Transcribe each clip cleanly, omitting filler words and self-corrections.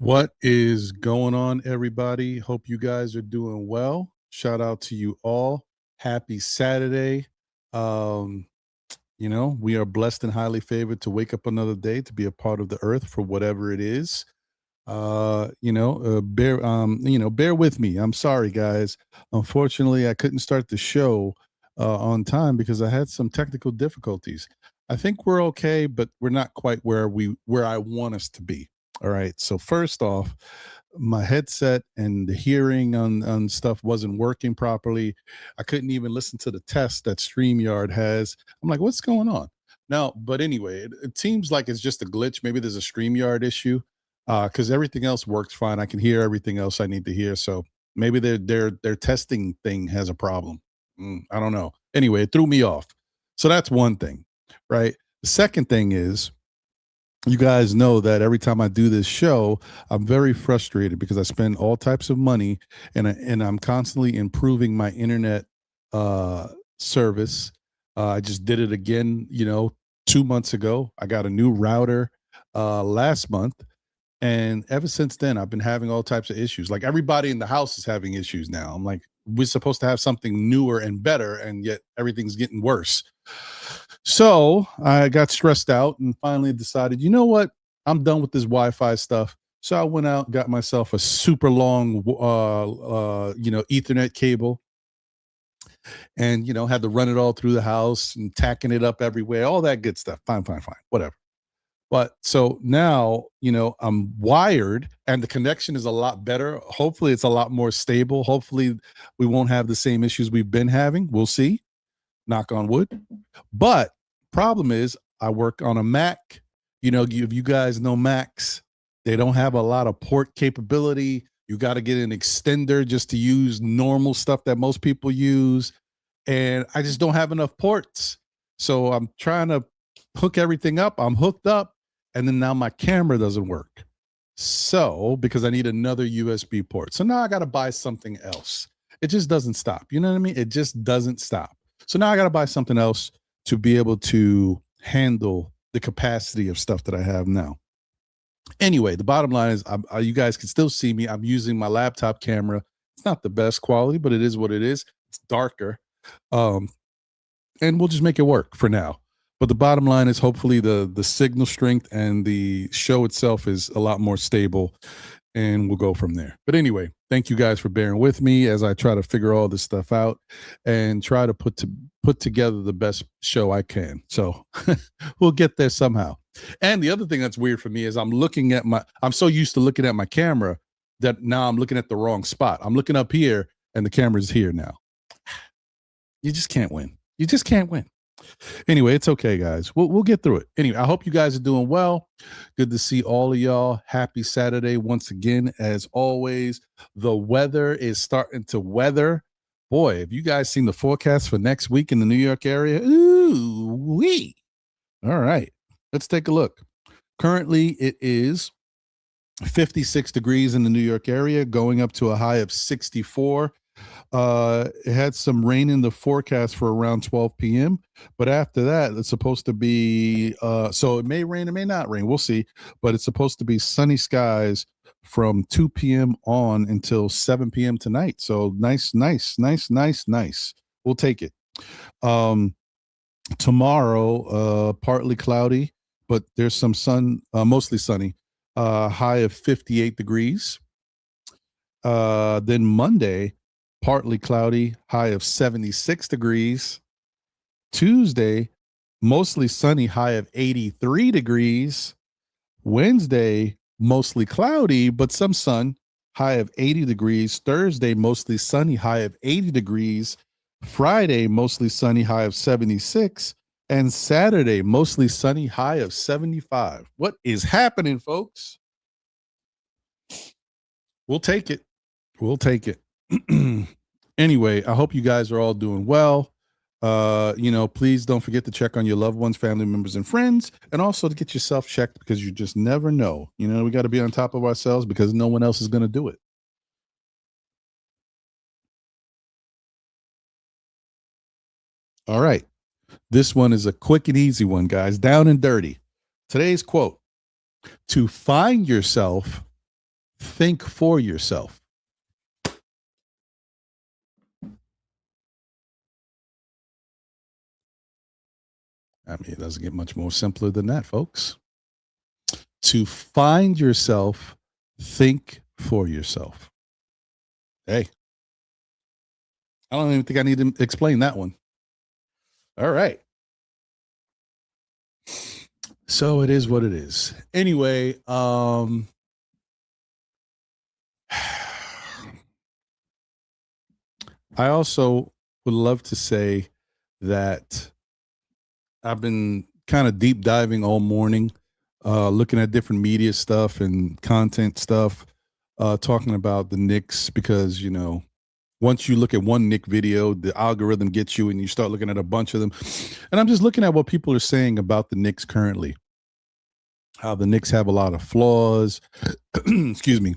What is going on, everybody? Hope you guys are doing well. Shout out to you all. Happy Saturday. Um, we are blessed and highly favored to wake up another day to be a part of the earth for whatever it is. Bear with me. I'm sorry, guys. Unfortunately, I couldn't start the show on time because I had some technical difficulties. I think we're okay, but we're not quite where I want us to be. All right. So first off, my headset and the hearing on stuff wasn't working properly. I couldn't even listen to the test that StreamYard has. I'm like, what's going on? Now, but anyway, it seems like it's just a glitch. Maybe there's a StreamYard issue because everything else works fine. I can hear everything else I need to hear. So maybe their testing thing has a problem. I don't know. Anyway, it threw me off. So that's one thing, right? The second thing is you guys know that every time I do this show, I'm very frustrated because I spend all types of money and I'm constantly improving my internet uh, service. I just did it again, 2 months ago. I got a new router last month, and ever since then, I've been having all types of issues. Like everybody in the house is having issues now. I'm like, we're supposed to have something newer and better, and yet everything's getting worse. So I got stressed out and finally decided, you know what? I'm done with this Wi-Fi stuff. So I went out, got myself a super long, Ethernet cable, and had to run it all through the house and tacking it up everywhere, all that good stuff. Fine, fine, fine, whatever. But so now, I'm wired and the connection is a lot better. Hopefully, it's a lot more stable. Hopefully, we won't have the same issues we've been having. We'll see. Knock on wood. But problem is, I work on a Mac. If you guys know Macs, they don't have a lot of port capability. You got to get an extender just to use normal stuff that most people use. And I just don't have enough ports. So I'm trying to hook everything up. I'm hooked up. And then now my camera doesn't work. So, because I need another USB port. So now I got to buy something else. It just doesn't stop. You know what I mean? It just doesn't stop. So now I got to buy something else to be able to handle the capacity of stuff that I have now. Anyway, the bottom line is you guys can still see me. I'm using my laptop camera. It's not the best quality, but it is what it is. It's darker. Um, and we'll just make it work for now. But the bottom line is hopefully the signal strength and the show itself is a lot more stable, and we'll go from there. But anyway, thank you guys for bearing with me as I try to figure all this stuff out and try to put together the best show I can. So we'll get there somehow. And the other thing that's weird for me is I'm so used to looking at my camera that now I'm looking at the wrong spot. I'm looking up here and the camera's here now. You just can't win. You just can't win. Anyway, it's okay, guys. We'll get through it. Anyway, I hope you guys are doing well. Good to see all of y'all. Happy Saturday once again. As always, the weather is starting to weather. Boy, have you guys seen the forecast for next week in the New York area? Ooh, wee. All right, let's take a look. Currently, it is 56 degrees in the New York area, going up to a high of 64. It had some rain in the forecast for around 12 p.m. But after that, it's supposed to be so it may rain, it may not rain. We'll see. But it's supposed to be sunny skies from 2 p.m. on until 7 p.m. tonight. So nice. We'll take it. Tomorrow, partly cloudy, but there's some sun, mostly sunny. High of 58 degrees. Then Monday, partly cloudy, high of 76 degrees. Tuesday, mostly sunny, high of 83 degrees. Wednesday, mostly cloudy, but some sun, high of 80 degrees. Thursday, mostly sunny, high of 80 degrees. Friday, mostly sunny, high of 76. And Saturday, mostly sunny, high of 75. What is happening, folks? We'll take it. We'll take it. Anyway, I hope you guys are all doing well. Please don't forget to check on your loved ones, family members, and friends, and also to get yourself checked because you just never know. We got to be on top of ourselves because no one else is going to do it. All right. This one is a quick and easy one, guys. Down and dirty. Today's quote: to find yourself, think for yourself. I mean, it doesn't get much more simpler than that, folks. To find yourself, think for yourself. Hey, I don't even think I need to explain that one. All right. So it is what it is. Anyway, I also would love to say that I've been kind of deep diving all morning, looking at different media stuff and content stuff, talking about the Knicks because, once you look at one Nick video, the algorithm gets you and you start looking at a bunch of them. And I'm just looking at what people are saying about the Knicks currently, how the Knicks have a lot of flaws, excuse me,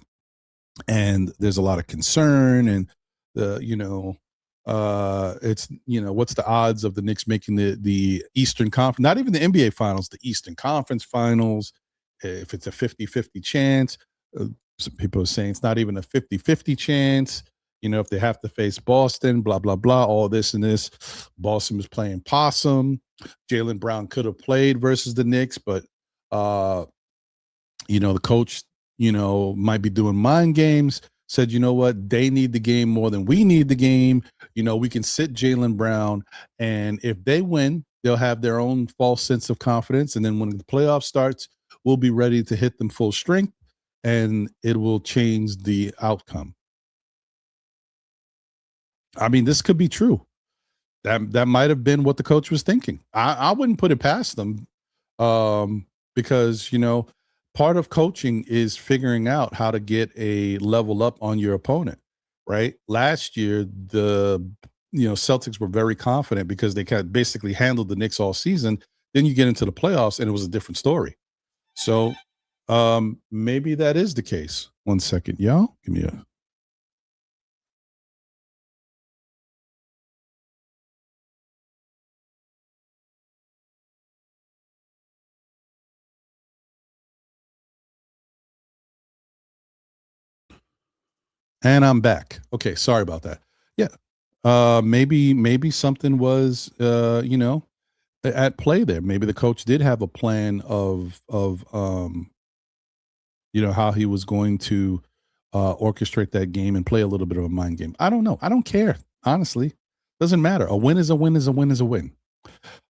and there's a lot of concern and the it's what's the odds of the Knicks making the Eastern Conference, not even the NBA finals, the Eastern Conference finals, if it's a 50-50 chance. Some people are saying it's not even a 50-50 chance, if they have to face Boston, blah blah blah, all this and this. Boston was playing possum. Jaylen Brown could have played versus the Knicks, but the coach, might be doing mind games, said, you know what, they need the game more than we need the game. We can sit Jaylen Brown, and if they win, they'll have their own false sense of confidence. And then when the playoff starts, we'll be ready to hit them full strength, and it will change the outcome. I mean, this could be true. That might have been what the coach was thinking. I wouldn't put it past them, because part of coaching is figuring out how to get a level up on your opponent. Right? Last year, the Celtics were very confident because they kind of basically handled the Knicks all season. Then you get into the playoffs, and it was a different story. So maybe that is the case. One second, y'all. Give me a. And I'm back. Okay, sorry about that. Yeah. Maybe something was at play there. Maybe the coach did have a plan of how he was going to orchestrate that game and play a little bit of a mind game. I don't know. I don't care. Honestly. Doesn't matter. A win is a win is a win is a win.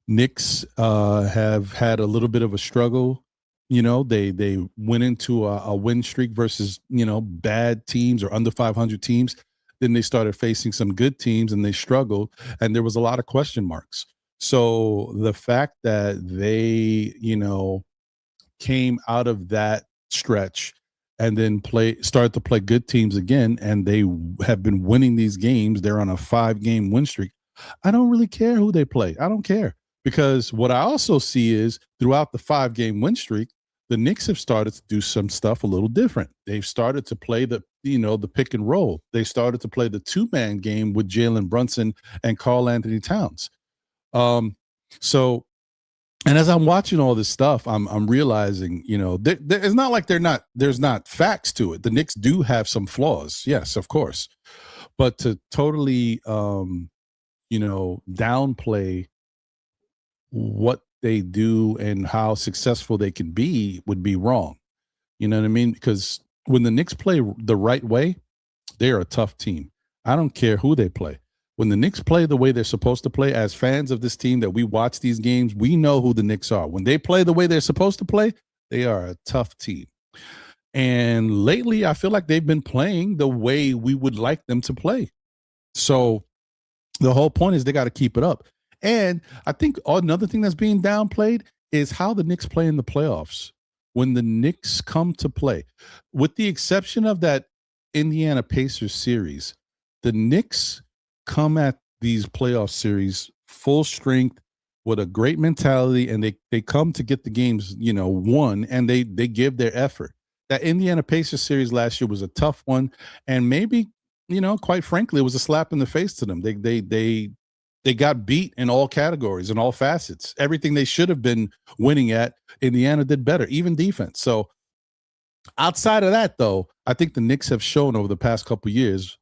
Knicks have had a little bit of a struggle. They went into a win streak versus bad teams or under 500 teams. Then they started facing some good teams and they struggled, and there was a lot of question marks. So the fact that they came out of that stretch and then started to play good teams again, and they have been winning these games. They're on a 5-game win streak. I don't really care who they play. I don't care. Because what I also see is throughout the 5-game win streak, the Knicks have started to do some stuff a little different. They've started to play the pick and roll. They started to play the 2-man game with Jalen Brunson and Karl Anthony Towns. So, and as I'm watching all this stuff, I'm realizing, it's not like there's not facts to it. The Knicks do have some flaws. Yes, of course. But to totally, downplay what they do and how successful they can be would be wrong. You know what I mean? Because when the Knicks play the right way, they are a tough team. I don't care who they play. When the Knicks play the way they're supposed to play, as fans of this team that we watch these games, we know who the Knicks are. When they play the way they're supposed to play, they are a tough team. And lately, I feel like they've been playing the way we would like them to play. So the whole point is they got to keep it up. And I think another thing that's being downplayed is how the Knicks play in the playoffs. When the Knicks come to play, with the exception of that Indiana Pacers series, the Knicks come at these playoff series full strength with a great mentality, and they come to get the games, won, and they give their effort. That Indiana Pacers series last year was a tough one, and maybe, quite frankly, it was a slap in the face to them. They got beat in all categories, in all facets. Everything they should have been winning at, Indiana did better, even defense. So Outside of that, though, I think the Knicks have shown over the past couple of years,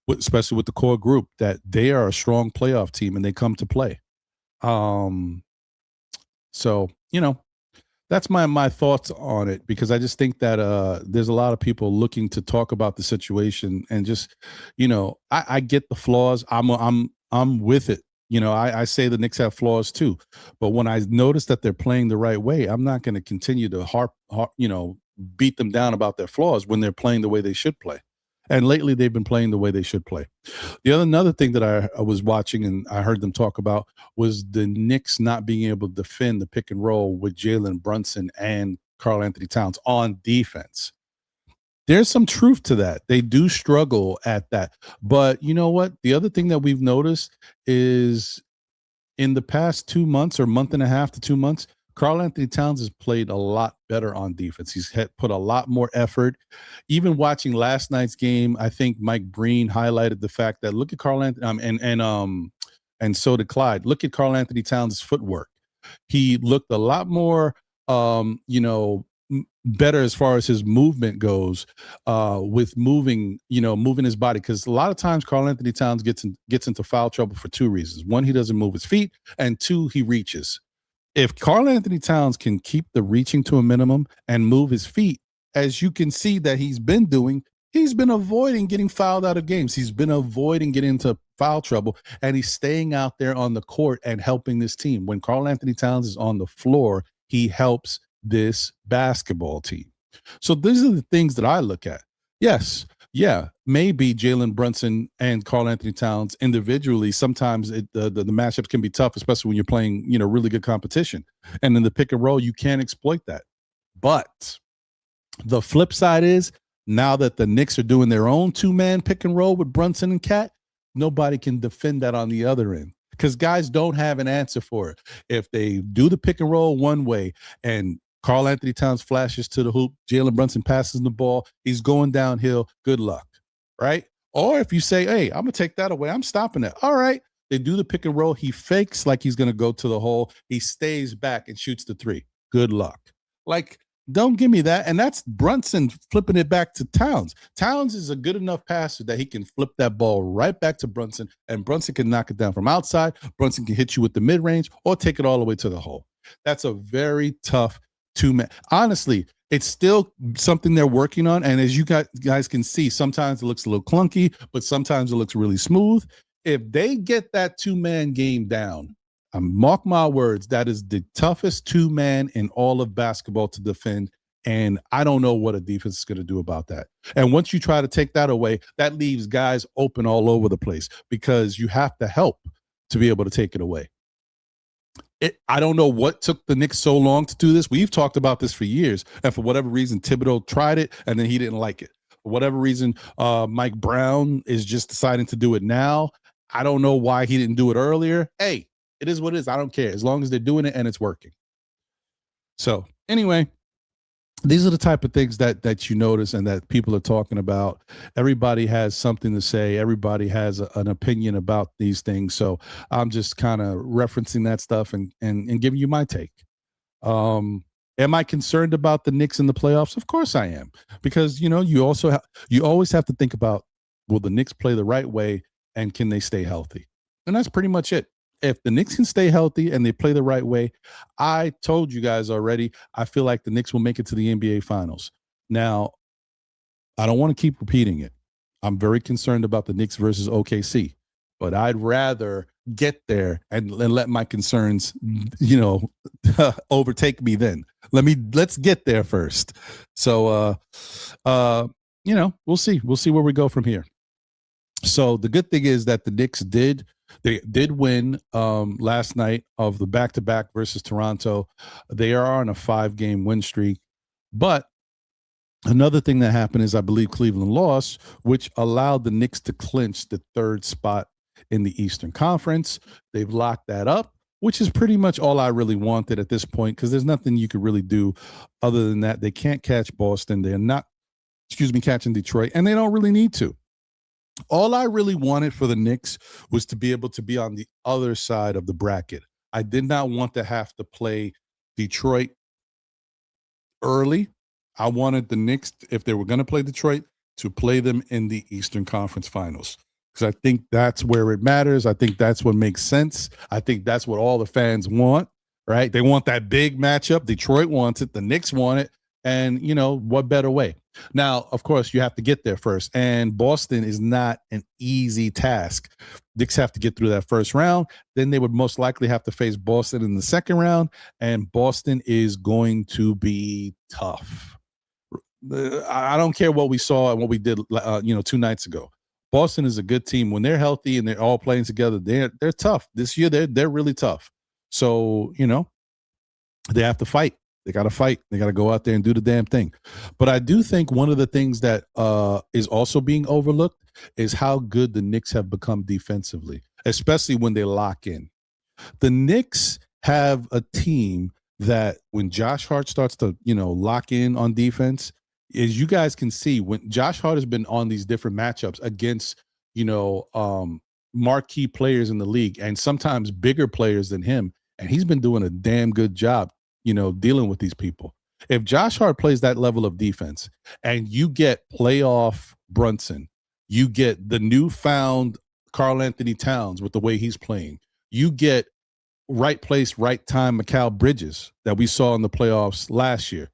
especially with the core group, that they are a strong playoff team and they come to play. Um, so that's my thoughts on it, because I just think that there's a lot of people looking to talk about the situation, and just I get the flaws. I'm with it. I say the Knicks have flaws too, but when I notice that they're playing the right way, I'm not going to continue to beat them down about their flaws when they're playing the way they should play. And lately, they've been playing the way they should play. Another thing that I was watching and I heard them talk about was the Knicks not being able to defend the pick and roll with Jalen Brunson and Karl Anthony Towns on defense. There's some truth to that. They do struggle at that. But you know what? The other thing that we've noticed is in the past 2 months or month and a half to 2 months, Karl Anthony Towns has played a lot better on defense. He's put a lot more effort. Even watching last night's game, I think Mike Breen highlighted the fact that look at Karl Anthony and so did Clyde. Look at Karl Anthony Towns' footwork. He looked a lot more better as far as his movement goes, with moving his body, because a lot of times Karl Anthony Towns gets into foul trouble for two reasons. One, he doesn't move his feet, and two, he reaches. If Karl Anthony Towns can keep the reaching to a minimum and move his feet, as you can see that he's been doing, he's been avoiding getting fouled out of games. He's been avoiding getting into foul trouble, and he's staying out there on the court and helping this team. When Karl Anthony Towns is on the floor, he helps this basketball team. So these are the things that I look at. Yes, yeah, maybe Jalen Brunson and Karl Anthony Towns individually, sometimes the matchups can be tough, especially when you're playing, really good competition. And in the pick and roll, you can't exploit that. But the flip side is, now that the Knicks are doing their own two-man pick and roll with Brunson and Cat, nobody can defend that on the other end, because guys don't have an answer for it. If they do the pick and roll one way and Karl Anthony Towns flashes to the hoop, Jalen Brunson passes the ball, he's going downhill, good luck, right? Or if you say, hey, I'm going to take that away, I'm stopping it. All right. They do the pick and roll. He fakes like he's going to go to the hole. He stays back and shoots the three. Good luck. Like, don't give me that. And that's Brunson flipping it back to Towns. Towns is a good enough passer that he can flip that ball right back to Brunson, and Brunson can knock it down from outside. Brunson can hit you with the mid-range or take it all the way to the hole. That's a very tough two-man. Honestly, it's still something they're working on. And as you guys can see, sometimes it looks a little clunky, but sometimes it looks really smooth. If they get that two-man game down, mark my words, that is the toughest two-man in all of basketball to defend. And I don't know what a defense is going to do about that. And once you try to take that away, that leaves guys open all over the place, because you have to help to be able to take it away. I don't know what took the Knicks so long to do this. We've talked about this for years. And for whatever reason, Thibodeau tried it and then he didn't like it. For whatever reason, Mike Brown is just deciding to do it now. I don't know why he didn't do it earlier. Hey, it is what it is. I don't care, as long as they're doing it and it's working. So anyway, these are the type of things that you notice and that people are talking about. Everybody has something to say. Everybody has an opinion about these things. So I'm just kind of referencing that stuff and giving you my take. Am I concerned about the Knicks in the playoffs? Of course I am, because you always have to think about, will the Knicks play the right way and can they stay healthy? And that's pretty much it. If the Knicks can stay healthy and they play the right way, I told you guys already, I feel like the Knicks will make it to the NBA Finals. Now, I don't want to keep repeating it. I'm very concerned about the Knicks versus OKC, but I'd rather get there and let my concerns, overtake me then. Let's get there first. So, we'll see. We'll see where we go from here. So the good thing is that the Knicks did win last night of the back-to-back versus Toronto. They are on a 5-game win streak. But another thing that happened is I believe Cleveland lost, which allowed the Knicks to clinch the 3rd spot in the Eastern Conference. They've locked that up, which is pretty much all I really wanted at this point, because there's nothing you could really do other than that. They can't catch Boston. They're not, catching Detroit, and they don't really need to. All I really wanted for the Knicks was to be able to be on the other side of the bracket. I did not want to have to play Detroit early. I wanted the Knicks, if they were going to play Detroit, to play them in the Eastern Conference Finals. Because I think that's where it matters. I think that's what makes sense. I think that's what all the fans want, right? They want that big matchup. Detroit wants it. The Knicks want it. And, what better way? Now, of course, you have to get there first. And Boston is not an easy task. Knicks have to get through that first round. Then they would most likely have to face Boston in the second round. And Boston is going to be tough. I don't care what we saw and what we did, 2 nights ago. Boston is a good team when they're healthy and they're all playing together. They're tough this year. They're really tough. So they have to fight. They got to fight. They got to go out there and do the damn thing. But I do think one of the things that is also being overlooked is how good the Knicks have become defensively, especially when they lock in. The Knicks have a team that when Josh Hart starts to, lock in on defense, as you guys can see, when Josh Hart has been on these different matchups against, marquee players in the league and sometimes bigger players than him, and he's been doing a damn good job, dealing with these people. If Josh Hart plays that level of defense and you get playoff Brunson, you get the newfound Karl Anthony Towns with the way he's playing, you get right place, right time Mikal Bridges that we saw in the playoffs last year,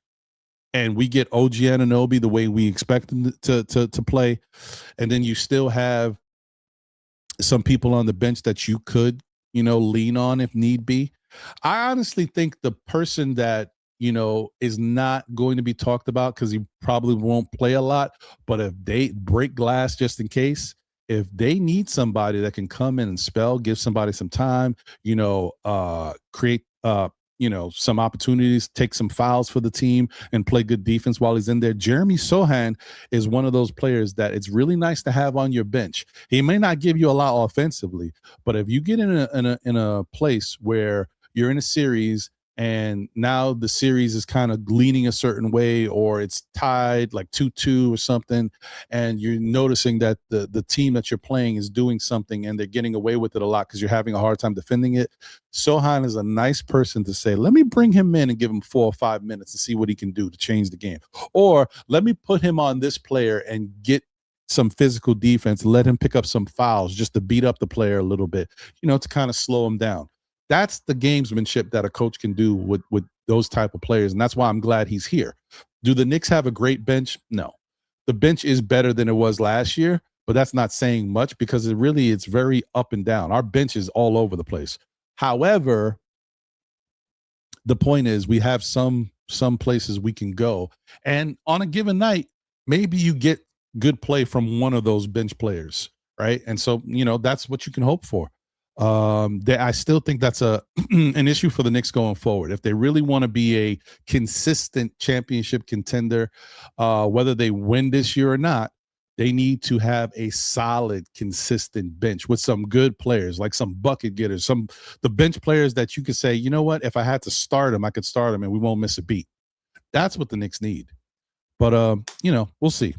and we get OG Anunoby the way we expect him to play, and then you still have some people on the bench that you could, lean on if need be. I honestly think the person that, is not going to be talked about because he probably won't play a lot, but if they break glass just in case, if they need somebody that can come in and spell, give somebody some time, create, some opportunities, take some fouls for the team and play good defense while he's in there. Jeremy Sohan is one of those players that it's really nice to have on your bench. He may not give you a lot offensively, but if you get in a place where you're in a series and now the series is kind of leaning a certain way or it's tied like 2-2 or something, and you're noticing that the team that you're playing is doing something and they're getting away with it a lot because you're having a hard time defending it, Sohan is a nice person to say, let me bring him in and give him 4 or 5 minutes to see what he can do to change the game. Or let me put him on this player and get some physical defense, let him pick up some fouls just to beat up the player a little bit, to kind of slow him down. That's the gamesmanship that a coach can do with those type of players, and that's why I'm glad he's here. Do the Knicks have a great bench? No. The bench is better than it was last year, but that's not saying much because it's very up and down. Our bench is all over the place. However, the point is we have some places we can go, and on a given night, maybe you get good play from one of those bench players, right? And so, that's what you can hope for. I still think that's an issue for the Knicks going forward. If they really want to be a consistent championship contender, whether they win this year or not, they need to have a solid, consistent bench with some good players, like some bucket getters, the bench players that you could say, you know what, if I had to start them, I could start them and we won't miss a beat. That's what the Knicks need. But, we'll see.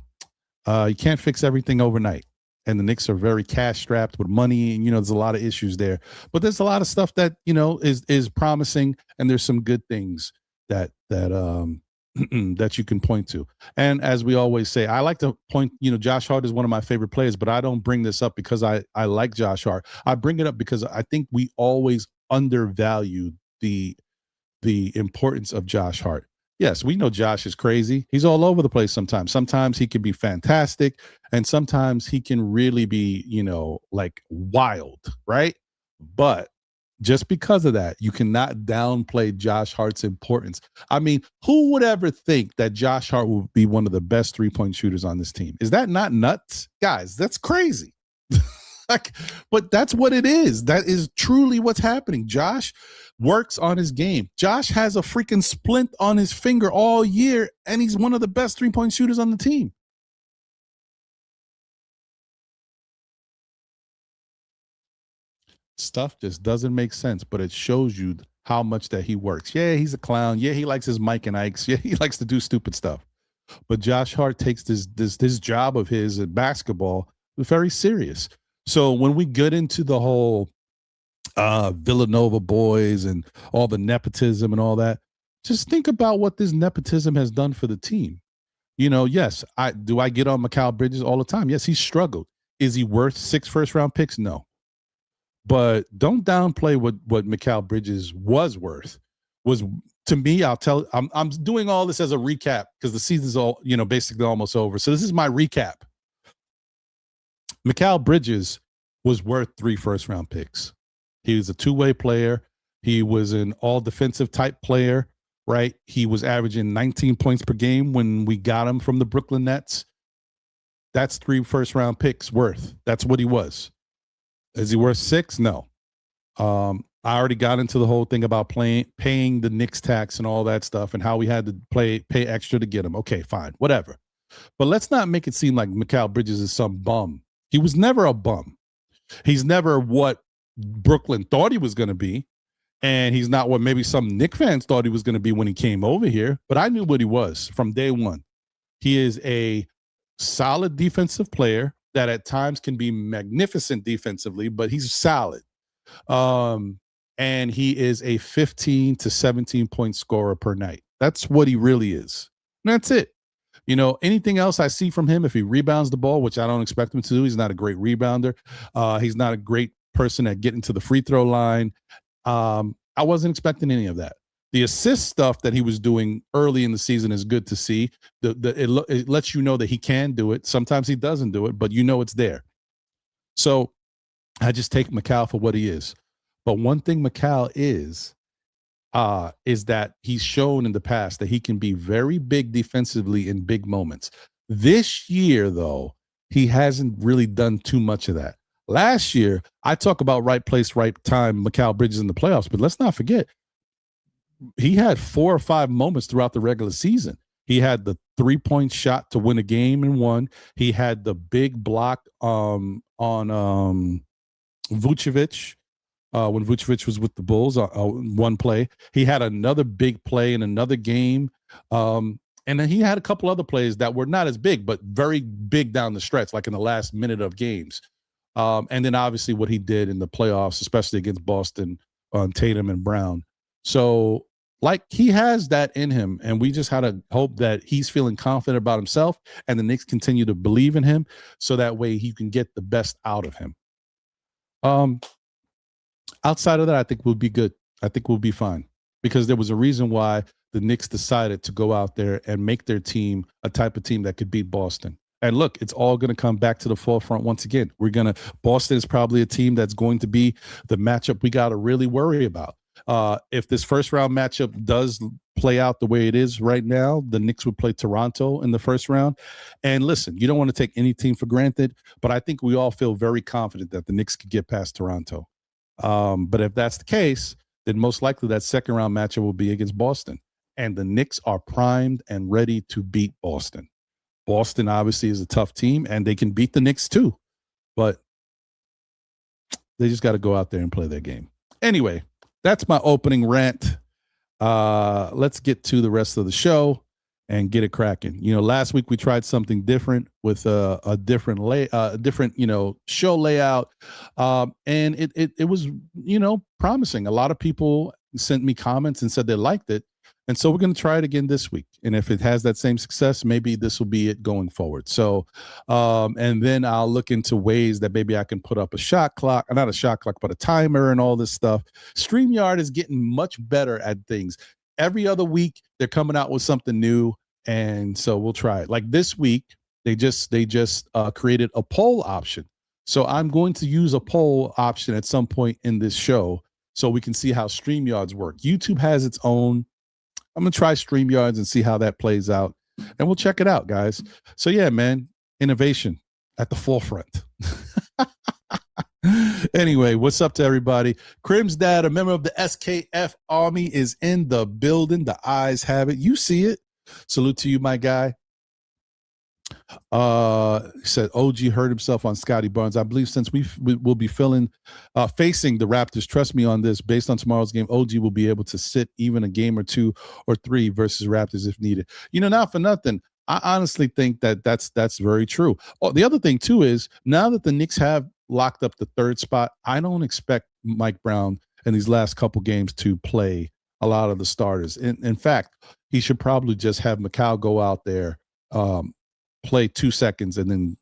You can't fix everything overnight. And the Knicks are very cash strapped with money, and there's a lot of issues there. But there's a lot of stuff that is promising, and there's some good things that that you can point to. And as we always say, I like to point. Josh Hart is one of my favorite players, but I don't bring this up because I like Josh Hart. I bring it up because I think we always undervalue the importance of Josh Hart. Yes, we know Josh is crazy. He's all over the place sometimes. Sometimes he can be fantastic, and sometimes he can really be, like wild, right? But just because of that, you cannot downplay Josh Hart's importance. I mean, who would ever think that Josh Hart would be one of the best three-point shooters on this team? Is that not nuts? Guys, that's crazy. But that's what it is. That is truly what's happening. Josh works on his game. Josh has a freaking splint on his finger all year, and he's one of the best three-point shooters on the team. Stuff just doesn't make sense, but it shows you how much that he works. Yeah, he's a clown. Yeah, he likes his Mike and Ike's. Yeah, he likes to do stupid stuff. But Josh Hart takes this job of his at basketball very serious. So when we get into the whole Villanova boys and all the nepotism and all that, Just think about what this nepotism has done for the team. Yes, I get on Mikal Bridges all the time. Yes, he's struggled. Is he worth 6 first-round picks? No. But don't downplay what Mikal Bridges was worth. Was To me, I'm doing all this as a recap because the season's all, basically almost over. So this is my recap. Mikal Bridges was worth 3 first-round picks. He was a two-way player. He was an all-defensive type player, right? He was averaging 19 points per game when we got him from the Brooklyn Nets. That's 3 first-round picks worth. That's what he was. Is he worth 6? No. I already got into the whole thing about paying the Knicks tax and all that stuff and how we had to pay extra to get him. Okay, fine, whatever. But let's not make it seem like Mikal Bridges is some bum. He was never a bum. He's never what Brooklyn thought he was going to be. And he's not what maybe some Knicks fans thought he was going to be when he came over here. But I knew what he was from day one. He is a solid defensive player that at times can be magnificent defensively, but he's solid. And he is a 15 to 17 point scorer per night. That's what he really is. And that's it. Anything else I see from him, if he rebounds the ball, which I don't expect him to do, he's not a great rebounder. He's not a great person at getting to the free throw line. I wasn't expecting any of that. The assist stuff that he was doing early in the season is good to see. It lets you know that he can do it. Sometimes he doesn't do it, but it's there. So I just take Mikal for what he is. But one thing Mikal is that he's shown in the past that he can be very big defensively in big moments. This year, though, he hasn't really done too much of that. Last year, I talk about right place, right time, Mikal Bridges in the playoffs, but let's not forget, he had 4 or 5 moments throughout the regular season. He had the 3-point shot to win a game and won. He had the big block on Vucevic when Vucevic was with the Bulls one play. He had another big play in another game. And then he had a couple other plays that were not as big, but very big down the stretch, like in the last minute of games. And then obviously what he did in the playoffs, especially against Boston on Tatum and Brown. So he has that in him, and we just had to hope that he's feeling confident about himself and the Knicks continue to believe in him so that way he can get the best out of him. Outside of that, I think we'll be good. I think we'll be fine because there was a reason why the Knicks decided to go out there and make their team a type of team that could beat Boston. And look, it's all going to come back to the forefront once again. Boston is probably a team that's going to be the matchup we got to really worry about. If this first round matchup does play out the way it is right now, the Knicks would play Toronto in the first round. And listen, you don't want to take any team for granted, but I think we all feel very confident that the Knicks could get past Toronto. But if that's the case, then most likely that second round matchup will be against Boston. And the Knicks are primed and ready to beat Boston. Boston obviously is a tough team, and they can beat the Knicks too. But they just got to go out there and play their game. Anyway, that's my opening rant. Let's get to the rest of the show and get it cracking. Last week we tried something different with a different show layout. And it was, promising. A lot of people sent me comments and said they liked it. And so we're going to try it again this week. And if it has that same success, maybe this will be it going forward. So, and then I'll look into ways that maybe I can put up a shot clock, not a shot clock, but a timer and all this stuff. StreamYard is getting much better at things. Every other week, they're coming out with something new. And so we'll try it. Like this week, they just created a poll option. So I'm going to use a poll option at some point in this show so we can see how StreamYards work. YouTube has its own. I'm going to try StreamYards and see how that plays out. And we'll check it out, guys. So, yeah, man, innovation at the forefront. Anyway, what's up to everybody? Crim's dad, a member of the SKF Army, is in the building. The eyes have it. You see it. Salute to you, my guy. Said OG hurt himself on Scotty Barnes. I believe since we'll be facing the Raptors, trust me on this, based on tomorrow's game, OG will be able to sit even a game or 2 or 3 versus Raptors if needed. Not for nothing, I honestly think that's very true. Oh, the other thing too is now that the Knicks have locked up the 3rd spot, I don't expect Mike Brown in these last couple games to play a lot of the starters. In fact, he should probably just have Macau go out there, um, play 2 seconds, and then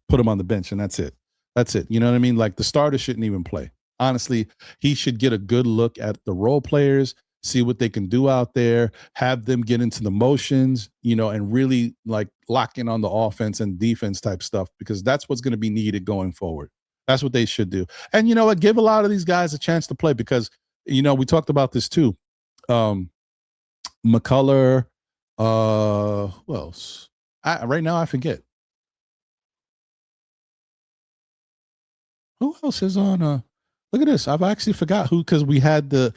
put him on the bench, and that's it. That's it. You know what I mean? Like the starters shouldn't even play. Honestly, he should get a good look at the role players, see what they can do out there, have them get into the motions, and really like lock in on the offense and defense type stuff because that's what's going to be needed going forward. That's what they should do. And you know what? Give a lot of these guys a chance to play because, we talked about this too. McCullough, who else? Right now I forget. Who else is on look at this. I've actually forgot who because we had the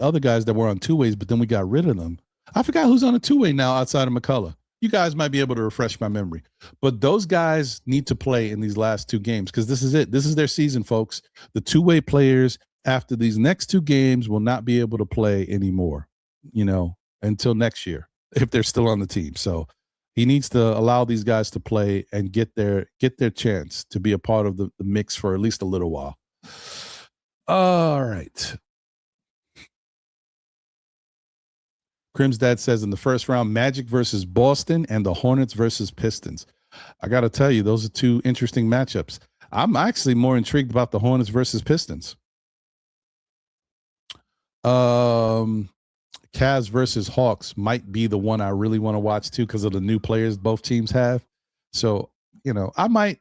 other guys that were on two ways, but then we got rid of them. I forgot who's on a two-way now outside of McCullough. You guys might be able to refresh my memory. But those guys need to play in these last two games because this is it. This is their season, folks. The two-way players after these next two games will not be able to play anymore, until next year if they're still on the team. So he needs to allow these guys to play and get their chance to be a part of the mix for at least a little while. All right. Crim's dad says in the first round, Magic versus Boston and the Hornets versus Pistons. I got to tell you, those are two interesting matchups. I'm actually more intrigued about the Hornets versus Pistons. Cavs versus Hawks might be the one I really want to watch too because of the new players both teams have. So, I might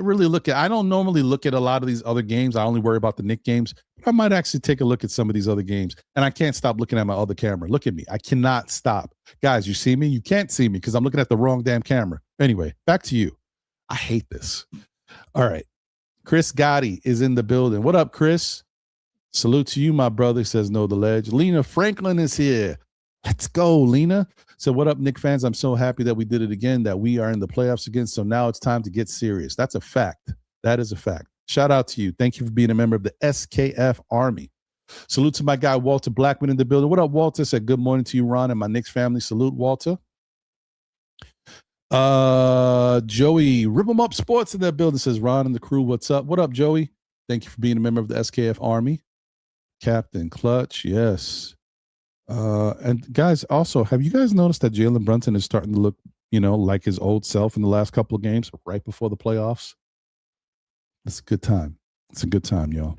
really look at. I don't normally look at a lot of these other games. I only worry about the Knicks games. But I might actually take a look at some of these other games. And I can't stop looking at my other camera. Look at me. I cannot stop. Guys, you see me? You can't see me because I'm looking at the wrong damn camera. Anyway, back to you. I hate this. All right. Chris Gotti is in the building. What up, Chris? Salute to you, my brother, says No the Ledge. Lena Franklin is here. Let's go, Lena. So what up, Knicks fans? I'm so happy that we did it again, that we are in the playoffs again. So now it's time to get serious. That's a fact. That is a fact. Shout out to you. Thank you for being a member of the SKF Army. Salute to my guy, Walter Blackman in the building. What up, Walter? Said good morning to you, Ron, and my Knicks family. Salute, Walter. Joey, Rip 'em Up Sports in that building, says Ron and the crew. What's up? What up, Joey? Thank you for being a member of the SKF Army. Captain Clutch, yes. And guys, also, have you guys noticed that Jalen Brunson is starting to look, like his old self in the last couple of games, right before the playoffs? It's a good time. It's a good time, y'all.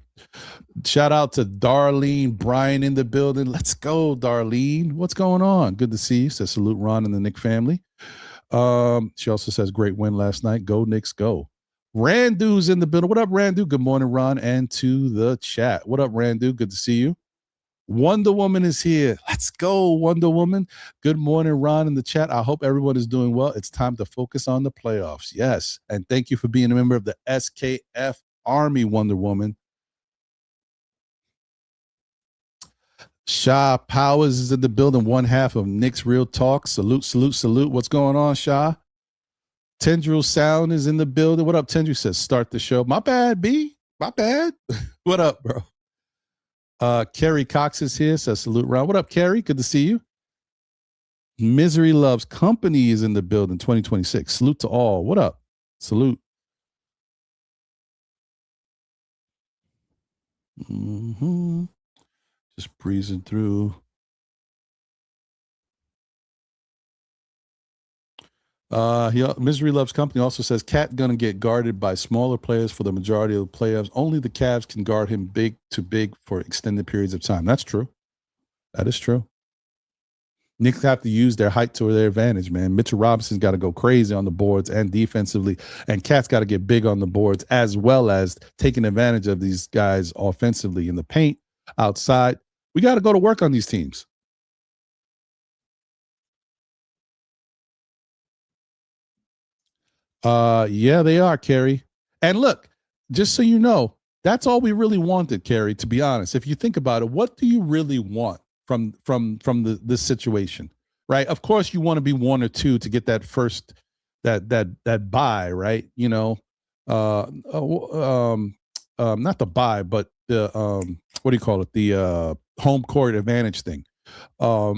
Shout out to Darlene Bryan in the building. Let's go, Darlene. What's going on? Good to see you. Says salute Ron and the Knicks family. She also says great win last night. Go Knicks, go. Randu's in the building. What up, Randu? Good morning, Ron, and to the chat. What up, Randu? Good to see you. Wonder Woman is here. Let's go, Wonder Woman. Good morning, Ron, in the chat. I hope everyone is doing well. It's time to focus on the playoffs. Yes, and thank you for being a member of the SKF Army, Wonder Woman. Sha Powers is in the building, one half of Knicks Real Talk. Salute, salute, salute. What's going on, Sha? Tendril Sound is in the building. What up, Tendril? Says start the show. My bad, B. My bad. What up, bro? Kerry Cox is here. Says salute, Ron. What up, Kerry? Good to see you. Misery Loves Company is in the building. 2026. Salute to all. What up? Salute. Just breezing through. Misery Loves Company also says Cat gonna get guarded by smaller players for the majority of the playoffs. Only the Cavs can guard him big to big for extended periods of time. That's true. That is true. Knicks have to use their height to their advantage, man. Mitchell Robinson's got to go crazy on the boards and defensively, and Cat's got to get big on the boards as well as taking advantage of these guys offensively in the paint, outside. We got to go to work on these teams. Yeah, they are, Kerry. And look, just so you know, that's all we really wanted, Kerry, to be honest. If you think about it, what do you really want from this situation? Right? Of course you want to be one or two to get that first that buy, right? Not the buy, but the what do you call it? The home court advantage thing. But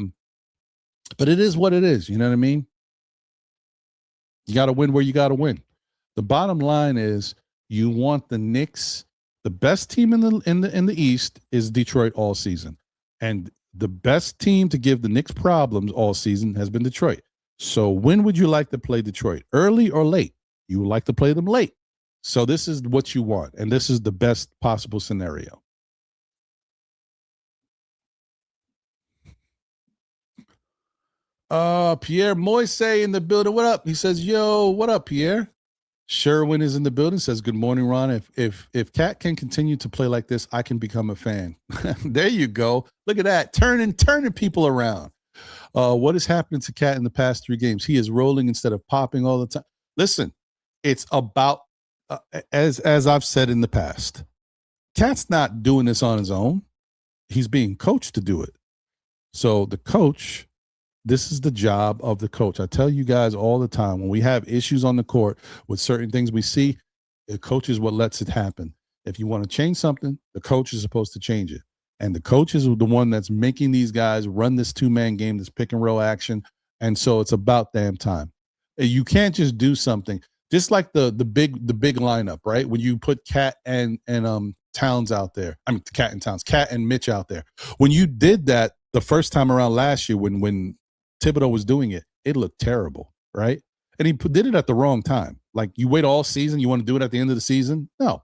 it is what it is, you know what I mean? You got to win where you got to win. The bottom line is you want the Knicks. The best team in the East is Detroit all season, and The best team to give the Knicks problems all season has been Detroit. So when would you like to play Detroit? Early or late? You would like to play them late. So this is what you want, and this is the best possible scenario. Pierre Moise in the building. What up? He says, "Yo, what up, Pierre?" Sherwin is in the building. Says, "Good morning, Ron. If Cat can continue to play like this, I can become a fan." There you go. Look at that, turning people around. What is happening to Cat in the past 3 games? He is rolling instead of popping all the time. Listen, it's about as I've said in the past. Cat's not doing this on his own. He's being coached to do it. So the coach, this is the job of the coach. I tell you guys all the time, when we have issues on the court with certain things we see, the coach is what lets it happen. If you want to change something, the coach is supposed to change it. And the coach is the one that's making these guys run this 2-man game, this pick and roll action. And so it's about damn time. You can't just do something. Just like the big lineup, right? When you put Cat and Towns out there. I mean, Cat and Mitch out there. When you did that the first time around last year, when Thibodeau was doing it, it looked terrible, right? And he did it at the wrong time. Like, you wait all season, you want to do it at the end of the season? No.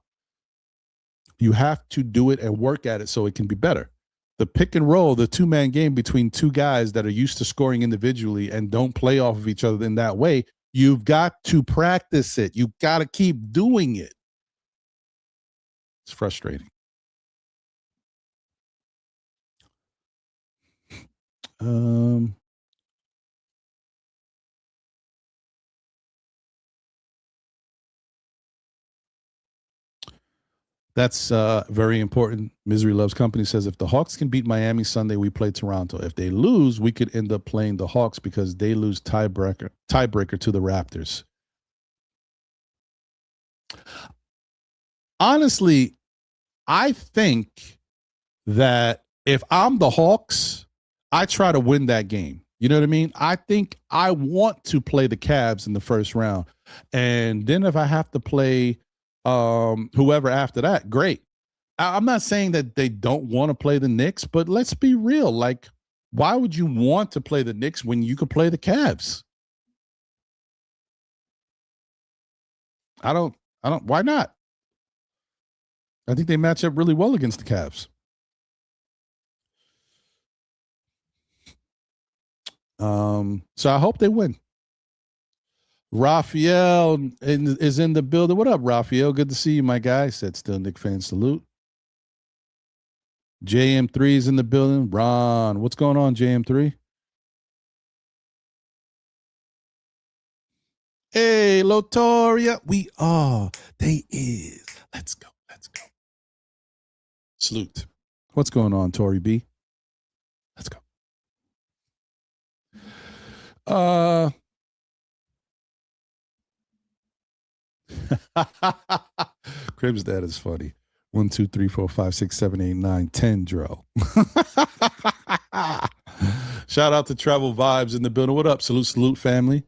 You have to do it and work at it so it can be better. The pick and roll, the 2-man game between 2 guys that are used to scoring individually and don't play off of each other in that way, you've got to practice it. You've got to keep doing it. It's frustrating. That's very important. Misery Loves Company says, if the Hawks can beat Miami Sunday, we play Toronto. If they lose, we could end up playing the Hawks because they lose tiebreaker to the Raptors. Honestly, I think that if I'm the Hawks, I try to win that game. You know what I mean? I think I want to play the Cavs in the first round. And then if I have to play whoever after that, great. I'm not saying that they don't want to play the Knicks, but let's be real. Like, why would you want to play the Knicks when you could play the Cavs? I don't, why not? I think they match up really well against the Cavs. So I hope they win. Raphael is in the building. What up, Raphael? Good to see you, my guy. Said still Knick fan salute. JM3 is in the building. Ron, what's going on, JM3? Hey, Lotoria. We are. They is. Let's go. Salute. What's going on, Tori B? Let's go. Crib's dad is funny. 1, 2, 3, 4, 5, 6, 7, 8, 9, 10 drill. Shout out to Travel Vibes in the building. What up? Salute, family.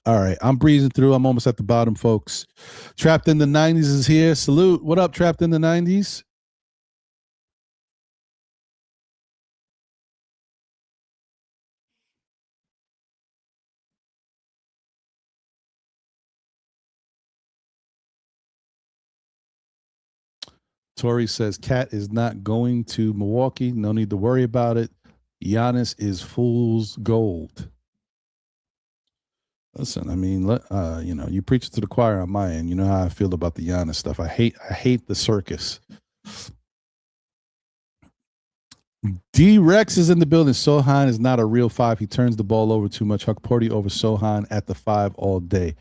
All right, I'm breezing through. I'm almost at the bottom, folks. Trapped in the 90s is here. Salute. What up, Trapped in the 90s? Tori says, Cat is not going to Milwaukee. No need to worry about it. Giannis is fool's gold. Listen, I mean, you preach it to the choir on my end. You know how I feel about the Giannis stuff. I hate the circus. D-Rex is in the building. Sohan is not a real 5. He turns the ball over too much. Huck Purdy over Sohan at the 5 all day.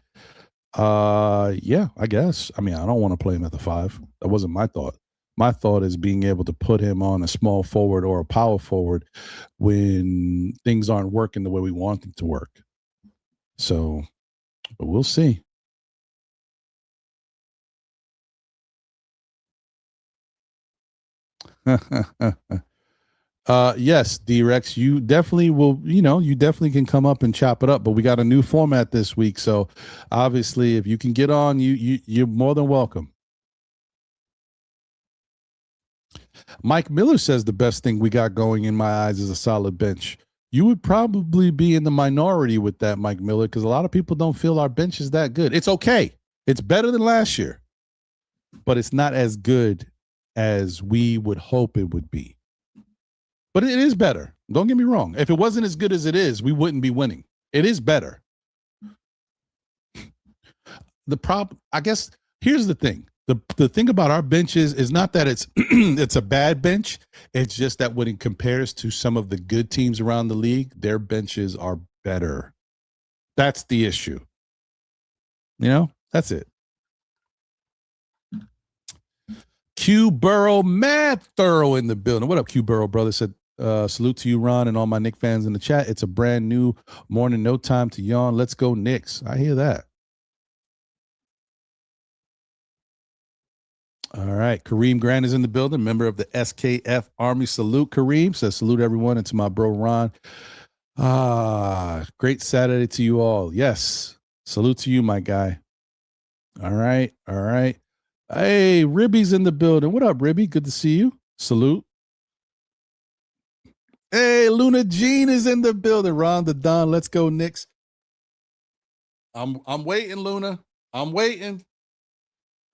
Yeah, I guess. I mean, I don't want to play him at the 5. That wasn't my thought. My thought is being able to put him on a small forward or a power forward when things aren't working the way we want them to work. So, but we'll see. Yes, D-Rex, you definitely will, you definitely can come up and chop it up, but we got a new format this week. So obviously if you can get on, you're more than welcome. Mike Miller says the best thing we got going in my eyes is a solid bench. You would probably be in the minority with that, Mike Miller, because a lot of people don't feel our bench is that good. It's okay. It's better than last year, but it's not as good as we would hope it would be. But it is better. Don't get me wrong. If it wasn't as good as it is, we wouldn't be winning. It is better. The problem, I guess, here's the thing. The thing about our bench is not that it's it's a bad bench. It's just that when it compares to some of the good teams around the league, their benches are better. That's the issue. That's it. Q Burrow, mad thorough in the building. What up, Q Burrow, brother? Said, salute to you, Ron, and all my Knicks fans in the chat. It's a brand new morning, no time to yawn. Let's go, Knicks. I hear that. All right. Kareem Grant is in the building, member of the SKF Army. Salute, Kareem. Says, salute everyone, and to my bro, Ron. Great Saturday to you all. Yes. Salute to you, my guy. All right. All right. Hey, Ribby's in the building. What up, Ribby? Good to see you. Salute. Hey, Luna Jean is in the building. Ron the Don. Let's go, Knicks. I'm waiting, Luna. I'm waiting.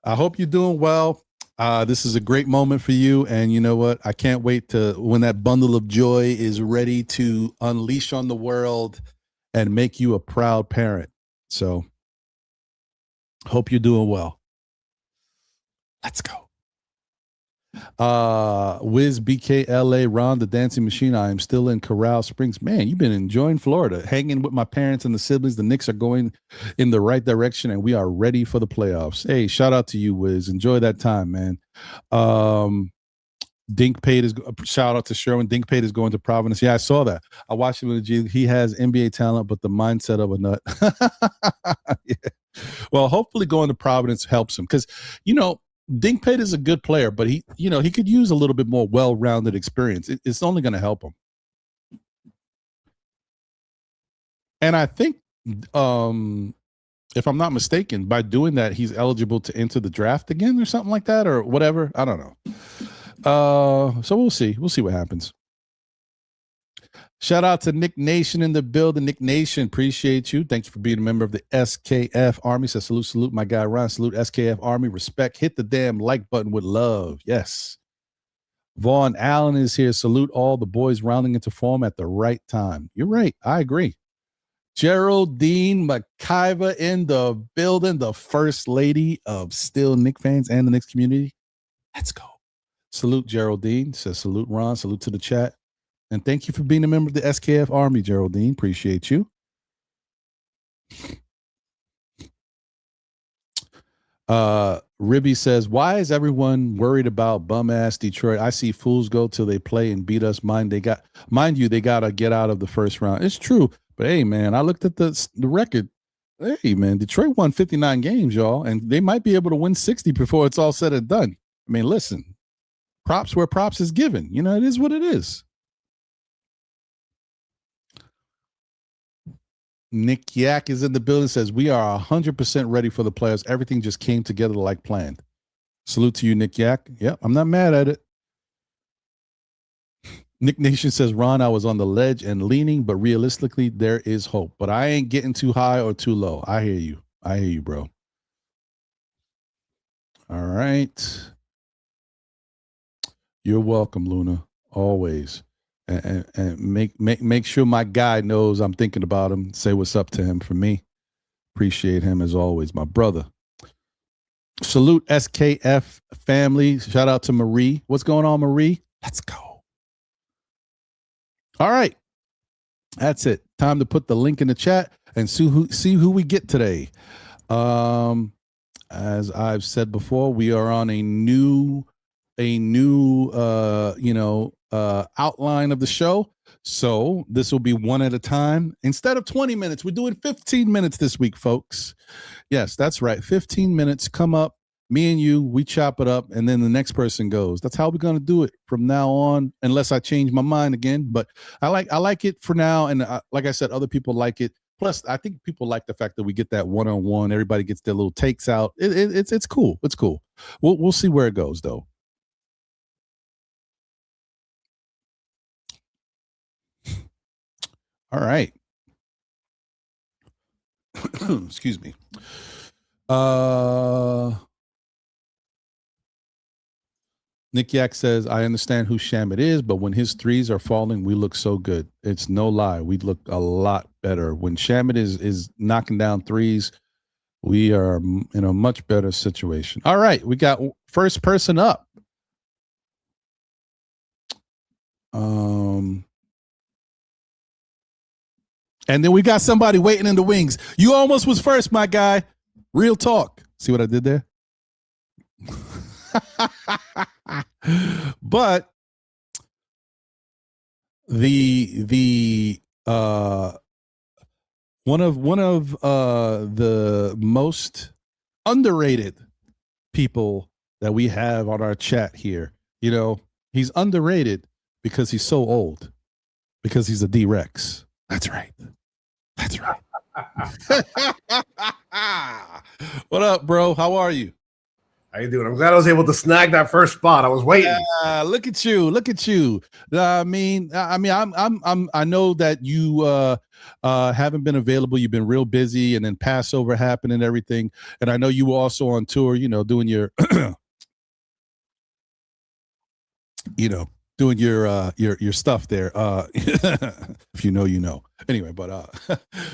I hope you're doing well. This is a great moment for you. And you know what? I can't wait to when that bundle of joy is ready to unleash on the world and make you a proud parent. So hope you're doing well. Let's go. Wiz BKLA Ron the Dancing Machine. I am still in Corral Springs. Man, you've been enjoying Florida, hanging with my parents and the siblings. The Knicks are going in the right direction, and we are ready for the playoffs. Hey, shout out to you, Wiz. Enjoy that time, man. Dink Pate is shout out to Sherwin. Dink Pate is going to Providence. Yeah, I saw that. I watched him with the G. He has NBA talent, but the mindset of a nut. Yeah. Well, hopefully going to Providence helps him because Dink Pate is a good player, but he could use a little bit more well-rounded experience. It's only going to help him. And I think, if I'm not mistaken, by doing that, he's eligible to enter the draft again or something like that or whatever. I don't know. So we'll see. We'll see what happens. Shout out to Nick Nation in the building. Nick Nation, appreciate you. Thank you for being a member of the SKF Army. Says salute, my guy Ron. Salute SKF Army. Respect. Hit the damn like button with love. Yes. Vaughn Allen is here. Salute all the boys rounding into form at the right time. You're right. I agree. Geraldine McIver in the building, the first lady of still Knicks fans and the Knicks community. Let's go. Salute Geraldine. Says salute Ron. Salute to the chat. And thank you for being a member of the SKF Army, Geraldine. Appreciate you. Ribby says, why is everyone worried about bum-ass Detroit? I see fools go till they play and beat us. Mind you, they got to get out of the first round. It's true. But, hey, man, I looked at the record. Hey, man, Detroit won 59 games, y'all, and they might be able to win 60 before it's all said and done. I mean, listen, props where props is given. It is what it is. Nick Yak is in the building, says, we are 100% ready for the playoffs. Everything just came together like planned. Salute to you, Nick Yak. Yep, I'm not mad at it. Nick Nation says, Ron, I was on the ledge and leaning, but realistically, there is hope. But I ain't getting too high or too low. I hear you, bro. All right. You're welcome, Luna. Always. And make sure my guy knows I'm thinking about him. Say what's up to him for me. Appreciate him as always, my brother. Salute SKF family. Shout out to Marie. What's going on, Marie? Let's go. All right. That's it. Time to put the link in the chat and see who we get today. As I've said before, we are on a new outline of the show. So this will be one at a time. Instead of 20 minutes, we're doing 15 minutes this week, folks. Yes, that's right. 15 minutes. Come up, me and you, we chop it up, and then the next person goes. That's how we're going to do it from now on, unless I change my mind again. But I like it for now. And like I said, other people like it. Plus, I think people like the fact that we get that one-on-one. Everybody gets their little takes out. It's cool. It's cool. We'll see where it goes, though. All right. Excuse me. Nick Yak says, I understand who Shamit is, but when his threes are falling, we look so good. It's no lie. We look a lot better. When Shamit is knocking down threes, we are in a much better situation. All right. We got first person up. And then we got somebody waiting in the wings. You almost was first, my guy. Real talk. See what I did there? But the one of the most underrated people that we have on our chat here, you know, he's underrated because he's so old, because he's a D-Rex. That's right. That's right. What up, bro? How are you? How you doing? I'm glad I was able to snag that first spot. I was waiting. Look at you! Look at you! I know that you haven't been available. You've been real busy, and then Passover happened and everything. And I know you were also on tour. You know, doing your, doing your stuff there. If you know, you know. Anyway, but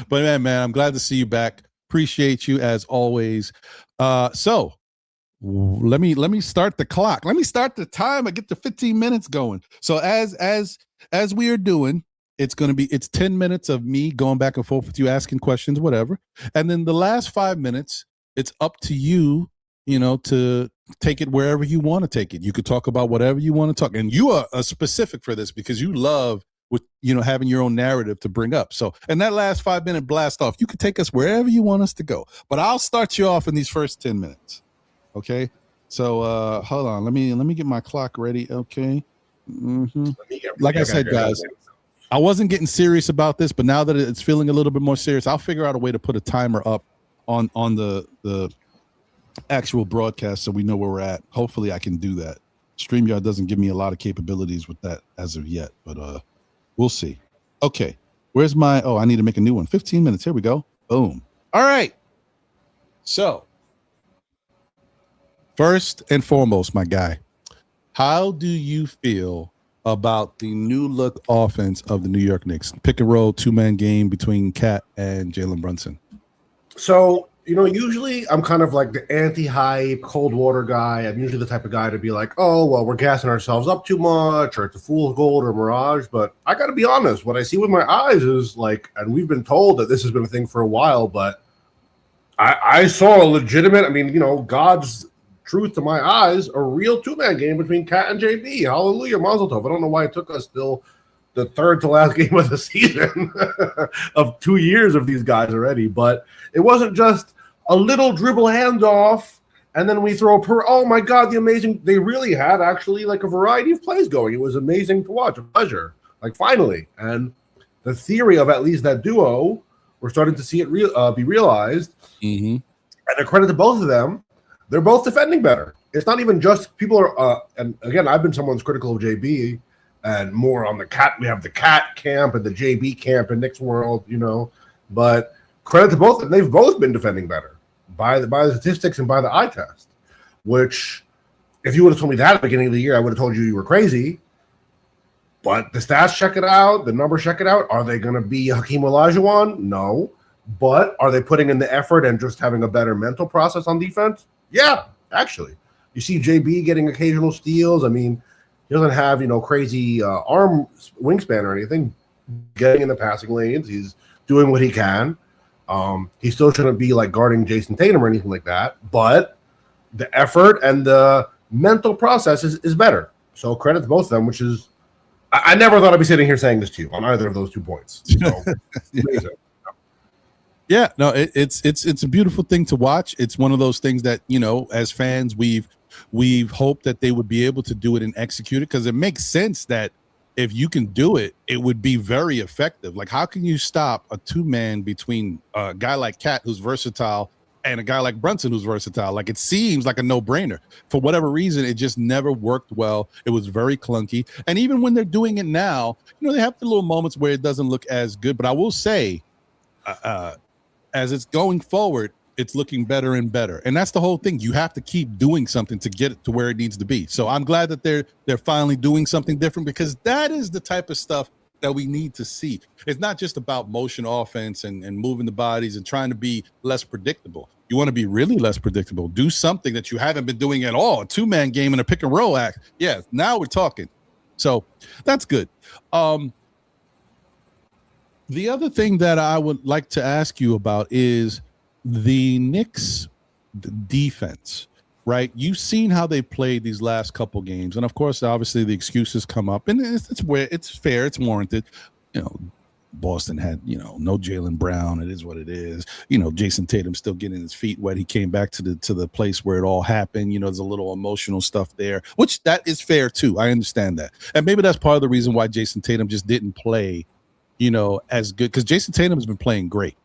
man, I'm glad to see you back. Appreciate you as always. So let me start the clock. Let me start the time. I get the 15 minutes going. So as we are doing, it's 10 minutes of me going back and forth with you, asking questions, whatever. And then the last 5 minutes, it's up to you, to take it wherever you want to take it. You could talk about whatever you want to talk. And you are specific for this because you love with, having your own narrative to bring up. So in that last 5 minute blast off, you could take us wherever you want us to go. But I'll start you off in these first 10 minutes. Okay. So hold on. Let me get my clock ready. Okay. Mm-hmm. Like I said, guys, I wasn't getting serious about this, but now that it's feeling a little bit more serious, I'll figure out a way to put a timer up on the actual broadcast so we know where we're at. Hopefully I can do that. StreamYard doesn't give me a lot of capabilities with that as of yet, but we'll see. Okay. Where's my I need to make a new one. 15 minutes. Here we go. Boom. All right. So first and foremost, my guy, how do you feel about the new look offense of the New York Knicks? Pick and roll, two-man game between Cat and Jalen Brunson. So, usually I'm kind of like the anti-hype, cold water guy. I'm usually the type of guy to be like, oh, well, we're gassing ourselves up too much, or it's a fool's gold or mirage. But I got to be honest, what I see with my eyes is like, and we've been told that this has been a thing for a while, but I saw a legitimate, God's truth to my eyes, a real two-man game between Cat and JB. Hallelujah, Mazel Tov. I don't know why it took us till the third to last game of the season of 2 years of these guys already, but it wasn't just a little dribble handoff and then we throw oh my God, they really had actually like a variety of plays going. It was amazing to watch, a pleasure, like finally. And the theory of at least that duo, we're starting to see it be realized. Mm-hmm. And a credit to both of them, they're both defending better. It's not even just people are, and again, I've been someone's critical of JB and more on the Cat. We have the Cat camp and the JB camp in Knicks world, but credit to both. They've both been defending better by the statistics and by the eye test, which if you would have told me that at the beginning of the year, I would have told you were crazy. But the stats check it out. The numbers check it out. Are they going to be Hakeem Olajuwon? No. But are they putting in the effort and just having a better mental process on defense? Yeah, actually. You see JB getting occasional steals. I mean, he doesn't have, crazy arm wingspan or anything. Getting in the passing lanes. He's doing what he can. He still shouldn't be like guarding Jason Tatum or anything like that. But the effort and the mental process is better. So credit to both of them, which is, I never thought I'd be sitting here saying this to you on either of those 2 points. So, amazing. Yeah, no, it's a beautiful thing to watch. It's one of those things that, as fans, we've hoped that they would be able to do it and execute it, because it makes sense that if you can do it, it would be very effective. Like, how can you stop a two-man between a guy like Cat, who's versatile, and a guy like Brunson who's versatile. Like it seems like a no-brainer. For whatever reason, it just never worked well. It was very clunky. And even when they're doing it now, they have the little moments where it doesn't look as good. But I will say, as it's going forward, it's looking better and better. And that's the whole thing. You have to keep doing something to get it to where it needs to be. So I'm glad that they're finally doing something different, because that is the type of stuff that we need to see. It's not just about motion offense and moving the bodies and trying to be less predictable. You want to be really less predictable. Do something that you haven't been doing at all. A two-man game and a pick and roll act. Yeah, now we're talking. So that's good. The other thing that I would like to ask you about is the Knicks defense, right? You've seen how they played these last couple games. And of course, obviously the excuses come up, and it's where it's fair, it's warranted. Boston had, no Jaylen Brown. It is what it is. Jason Tatum still getting his feet wet. He came back to the place where it all happened. There's a little emotional stuff there, which that is fair too. I understand that. And maybe that's part of the reason why Jason Tatum just didn't play, as good, because Jason Tatum has been playing great.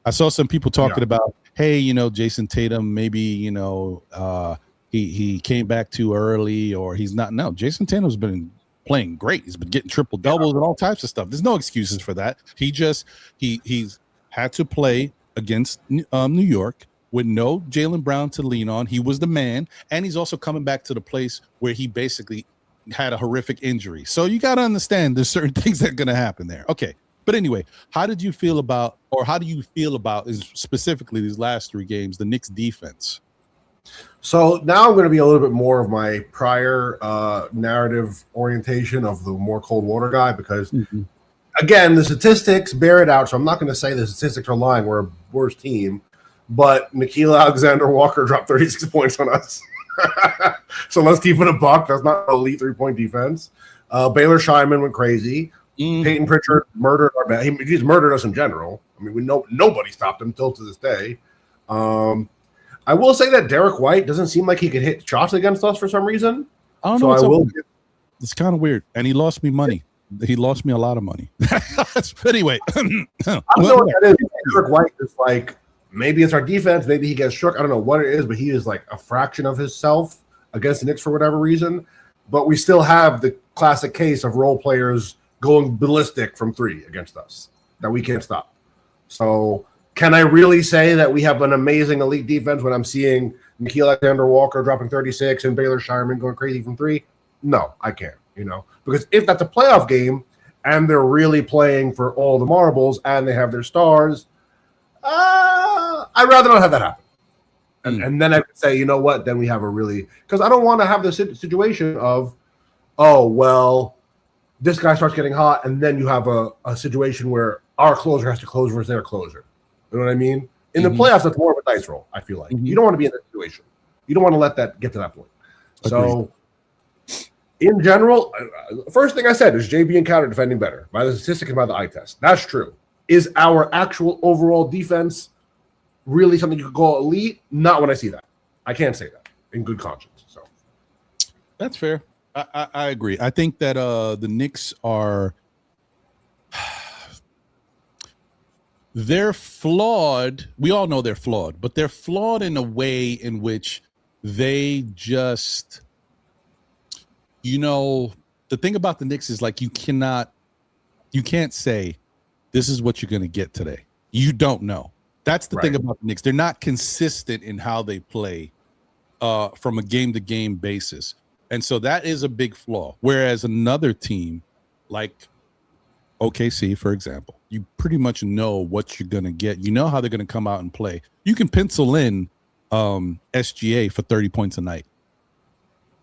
I saw some people talking about, hey, Jason Tatum, maybe, he came back too early, or he's not. No, Jason Tatum's been playing great. He's been getting triple doubles and all types of stuff. There's no excuses for that. He's had to play against New York with no Jaylen Brown to lean on. He was the man, and he's also coming back to the place where he basically had a horrific injury. So you got to understand there's certain things that are going to happen there. Okay. But anyway, how do you feel about specifically these last three games, the Knicks defense? So now I'm going to be a little bit more of my prior narrative orientation of the more cold water guy, because again, the statistics bear it out. So I'm not going to say the statistics are lying. We're a worse team, but Nickeil Alexander-Walker dropped 36 points on us. So let's keep it a buck. That's not an elite 3-point defense. Baylor Scheinman went crazy. Peyton Pritchard murdered our band. He's murdered us in general. I mean, we know nobody stopped him till to this day. I will say that Derek White doesn't seem like he could hit shots against us for some reason. I don't know. It's kind of weird. And he lost me money. He lost me a lot of money. Anyway. I don't know what that is. Derek White is like, maybe it's our defense. Maybe he gets shook. I don't know what it is, but he is like a fraction of himself against the Knicks for whatever reason. But we still have the classic case of role players going ballistic from three against us that we can't stop. So can I really say that we have an amazing elite defense when I'm seeing Nickeil Alexander-Walker dropping 36 and Baylor Scheinman going crazy from three? No, I can't, because if that's a playoff game and they're really playing for all the marbles and they have their stars, I'd rather not have that happen. And then I could say, you know what, then we have a really, because I don't want to have the situation of, oh, well, this guy starts getting hot, and then you have a situation where our closer has to close versus their closer. You know what I mean? In the playoffs, that's more of a dice roll, I feel like. You don't want to be in that situation. You don't want to let that get to that point. So, in general, first thing I said is JB and counter defending better by the statistic and by the eye test. That's true. Is our actual overall defense really something you could call elite? Not when I see that. I can't say that in good conscience. So that's fair. I agree. I think that the Knicks are they're flawed. We all know they're flawed, but they're flawed in a way in which they just, the thing about the Knicks is like you can't say this is what you're going to get today. You don't know. That's the thing about the Knicks. They're not consistent in how they play from a game-to-game basis. And so that is a big flaw. Whereas another team like OKC, for example, you pretty much know what you're going to get. You know how they're going to come out and play. You can pencil in SGA for 30 points a night.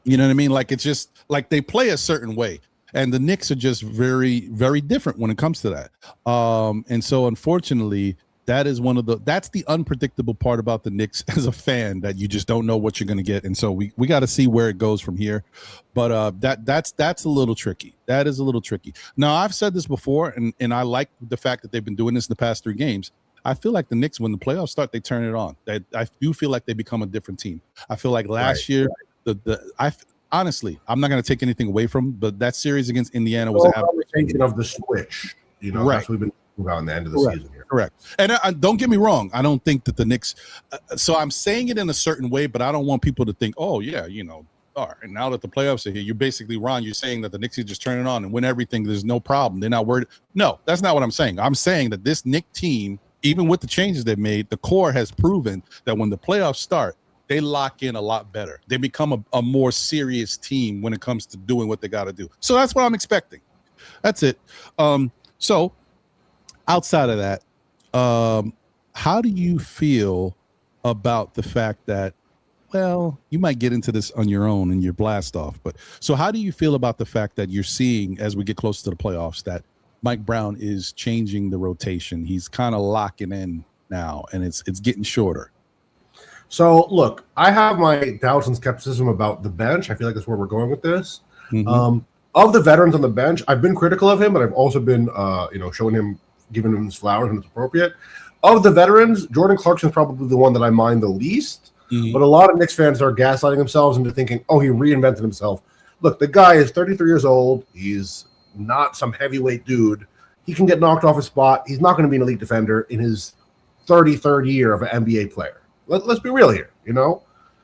You know what I mean? Like it's just like they play a certain way. And the Knicks are just very, very different when it comes to that. And so unfortunately, that's the unpredictable part about the Knicks as a fan, that you just don't know what you're going to get. And so we got to see where it goes from here. But that's a little tricky. That is a little tricky. Now, I've said this before, and I like the fact that they've been doing this in the past 3 games. I feel like the Knicks, when the playoffs start, they turn it on. I do feel like they become a different team. I feel like last year, honestly, I'm not going to take anything away from, but that series against Indiana was a conversation of the switch. That's what we've been talking about in the end of the season here. Correct. And don't get me wrong. I don't think that the Knicks. So I'm saying it in a certain way, but I don't want people to think, oh yeah, all right. And now that the playoffs are here, you're basically, Ron, you're saying that the Knicks are just turn it on and win everything. There's no problem. They're not worried. No, that's not what I'm saying. I'm saying that this Knicks team, even with the changes they've made, the core has proven that when the playoffs start, they lock in a lot better. They become a more serious team when it comes to doing what they got to do. So that's what I'm expecting. That's it. So outside of that, how do you feel about the fact that, well, you might get into this on your own in your blast off, but so how do you feel about the fact that you're seeing as we get closer to the playoffs that Mike Brown is changing the rotation? He's kind of locking in now, and it's getting shorter. So, look, I have my doubts and skepticism about the bench. I feel like that's where we're going with this. Mm-hmm. Of the veterans on the bench, I've been critical of him, but I've also been, showing him, giving him his flowers when it's appropriate. Of the veterans, Jordan Clarkson is probably the one that I mind the least. Mm-hmm. But a lot of Knicks fans are gaslighting themselves into thinking, oh, he reinvented himself. Look, the guy is 33 years old. He's not some heavyweight dude. He can get knocked off his spot. He's not going to be an elite defender in his 33rd year of an NBA player. Let's be real here,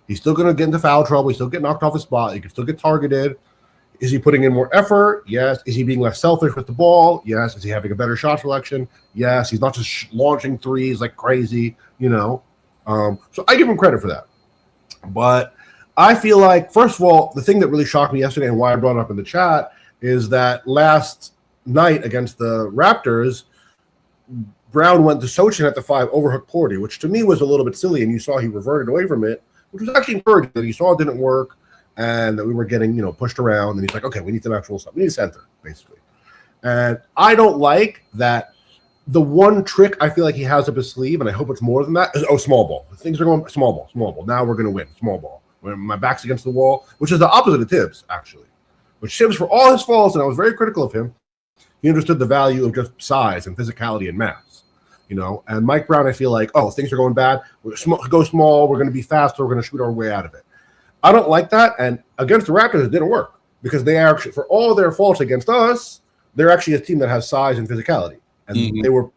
He's still going to get into foul trouble. He's still get knocked off his spot. He can still get targeted. Is he putting in more effort? Yes. Is he being less selfish with the ball? Yes. Is he having a better shot selection? Yes. He's not just launching threes like crazy, So I give him credit for that. But I feel like, first of all, the thing that really shocked me yesterday and why I brought it up in the chat is that last night against the Raptors, Brown went to Sochan at the 5 over Hukporti, which to me was a little bit silly, and you saw he reverted away from it, which was actually encouraging that he saw it didn't work and that we were getting, pushed around, and he's like, okay, we need some actual stuff. We need a center, basically. And I don't like that. The one trick I feel like he has up his sleeve, and I hope it's more than that, is, small ball. Things are going small ball. Now we're going to win, small ball. When my back's against the wall, which is the opposite of Tibbs, actually. Which Tibbs, for all his faults, and I was very critical of him, he understood the value of just size and physicality and mass, And Mike Brown, I feel like, things are going bad. Go small. We're going to be faster. We're going to shoot our way out of it. I don't like that. And against the Raptors, it didn't work because they actually, for all their faults against us, they're actually a team that has size and physicality. And they were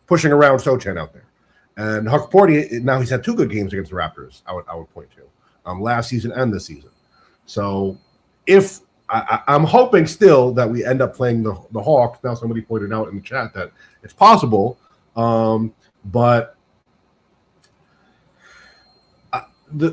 pushing around Sochan out there. And Hukporti, now he's had 2 good games against the Raptors, I would point to, last season and this season. So if I'm hoping still that we end up playing the Hawks. Now somebody pointed out in the chat that it's possible, but the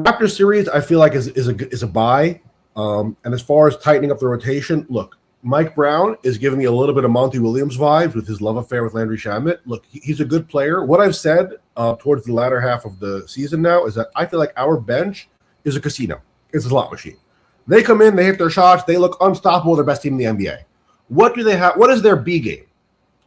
Raptors series I feel like is a buy. And as far as tightening up the rotation, look, Mike Brown is giving me a little bit of Monty Williams vibes with his love affair with Landry Shamet. Look, he's a good player. What I've said towards the latter half of the season now is that I feel like our bench is a casino. It's a slot machine. They come in, they hit their shots, they look unstoppable, they're the best team in the NBA. What do they have? What is their B game?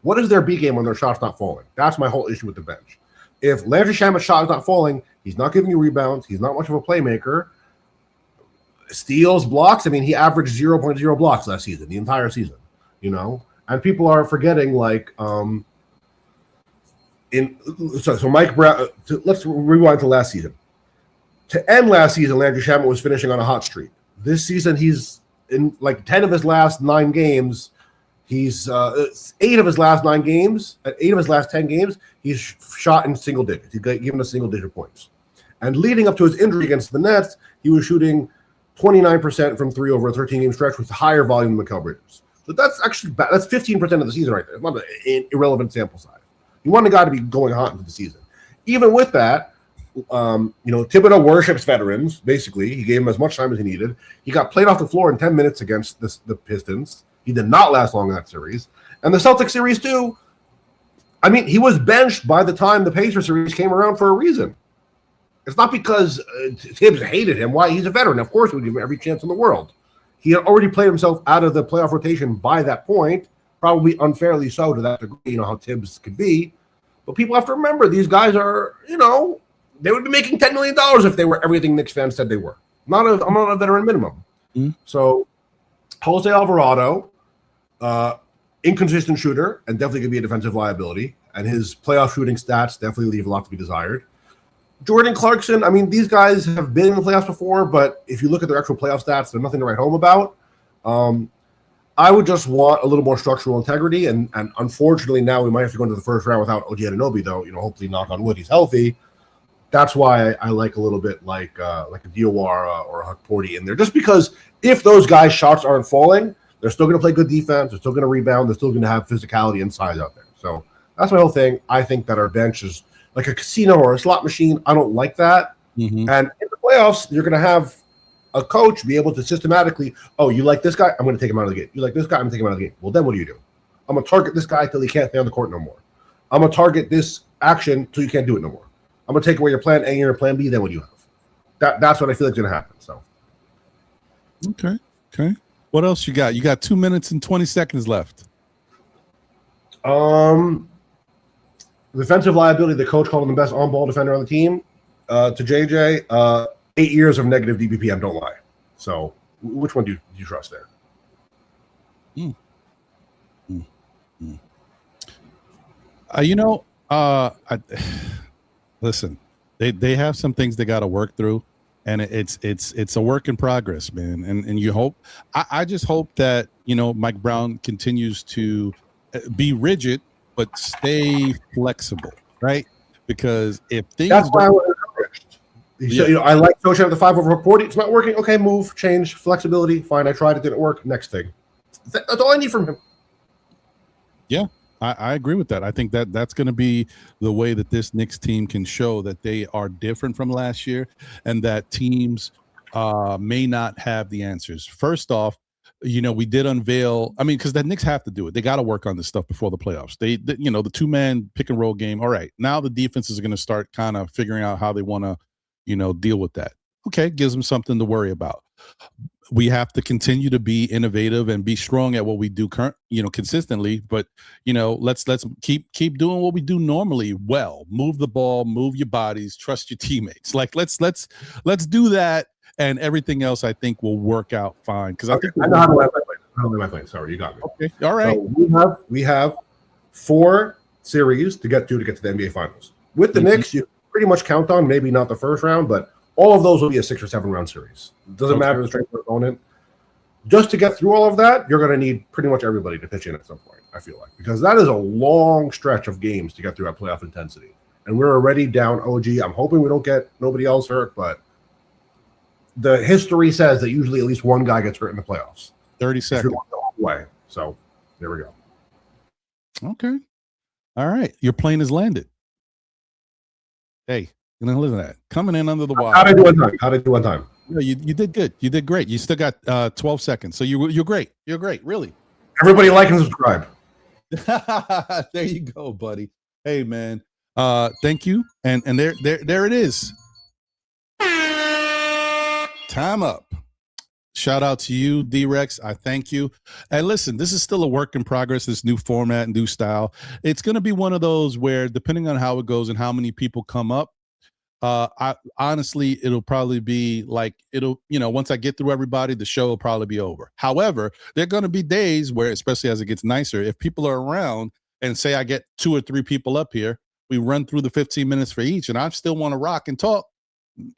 What is their B game when their shot's not falling? That's my whole issue with the bench. If Landry Shamet's shot is not falling, he's not giving you rebounds, he's not much of a playmaker. Steals, blocks, he averaged 0.0 blocks last season, the entire season, And people are forgetting, so Mike Brown, let's rewind to last season. To end last season, Landry Shamet was finishing on a hot streak. This season, he's in 10 of his last 9 games. He's 8 of his last 9 games. 8 of his last 10 games, he's shot in single digits. He's given us single digit points. And leading up to his injury against the Nets, he was shooting 29% from 3 over a 13-game stretch with higher volume than Mikal Bridges. So that's actually bad. That's 15% of the season right there. It's not an irrelevant sample size. You want a guy to be going hot into the season. Even with that, Thibodeau worships veterans, basically. He gave him as much time as he needed. He got played off the floor in 10 minutes against the Pistons. He did not last long in that series. And the Celtics series, too, he was benched by the time the Pacers series came around for a reason. It's not because Tibbs hated him. Why? He's a veteran. Of course, we would give him every chance in the world. He had already played himself out of the playoff rotation by that point, probably unfairly so to that degree, how Tibbs could be. But people have to remember, these guys are, they would be making $10 million if they were everything Knicks fans said they were. I'm not a veteran minimum. Mm-hmm. So Jose Alvarado, inconsistent shooter and definitely going to be a defensive liability. And his playoff shooting stats definitely leave a lot to be desired. Jordan Clarkson, these guys have been in the playoffs before, but if you look at their actual playoff stats, they're nothing to write home about. I would just want a little more structural integrity, and unfortunately now we might have to go into the first round without OG Anunoby, though. Hopefully, knock on wood, he's healthy. That's why I like a little bit like a Diawara or a Huck Porty in there, just because if those guys' shots aren't falling, they're still going to play good defense, they're still going to rebound, they're still going to have physicality and size out there. So that's my whole thing. I think that our bench is like a casino or a slot machine. I don't like that. Mm-hmm. And in the playoffs, you're going to have a coach be able to systematically, oh, you like this guy? I'm going to take him out of the game. You like this guy? I'm going to take him out of the game. Well, then what do? I'm going to target this guy till he can't stay on the court no more. I'm going to target this action till you can't do it no more. I'm going to take away your plan A and your plan B. Then what do you have? That's what I feel like is going to happen. So, okay. What else you got? You got 2 minutes and 20 seconds left. Defensive liability. The coach called him the best on-ball defender on the team. To JJ, 8 years of negative DBPM. Don't lie. So, which one do you trust there? Listen, they have some things they got to work through, and it's a work in progress, man. And you hope, I just hope that Mike Brown continues to be rigid but stay flexible, right? Because if things that's why I was encouraged. So, I like coaching at the 5 over 40. It's not working. Okay, move, change, flexibility. Fine, I tried. It didn't work. Next thing. That's all I need from him. Yeah. I agree with that. I think that's going to be the way that this Knicks team can show that they are different from last year, and that teams may not have the answers. First off, we did unveil. I mean, because the Knicks have to do it. They got to work on this stuff before the playoffs. The 2-man pick and roll game. All right, now the defenses are going to start kind of figuring out how they want to, deal with that. Okay, gives them something to worry about. We have to continue to be innovative and be strong at what we do consistently. But, let's keep doing what we do normally. Well, move the ball, move your bodies, trust your teammates. Like let's do that, and everything else I think will work out fine. Because I think I know how to land my plane. Sorry, you got me. Okay, all right. So we have 4 series to get to the NBA Finals. With the Knicks, you pretty much count on maybe not the first round, but all of those will be a 6 or 7 round series. It doesn't matter the strength of the opponent. Just to get through all of that, you're going to need pretty much everybody to pitch in at some point, I feel like. Because that is a long stretch of games to get through at playoff intensity. And we're already down OG. I'm hoping we don't get nobody else hurt, but the history says that usually at least one guy gets hurt in the playoffs. 30 seconds. Way. So there we go. Okay. All right. Your plane has landed. Hey. Listen to that. Coming in under the wire. How did I do on time? No, you did good. You did great. You still got 12 seconds. So you're great. You're great. Really. Everybody like and subscribe. There you go, buddy. Hey, man. Thank you. And there it is. Time up. Shout out to you, D-Rex. I thank you. And listen, this is still a work in progress, this new format and new style. It's going to be one of those where, depending on how it goes and how many people come up, I honestly, it'll probably be like, once I get through everybody, the show will probably be over. However, there are going to be days where, especially as it gets nicer, if people are around and say I get 2 or 3 people up here, we run through the 15 minutes for each, and I still want to rock and talk,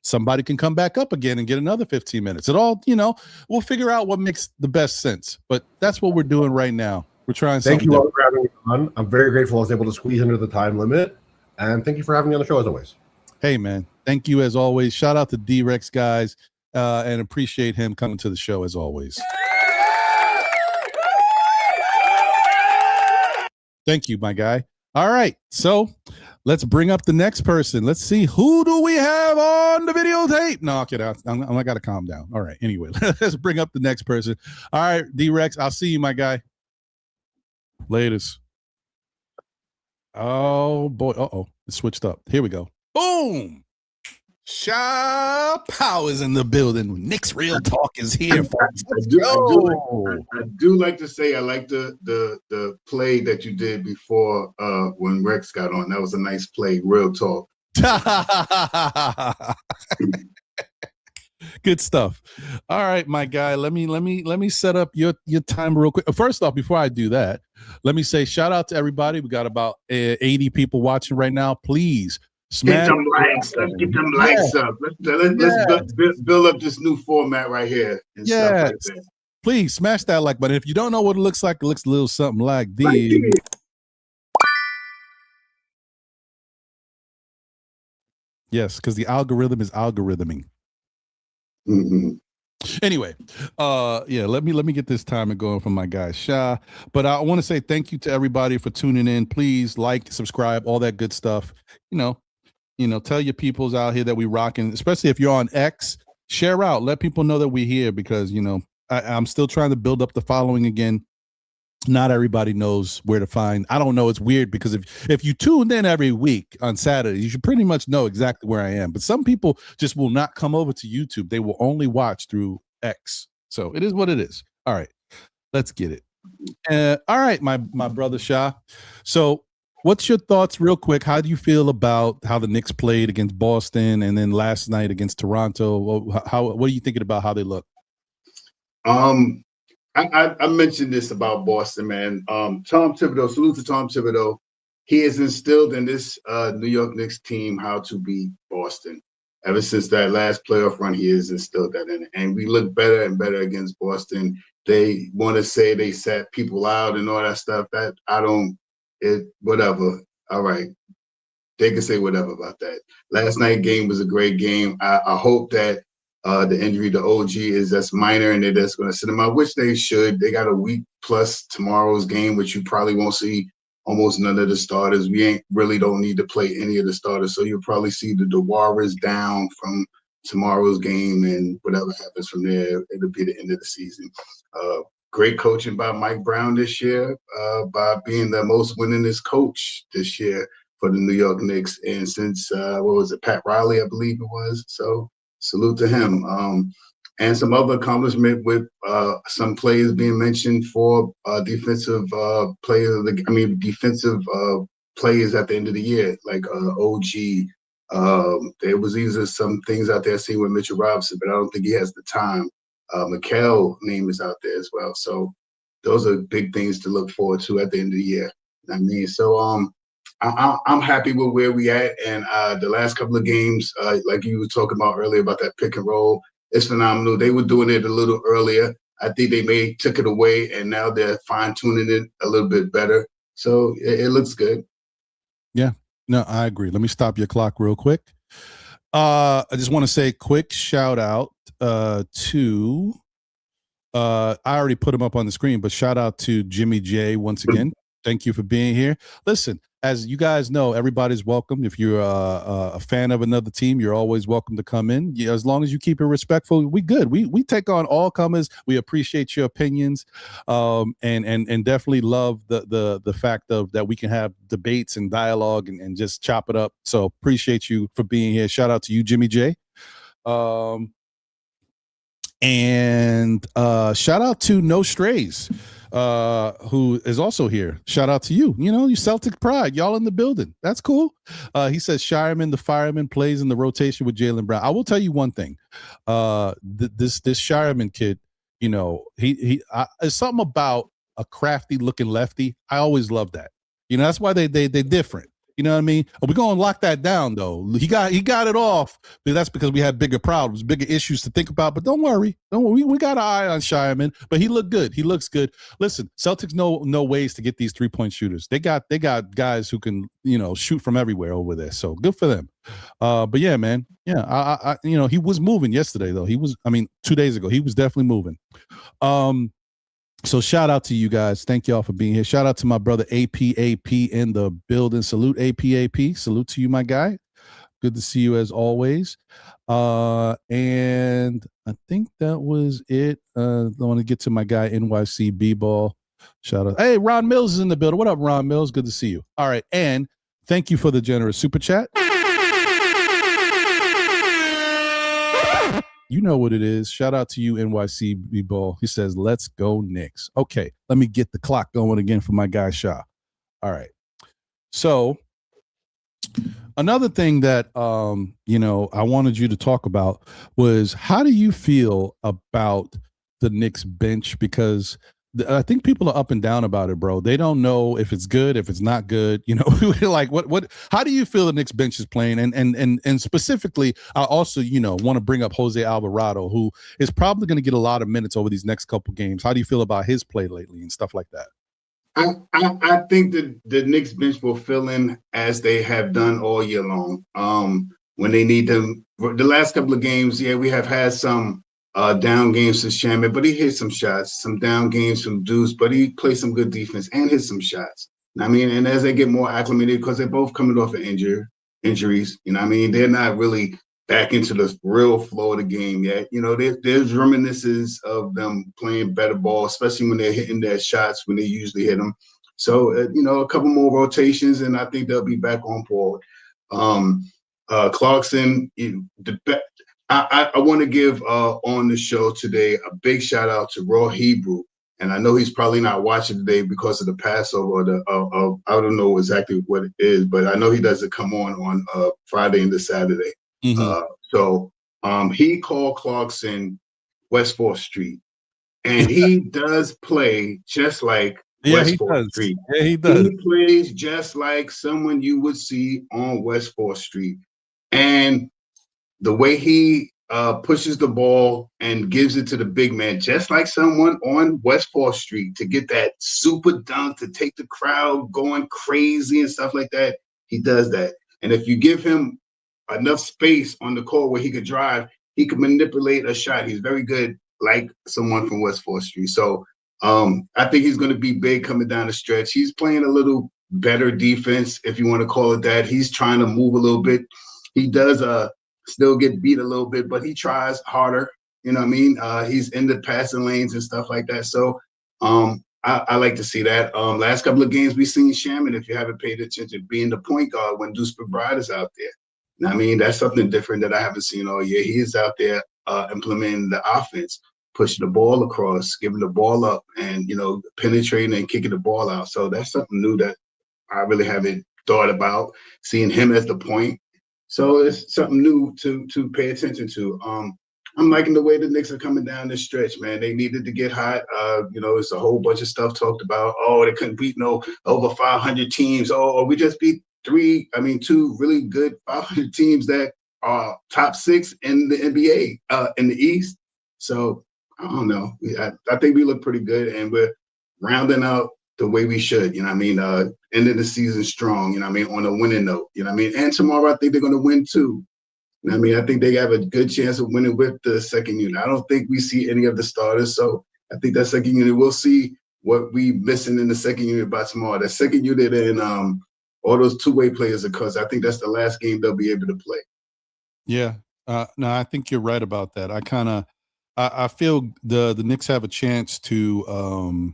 somebody can come back up again and get another 15 minutes. It all, we'll figure out what makes the best sense. But that's what we're doing right now. We're trying something. Thank you all for having me on. I'm very grateful I was able to squeeze into the time limit. And thank you for having me on the show as always. Hey, man. Thank you as always. Shout out to D-Rex, guys, and appreciate him coming to the show as always. Thank you, my guy. All right. So let's bring up the next person. Let's see. Who do we have on the videotape? No, I'll get out. I got to calm down. All right. Anyway, let's bring up the next person. All right, D-Rex, I'll see you, my guy. Latest. Oh, boy. Uh-oh. It switched up. Here we go. Boom. Shaw Powers in the building. Knicks Real Talk is here. I do like to say I like the play that you did before when Rex got on. That was a nice play. Real talk. Good stuff. All right, my guy. Let me set up your time real quick. First off, before I do that, let me say shout out to everybody. We got about 80 people watching right now. Please. Get them likes. Let's get them likes up. Let's build up this new format right here. And stuff like that. please smash that like button. If you don't know what it looks like, it looks a little something like this. Yes, because the algorithm is algorithming. Mm-hmm. Anyway, yeah, let me get this timer going for my guy Sha. But I want to say thank you to everybody for tuning in. Please like, subscribe, all that good stuff. You know, tell your peoples out here that we rocking, especially if you're on X. Share out, let people know that we're here because I'm still trying to build up the following again. Not everybody knows where to find. I don't know. It's weird because if you tuned in every week on Saturday, you should pretty much know exactly where I am. But some people just will not come over to YouTube. They will only watch through X. So it is what it is. All right, let's get it. All right, my brother Shah. So what's your thoughts real quick? How do you feel about how the Knicks played against Boston and then last night against Toronto? What are you thinking about how they look? I mentioned this about Boston, man. Tom Thibodeau, salute to Tom Thibodeau. He has instilled in this New York Knicks team how to beat Boston. Ever since that last playoff run, he has instilled that in it. And we look better and better against Boston. They want to say they sat people out and all that stuff. Whatever. All right. They can say whatever about that. Last night game was a great game. I hope that the injury to OG is that's minor and they're just going to sit him out, which they should. They got a week plus tomorrow's game, which you probably won't see almost none of the starters. We really don't need to play any of the starters. So you'll probably see the Dewarras down from tomorrow's game, and whatever happens from there, it'll be the end of the season. Great coaching by Mike Brown this year, by being the most winningest coach this year for the New York Knicks. And since, Pat Riley, I believe it was. So salute to him. And some other accomplishment with some players being mentioned for defensive players at the end of the year, like OG. There was either some things out there seen with Mitchell Robinson, but I don't think he has the time. Mikal name is out there as well. So those are big things to look forward to at the end of the year. I mean, so I'm happy with where we at, and the last couple of games, like you were talking about earlier about that pick and roll, it's phenomenal. They were doing it a little earlier. I think they took it away, and now they're fine tuning it a little bit better. So it looks good. Yeah, no, I agree. Let me stop your clock real quick. I just want to say quick shout out to. I already put him up on the screen, but shout out to Jimmy J once again. Thank you for being here. Listen, as you guys know, everybody's welcome. If you're a fan of another team, you're always welcome to come in. Yeah, as long as you keep it respectful, we good. We take on all comers. We appreciate your opinions, and definitely love the fact of that we can have debates and dialogue and just chop it up. So appreciate you for being here. Shout out to you, Jimmy J. And shout out to No Strays, who is also here. Shout out to you. You Celtic pride. Y'all in the building. That's cool. He says Shireman, the fireman, plays in the rotation with Jaylen Brown. I will tell you one thing. This Shireman kid, it's something about a crafty looking lefty. I always love that. That's why they different. You know what I mean? We're gonna lock that down though. He got it off, but that's because we had bigger problems, bigger issues to think about. But don't worry. We got an eye on Shireman, but he looked good. He looks good. Listen, Celtics know ways to get these 3-point shooters. They got guys who can shoot from everywhere over there. So good for them. But yeah, man. Yeah, I he was moving yesterday though. 2 days ago he was definitely moving. So shout out to you guys. Thank y'all for being here. Shout out to my brother APAP in the building. Salute APAP. Salute to you, my guy. Good to see you as always. And I think that was it. I want to get to my guy NYC B-Ball. Shout out. Hey, Ron Mills is in the building. What up, Ron Mills? Good to see you. All right. And thank you for the generous super chat. You know what it is. Shout out to you, NYC B-Ball. He says, let's go Knicks. Okay, let me get the clock going again for my guy, Shah. All right. So another thing that, I wanted you to talk about was how do you feel about the Knicks bench? Because I think people are up and down about it, bro. They don't know if it's good, if it's not good. You know, like what? How do you feel the Knicks bench is playing? And specifically, I also want to bring up Jose Alvarado, who is probably going to get a lot of minutes over these next couple games. How do you feel about his play lately and stuff like that? I think that the Knicks bench will fill in as they have done all year long. When they need them, the last couple of games, yeah, we have had some down games from Shaman, but he hit some shots, some down games from Deuce, but he played some good defense and hit some shots. I mean, and as they get more acclimated, because they're both coming off of injuries, I mean, they're not really back into the real flow of the game yet. There's reminiscences of them playing better ball, especially when they're hitting their shots when they usually hit them. So, a couple more rotations, and I think they'll be back on board. Clarkson, I want to give on the show today a big shout out to Raw Hebrew. And I know he's probably not watching today because of the Passover. I don't know exactly what it is, but I know he doesn't come on Friday and the Saturday. Mm-hmm. So he called Clarkson West 4th Street, and he does play just like West 4th Street. Yeah, he does. He plays just like someone you would see on West 4th Street. And the way he pushes the ball and gives it to the big man, just like someone on West 4th Street, to get that super dunk, to take the crowd going crazy and stuff like that, he does that. And if you give him enough space on the court where he could drive, he could manipulate a shot. He's very good, like someone from West 4th Street. So I think he's going to be big coming down the stretch. He's playing a little better defense, if you want to call it that. He's trying to move a little bit. He does still get beat a little bit, but he tries harder. You know what I mean? He's in the passing lanes and stuff like that. So I like to see that. Last couple of games we've seen Shaman, if you haven't paid attention, being the point guard when Deuce McBride is out there. And I mean, that's something different that I haven't seen all year. He is out there implementing the offense, pushing the ball across, giving the ball up, and, penetrating and kicking the ball out. So that's something new that I really haven't thought about, seeing him as the point. So it's something new to pay attention to. I'm liking the way the Knicks are coming down this stretch, man. They needed to get hot. It's a whole bunch of stuff talked about. Oh, they couldn't beat no over 500 teams. Oh, we just beat two really good 500 teams that are top 6 in the NBA in the East. So I don't know. I think we look pretty good, and we're rounding out the way we should. End of the season strong. On a winning note. And tomorrow I think they're going to win too. I think they have a good chance of winning with the second unit. I don't think we see any of the starters, so I think that second unit, we'll see what we missing in the second unit by tomorrow. The second unit and all those two-way players, because I think that's the last game they'll be able to play. Yeah. No, I think you're right about that. I feel the Knicks have a chance to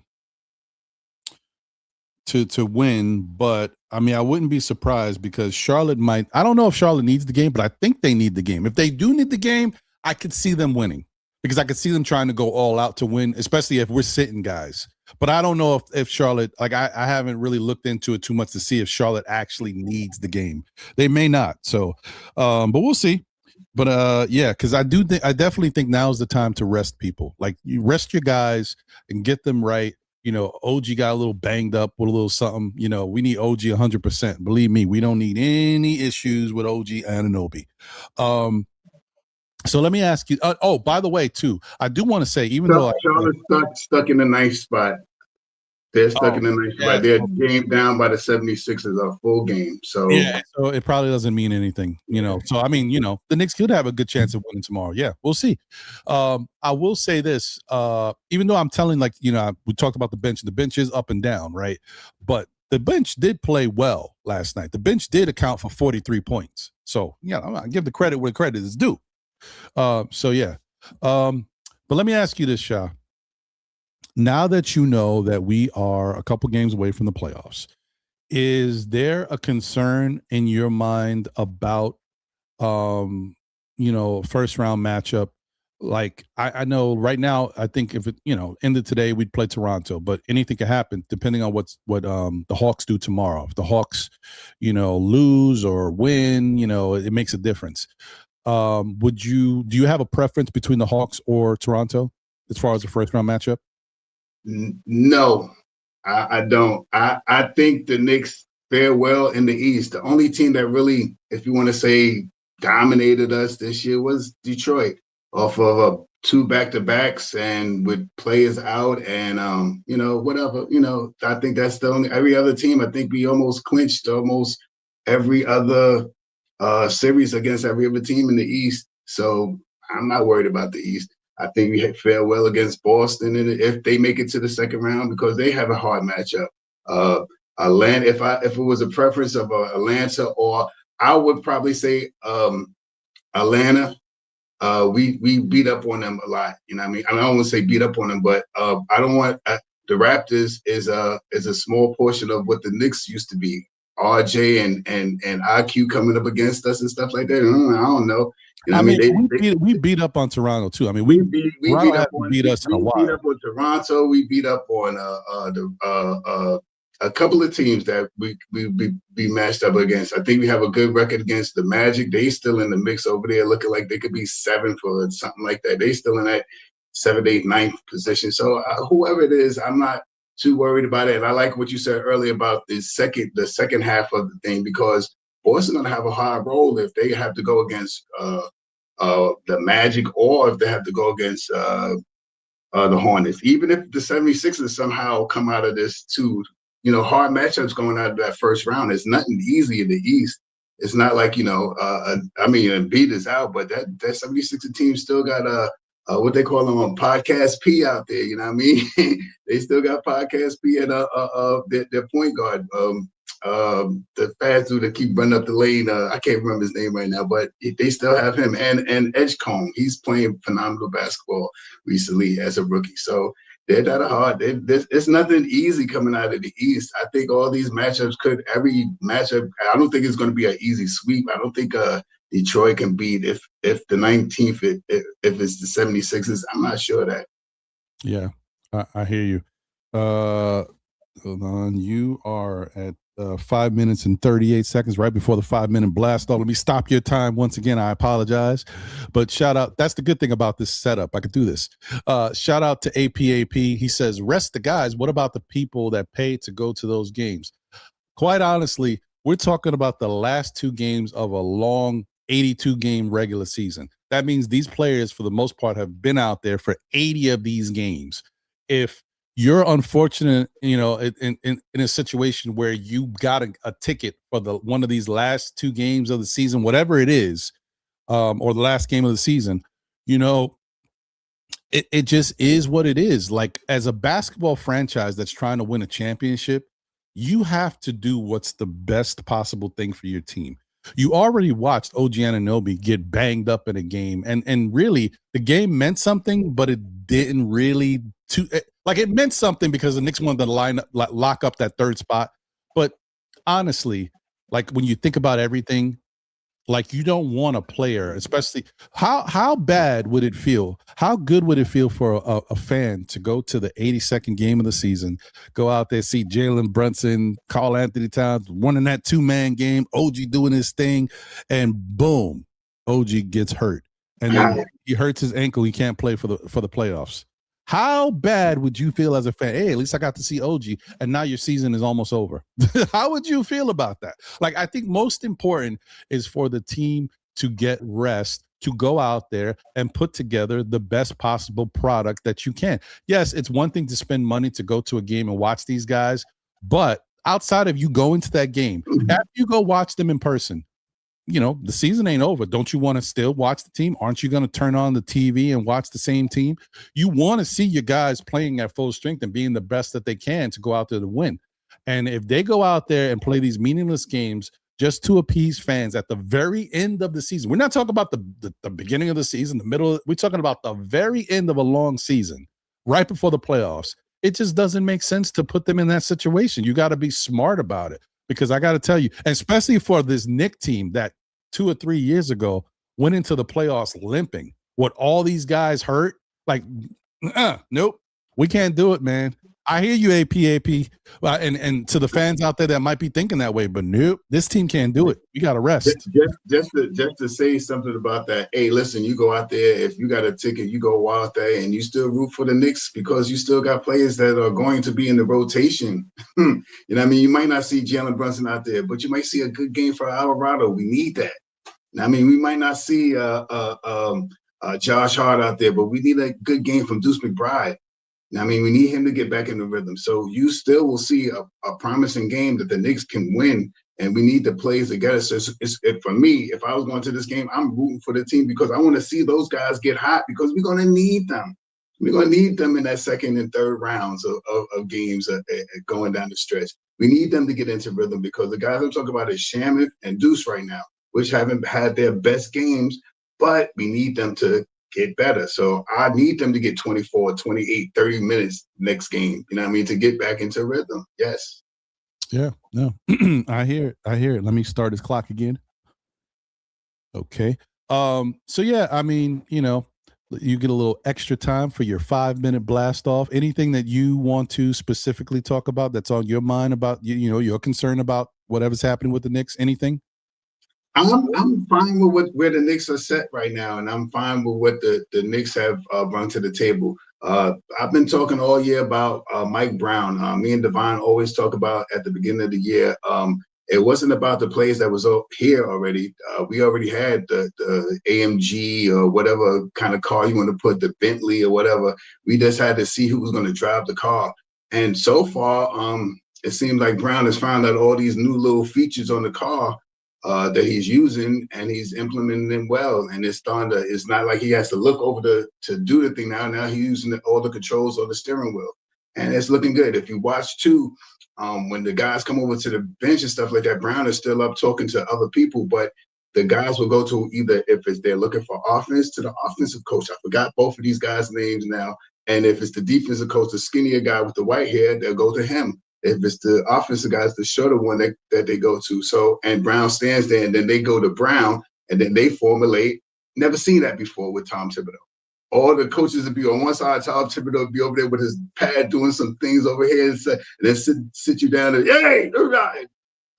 win, but I mean, I wouldn't be surprised because Charlotte I don't know if Charlotte needs the game, but I think they need the game. If they do need the game, I could see them winning because I could see them trying to go all out to win, especially if we're sitting guys. But I don't know if Charlotte, I haven't really looked into it too much to see if Charlotte actually needs the game. They may not. So, but we'll see. But yeah, because I definitely think now is the time to rest people. Like, you rest your guys and get them right. OG got a little banged up with a little something. We need OG 100%. Believe me, we don't need any issues with OG Anunoby. So let me ask you. By the way, too, I do want to say, Charlotte's stuck in a nice spot. They're stuck in a nice spot. They're game down by the 76ers, a full game. So so it probably doesn't mean anything, So I mean, the Knicks could have a good chance of winning tomorrow. Yeah, we'll see. I will say this, even though I'm telling, we talked about the bench. The bench is up and down, right? But the bench did play well last night. The bench did account for 43 points. So I'm gonna give the credit where credit is due. So yeah. But let me ask you this, Shah. Now that you know that we are a couple games away from the playoffs, is there a concern in your mind about, first round matchup? Like, I know right now, I think if it, ended today, we'd play Toronto, but anything can happen depending on what the Hawks do tomorrow. If the Hawks, lose or win, it makes a difference. Do you have a preference between the Hawks or Toronto as far as the first round matchup? No, I don't. I think the Knicks fare well in the East. The only team that really, if you want to say, dominated us this year was Detroit off of two back-to-backs and with players out and whatever. I think that's the only. Every other team, I think we almost clinched almost every other series against every other team in the East. So I'm not worried about the East. I think we fare well against Boston, and if they make it to the second round, because they have a hard matchup. Atlanta, if it was a preference of Atlanta, or I would probably say Atlanta. We beat up on them a lot. You know what I mean? I don't want to say beat up on them, but I don't want the Raptors is a small portion of what the Knicks used to be. RJ and IQ coming up against us and stuff like that. I don't know. You know I what I mean, mean? we beat up on Toronto too. I mean, We beat up on us in a while. We beat up on Toronto. We beat up on a couple of teams that we be matched up against. I think we have a good record against the Magic. They still in the mix over there, looking like they could be 7th or something like that. They still in that 7th, 8th, 9th position. So whoever it is, I'm not too worried about it. And I like what you said earlier about the second half of the thing, because Boston gonna have a hard role if they have to go against the Magic, or if they have to go against the Hornets. Even if the 76ers somehow come out of this hard matchups going out of that first round. It's nothing easy in the East. It's not like, Embiid is out, but that 76er team still got what they call them, podcast P out there. You know what I mean? They still got podcast P and their point guard. The fast dude that keep running up the lane. I can't remember his name right now, but they still have him and Edgecombe. He's playing phenomenal basketball recently as a rookie. So they're not hard. It's nothing easy coming out of the East. I think all these matchups every matchup. I don't think it's going to be an easy sweep. I don't think Detroit can beat if the 19th if it's the 76ers. I'm not sure that. Yeah, I hear you. Hold on. You are at 5 minutes and 38 seconds, right before the 5-minute blast. Oh, let me stop your time once again. I apologize, but shout out. That's the good thing about this setup. I could do this. Shout out to APAP. He says, rest the guys. What about the people that pay to go to those games? Quite honestly, we're talking about the last 2 games of a long 82 game regular season. That means these players, for the most part, have been out there for 80 of these games. If you're unfortunate, in a situation where you got a ticket for one of these last 2 games of the season, whatever it is, or the last game of the season, it just is what it is. Like, as a basketball franchise that's trying to win a championship, you have to do what's the best possible thing for your team. You already watched OG Anunoby get banged up in a game, and really the game meant something, but it didn't really. It meant something because the Knicks wanted to lock up that 3rd spot. But honestly, like, when you think about everything, like, you don't want a player, especially how bad would it feel? How good would it feel for a fan to go to the 82nd game of the season, go out there, see Jalen Brunson, Karl Anthony Towns running that 2-man game, OG doing his thing, and boom, OG gets hurt, and then he hurts his ankle. He can't play for the playoffs. How bad would you feel as a fan? Hey, at least I got to see OG, and now your season is almost over. How would you feel about that? Like, I think most important is for the team to get rest, to go out there and put together the best possible product that you can. Yes, it's one thing to spend money to go to a game and watch these guys, but outside of you going to that game, after you go watch them in person, the season ain't over. Don't you want to still watch the team? Aren't you going to turn on the TV and watch the same team? You want to see your guys playing at full strength and being the best that they can to go out there to win. And if they go out there and play these meaningless games just to appease fans at the very end of the season, we're not talking about the beginning of the season, the middle. We're talking about the very end of a long season, right before the playoffs. It just doesn't make sense to put them in that situation. You got to be smart about it, because I got to tell you, especially for this Knicks team that 2 or 3 years ago went into the playoffs limping, what all these guys hurt, like, nope, we can't do it, man. I hear you, AP. Well, and to the fans out there that might be thinking that way, but nope, this team can't do it. We got to rest. Just to say something about that. Hey, listen, you go out there. If you got a ticket, you go out there and you still root for the Knicks because you still got players that are going to be in the rotation. You know what I mean? You might not see Jalen Brunson out there, but you might see a good game for Alvarado. We need that. I mean, we might not see Josh Hart out there, but we need a good game from Deuce McBride. I mean, we need him to get back in the rhythm. So you still will see a promising game that the Knicks can win, and we need the plays together. So for me, if I was going to this game, I'm rooting for the team because I want to see those guys get hot because we're going to need them. We're going to need them in that second and third rounds of games going down the stretch. We need them to get into rhythm because the guys I'm talking about is Shamet and Deuce right now, which haven't had their best games, but we need them to get better. So I need them to get 24, 28, 30 minutes next game, you know what I mean, to get back into rhythm. Yes. Yeah, no, I hear it. Let me start his clock again. Okay. So yeah, I mean, you know, you get a little extra time for your 5-minute blast off. Anything that you want to specifically talk about that's on your mind about, you know, your concern about whatever's happening with the Knicks, anything? I'm fine with where the Knicks are set right now, and I'm fine with what the Knicks have brought to the table. I've been talking all year about Mike Brown. Me and Devon always talk about at the beginning of the year. It wasn't about the plays that was here already. We already had the AMG or whatever kind of car you want to put, the Bentley or whatever. We just had to see who was going to drive the car. And so far, it seems like Brown has found out all these new little features on the car that he's using, and he's implementing them well. And it's not like he has to look over to do the thing now. Now he's using all the controls on the steering wheel. And it's looking good. If you watch too, when the guys come over to the bench and stuff like that, Brown is still up talking to other people, but the guys will go to either, if it's they're looking for offense, to the offensive coach. I forgot both of these guys' names now. And if it's the defensive coach, the skinnier guy with the white hair, they'll go to him. If it's the offensive guys, the shorter one that they go to. So, and Brown stands there, and then they go to Brown, and then they formulate. Never seen that before with Tom Thibodeau. All the coaches would be on one side, Tom Thibodeau would be over there with his pad doing some things over here, and then sit you down and, hey,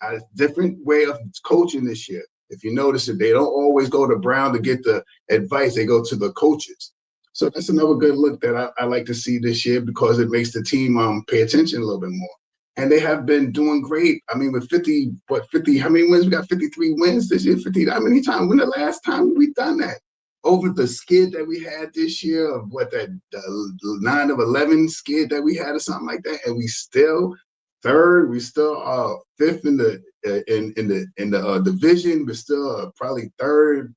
a different way of coaching this year. If you notice it, they don't always go to Brown to get the advice. They go to the coaches. So that's another good look that I like to see this year because it makes the team pay attention a little bit more. And they have been doing great. I mean, with 50, how many wins? We got 53 wins this year, 50. How many times? When the last time we done that? Over the skid that we had this year of that 9 of 11 skid that we had or something like that. And we still third, we still fifth in the division. We're still probably third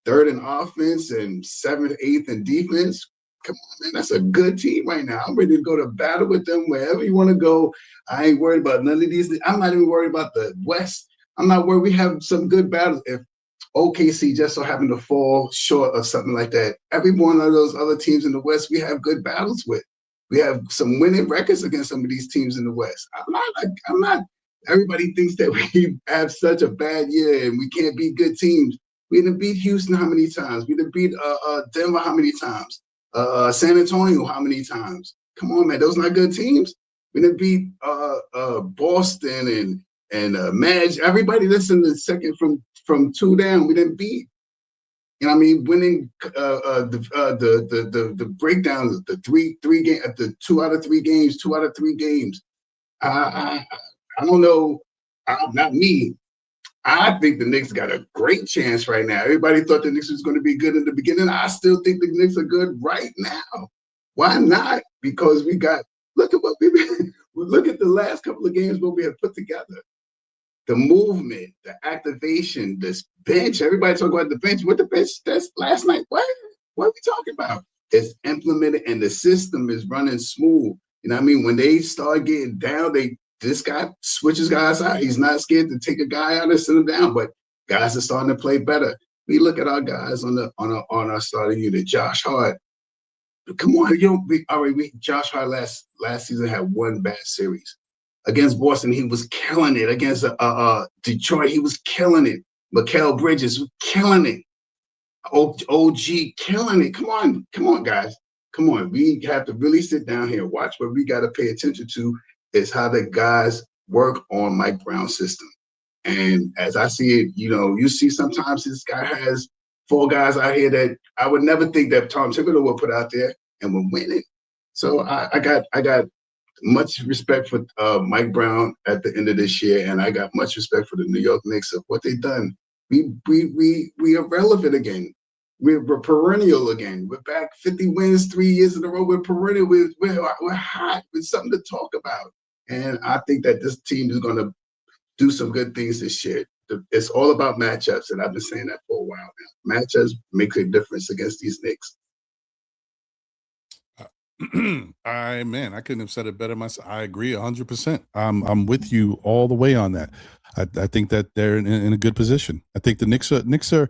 in offense and seventh, eighth in defense. Come on, man, that's a good team right now. I'm ready to go to battle with them wherever you want to go. I ain't worried about none of these. I'm not even worried about the West. I'm not worried. We have some good battles. If OKC just so happened to fall short of something like that, every one of those other teams in the West, we have good battles with. We have some winning records against some of these teams in the West. I'm not. Everybody thinks that we have such a bad year and we can't beat good teams. We didn't beat Houston how many times? We didn't beat Denver how many times? San Antonio how many times? Come on, man, those not good teams. We didn't beat Boston and Madge. Everybody that's in the second from two down, we didn't beat. You know what I mean? Winning the breakdowns, the three game, the 2 out of 3 games, 2 out of 3 games. I don't know. Not me. I think the Knicks got a great chance right now. Everybody thought the Knicks was going to be good in the beginning. I still think the Knicks are good right now. Why not? Because look at what look at the last couple of games what we have put together. The movement, the activation, this bench. Everybody talking about the bench. What the bench? That's last night. What are we talking about? It's implemented and the system is running smooth. You know what I mean? When they start getting down, this guy switches guys out. He's not scared to take a guy out and sit him down, but guys are starting to play better. We look at our guys on our starting unit. Josh Hart. Come on, Josh Hart last season had 1 bad series. Against Boston, he was killing it. Against Detroit, he was killing it. Mikal Bridges was killing it. OG killing it. Come on, guys. Come on, we have to really sit down here and watch. What we got to pay attention to is how the guys work on Mike Brown's system. And as I see it, you see sometimes this guy has 4 guys out here that I would never think that Tom Thibodeau would put out there, and we're winning. So I got much respect for Mike Brown at the end of this year, and I got much respect for the New York Knicks of what they've done. We are relevant again. We're perennial again. We're back 50 wins 3 years in a row. We're perennial. We're hot with something to talk about. And I think that this team is going to do some good things this year. It's all about matchups, and I've been saying that for a while now. Matchups make a difference against these Knicks. I couldn't have said it better myself. I agree 100%. I'm with you all the way on that. I think that they're in a good position. I think the Knicks are,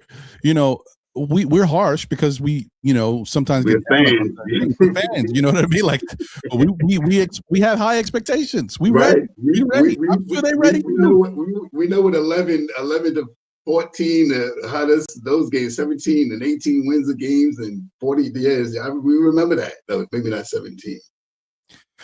we're harsh because we, sometimes we're get fans. You know what I mean? Like we have high expectations. We right. ready. We ready. I'm sure they ready. We know what 11 to 14, how those games, 17 and 18 wins of games and 40 years. We remember that. No, maybe not 17.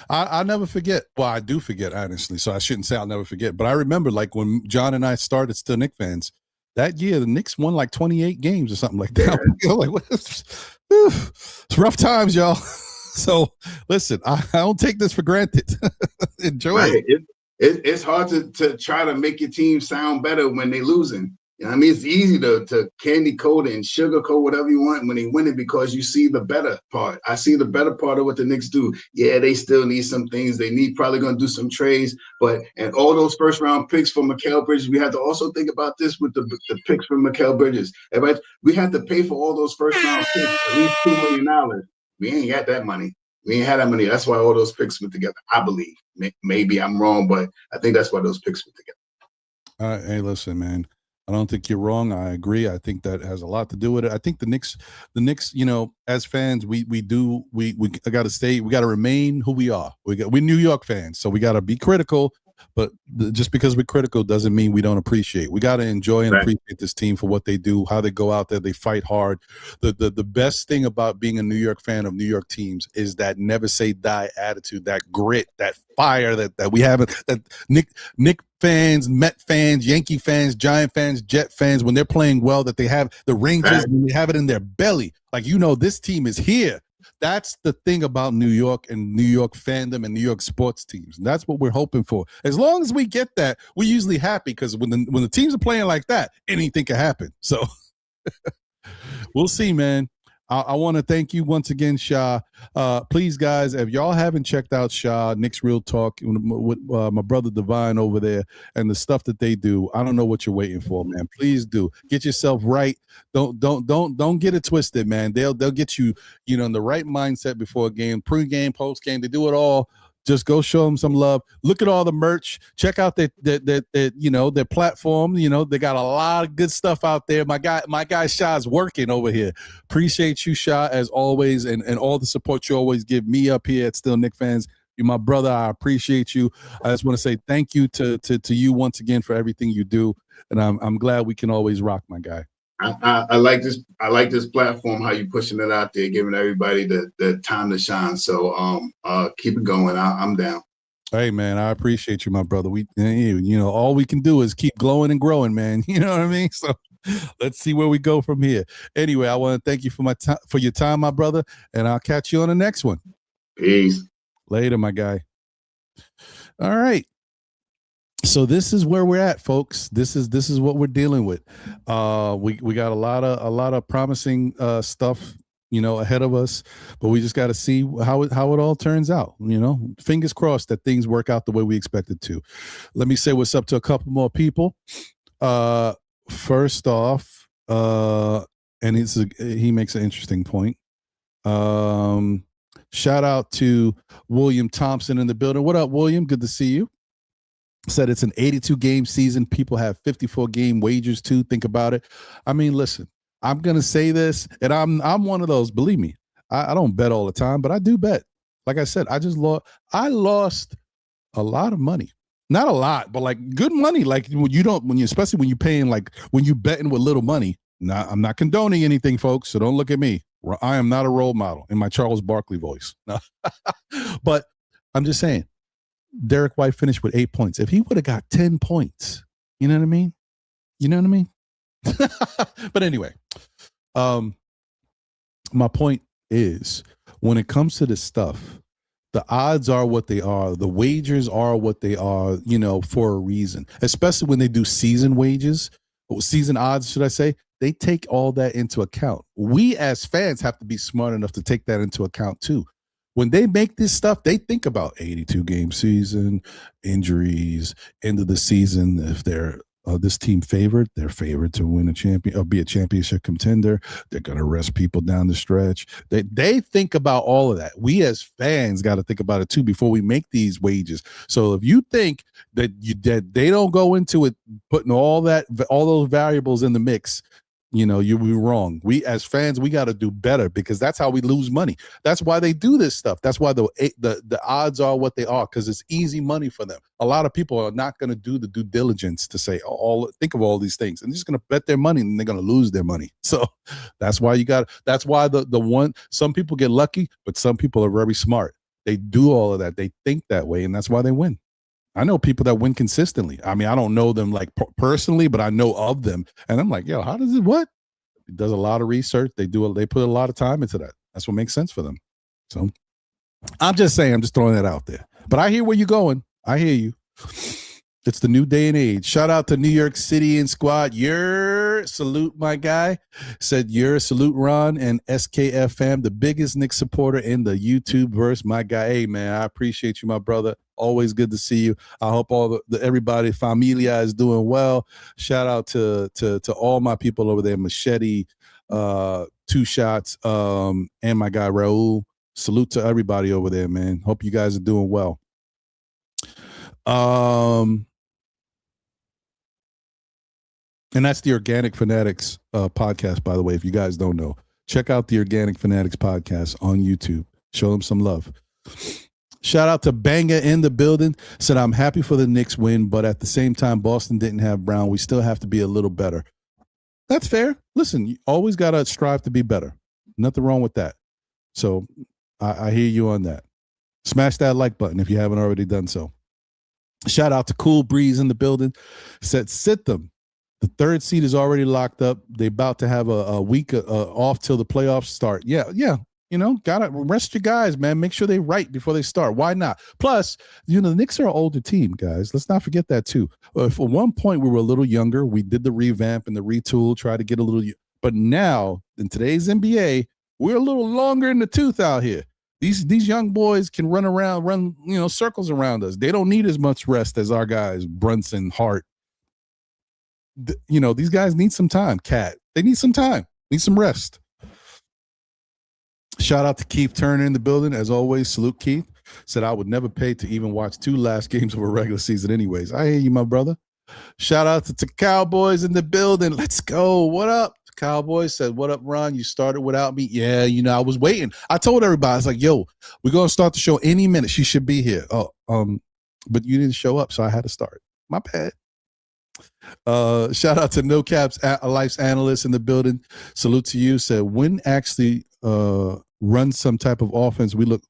I'll never forget. Well, I do forget, honestly, so I shouldn't say I'll never forget. But I remember, like, when John and I started still Knicks fans, that year the Knicks won like 28 games or something like that. Yeah. Like, it's rough times, y'all. So listen, I don't take this for granted. Enjoy it. It's hard to try to make your team sound better when they're losing. I mean, it's easy to candy coat and sugar coat whatever you want when they win it because you see the better part. I see the better part of what the Knicks do. Yeah, they still need some things. They probably going to do some trades. And all those first round picks for Mikal Bridges, we have to also think about this with the picks for Mikal Bridges. We have to pay for all those first round picks, at least $2 million. We ain't got that money. We ain't had that money. That's why all those picks went together, I believe. Maybe I'm wrong, but I think that's why those picks went together. Hey, listen, man. I don't think you're wrong. I agree. I think that has a lot to do with it. I think the Knicks, as fans, we got to remain who we are. We're New York fans, so we got to be critical. But just because we're critical doesn't mean we don't appreciate. We got to enjoy and appreciate this team for what they do, how they go out there, they fight hard. The best thing about being a New York fan of New York teams is that never say die attitude, that grit, that fire that we have. That Nick fans, Met fans, Yankee fans, Giant fans, Jet fans, when they're playing well, that they have the Rangers, when they have it in their belly. Like, this team is here. That's the thing about New York and New York fandom and New York sports teams. And that's what we're hoping for. As long as we get that, we're usually happy because when the teams are playing like that, anything can happen. So we'll see, man. I want to thank you once again, Shah. Please, guys, if y'all haven't checked out Shah, Knicks Real Talk, with my brother Divine over there and the stuff that they do, I don't know what you're waiting for, man. Please do. Get yourself right. Don't get it twisted, man. They'll get you, in the right mindset before a game, pre-game, post-game. They do it all. Just go show them some love. Look at all the merch. Check out their platform. They got a lot of good stuff out there. My guy Shah's working over here. Appreciate you, Shah, as always, and all the support you always give me up here at Still Knicks Fans. You're my brother. I appreciate you. I just want to say thank you to you once again for everything you do, and I'm glad we can always rock, my guy. I like this. I like this platform. How you pushing it out there, giving everybody the time to shine. So keep it going. I'm down. Hey, man, I appreciate you, my brother. All we can do is keep glowing and growing, man. You know what I mean? So let's see where we go from here. Anyway, I want to thank you for your time, my brother, and I'll catch you on the next one. Peace. Later, my guy. All right. So this is where we're at, folks. This is what we're dealing with. We got a lot of promising stuff, ahead of us, but we just got to see how it all turns out. Fingers crossed that things work out the way we expect it to. Let me say what's up to a couple more people. First off, and he makes an interesting point. Shout out to William Thompson in the building. What up, William? Good to see you. Said it's an 82-game season. People have 54-game wagers too. Think about it. I mean, listen, I'm gonna say this, and I'm one of those. Believe me, I don't bet all the time, but I do bet. Like I said, I lost a lot of money. Not a lot, but like good money. Like especially when you're paying, like when you betting with little money. I'm not condoning anything, folks. So don't look at me. I am not a role model in my Charles Barkley voice. No. But I'm just saying, Derek White finished with 8 points. If he would have got 10 points, you know what I mean? You know what I mean? But anyway, my point is, when it comes to this stuff, the odds are what they are. The wagers are what they are, for a reason, especially when they do season odds, should I say. They take all that into account. We as fans have to be smart enough to take that into account too. When they make this stuff, they think about 82 game season, injuries, end of the season. If they're this team favored, they're favored to win a champion or be a championship contender. They're going to rest people down the stretch. They think about all of that. We as fans got to think about it too before we make these wages. So if you think that they don't go into it putting all those variables in the mix, you'll be wrong. We as fans, we got to do better, because that's how we lose money. That's why they do this stuff. That's why the odds are what they are, because it's easy money for them. A lot of people are not going to do the due diligence to say, think of all these things, and they're just going to bet their money and they're going to lose their money. So that's why some people get lucky, but some people are very smart. They do all of that. They think that way, and that's why they win. I know people that win consistently. I mean, I don't know them like personally, but I know of them. And I'm like, yo, how does it, what? It does a lot of research. They put a lot of time into that. That's what makes sense for them. So I'm just saying, I'm just throwing that out there. But I hear where you're going. I hear you. It's the new day and age. Shout out to New York City and squad. Salute, my guy. Said salute, Ron and SKF fam, the biggest Knicks supporter in the YouTube verse. My guy, hey man, I appreciate you, my brother. Always good to see you. I hope all everybody, familia, is doing well. Shout out to all my people over there, Machete, Two Shots, and my guy Raul. Salute to everybody over there, man. Hope you guys are doing well. And that's the Organic Fanatics podcast, by the way. If you guys don't know, check out the Organic Fanatics podcast on YouTube. Show them some love. Shout out to Banga in the building. Said, I'm happy for the Knicks win, but at the same time, Boston didn't have Brown. We still have to be a little better. That's fair. Listen, you always got to strive to be better. Nothing wrong with that. So I hear you on that. Smash that like button if you haven't already done so. Shout out to Cool Breeze in the building. Said, sit them. The third seed is already locked up. They about to have a week off till the playoffs start. Yeah. Gotta rest your guys, man. Make sure they right before they start. Why not? Plus, the Knicks are an older team, guys. Let's not forget that too. If at one point we were a little younger, we did the revamp and the retool, try to get a little. But now in today's NBA, we're a little longer in the tooth out here. These young boys can run circles around us. They don't need as much rest as our guys, Brunson, Hart. These guys need some time. Cat, they need some time. Need some rest. Shout out to Keith Turner in the building. As always, salute Keith. Said, I would never pay to even watch 2 last games of a regular season anyways. I hear you, my brother. Shout out to Cowboys in the building. Let's go. What up? Cowboys said, what up, Ron? You started without me? Yeah, I was waiting. I told everybody, I was like, yo, we're going to start the show any minute. She should be here. But you didn't show up, so I had to start. My bad. Shout out to No Caps Life's analyst in the building. Salute to you. Said, when actually run some type of offense, we look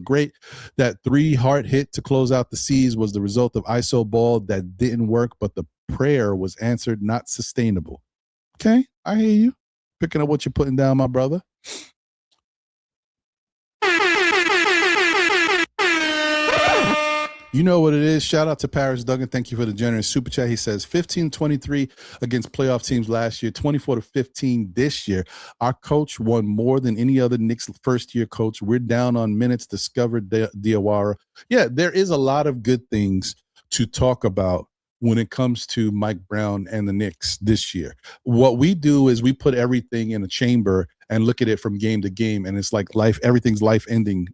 great. That 3 hard hit to close out the C's was the result of ISO ball that didn't work, but the prayer was answered, not sustainable. Okay, I hear you. Picking up what you're putting down, my brother. You know what it is. Shout out to Paris Duggan. Thank you for the generous super chat. He says 15-23 against playoff teams last year, 24-15 this year. Our coach won more than any other Knicks first-year coach. We're down on minutes. Discovered Diawara. Yeah, there is a lot of good things to talk about when it comes to Mike Brown and the Knicks this year. What we do is we put everything in a chamber and look at it from game to game, and it's like everything's life ending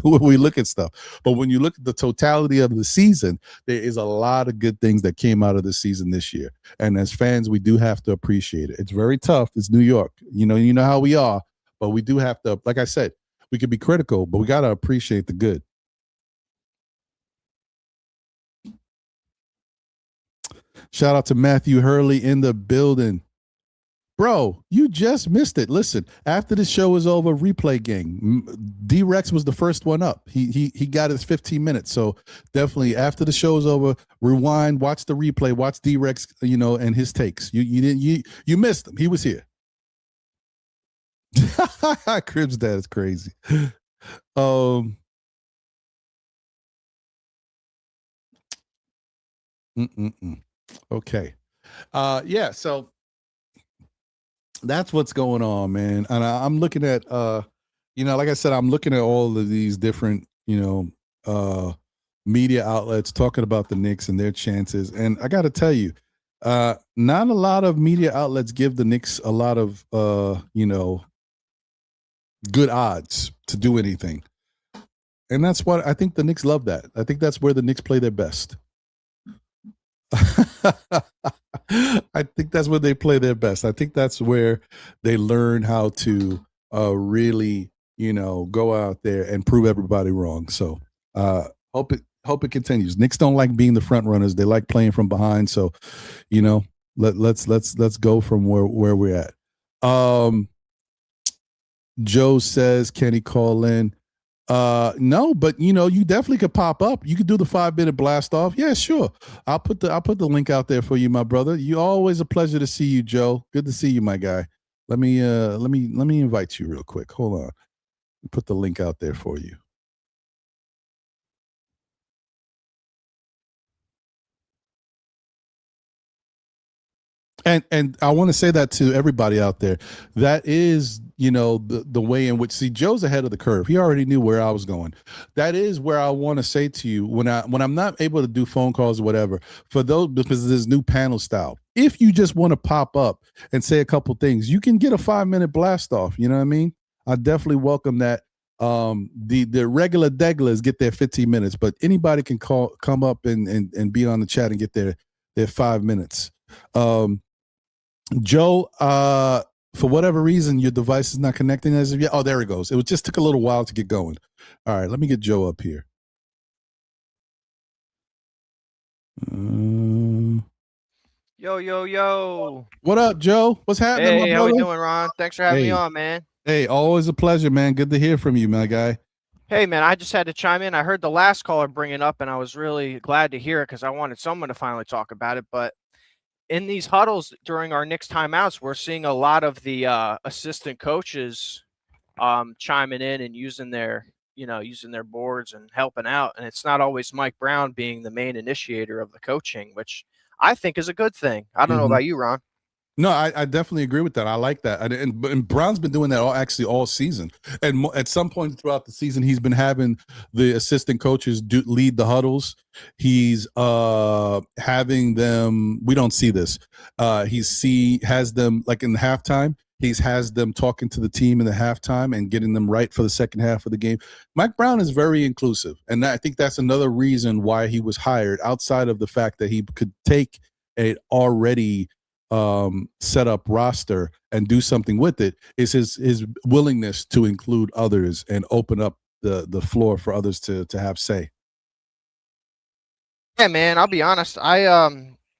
when we look at stuff. But when you look at the totality of the season, there is a lot of good things that came out of the season this year. And as fans, we do have to appreciate it. It's very tough. It's New York. You know how we are, but we do have to, like I said, we could be critical, but we got to appreciate the good. Shout out to Matthew Hurley in the building. Bro, you just missed it. Listen, after the show is over, replay gang. D-Rex was the first one up. He got his 15 minutes. So definitely after the show is over, rewind, watch the replay, watch D-Rex, and his takes. You missed him. He was here. Crib's dad is crazy. Okay. Yeah, so that's what's going on, man. And I'm looking at like I said, I'm looking at all of these different, media outlets talking about the Knicks and their chances. And I gotta tell you, not a lot of media outlets give the Knicks a lot of good odds to do anything. And that's what I think the Knicks love that. I think that's where the Knicks play their best. I think that's where they play their best. I think that's where they learn how to really, go out there and prove everybody wrong. So hope it continues. Knicks don't like being the front runners. They like playing from behind. So, let's go from where we're at. Joe says, can he call in? No, but you definitely could pop up. You could do the 5-minute blast off. Yeah, sure. I'll put the link out there for you, my brother. You always a pleasure to see you, Joe. Good to see you, my guy. Let me invite you real quick. Hold on. Put the link out there for you. And I want to say that to everybody out there. That is, the way in which, see, Joe's ahead of the curve. He already knew where I was going. That is where I want to say to you when I'm not able to do phone calls or whatever, for those, because of this new panel style. If you just want to pop up and say a couple things, you can get a 5-minute blast off. You know what I mean? I definitely welcome that. The regular deglers get their 15 minutes, but anybody can come up and be on the chat and get their 5 minutes. Joe, for whatever reason, your device is not connecting as of yet. Oh, there it goes. It just took a little while to get going. All right, let me get Joe up here. Yo. What up, Joe? What's happening, my brother? Hey, how we doing, Ron? Thanks for having me on, man. Hey, always a pleasure, man. Good to hear from you, my guy. Hey, man, I just had to chime in. I heard the last caller bring it up, and I was really glad to hear it because I wanted someone to finally talk about it. But in these huddles during our Knicks timeouts, we're seeing a lot of the assistant coaches chiming in and using their boards and helping out. And it's not always Mike Brown being the main initiator of the coaching, which I think is a good thing. I don't know about you, Ron. No, I definitely agree with that. I like that. And Brown's been doing that all season. And at some point throughout the season, he's been having the assistant coaches lead the huddles. He's having them, we don't see this. Has them like in the halftime. Has them talking to the team in the halftime and getting them right for the second half of the game. Mike Brown is very inclusive. And I think that's another reason why he was hired, outside of the fact that he could take a already set up roster and do something with it, is his willingness to include others and open up the floor for others to have say. Yeah, man, I'll be honest. I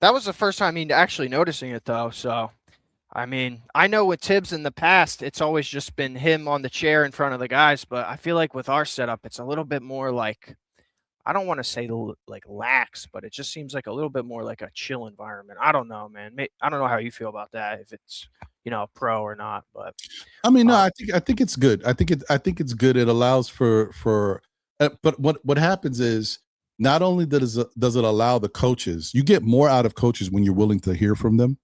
that was the first time actually noticing it though. So I mean, I know with Tibbs in the past, it's always just been him on the chair in front of the guys, but I feel like with our setup, it's a little bit more like, I don't want to say like lax, but it just seems like a little bit more like a chill environment. I don't know, man. I don't know how you feel about that, if it's pro or not. But I mean, no, I think it's good. I think it's good. It allows for but what happens is, not only does it allow the coaches, you get more out of coaches when you're willing to hear from them.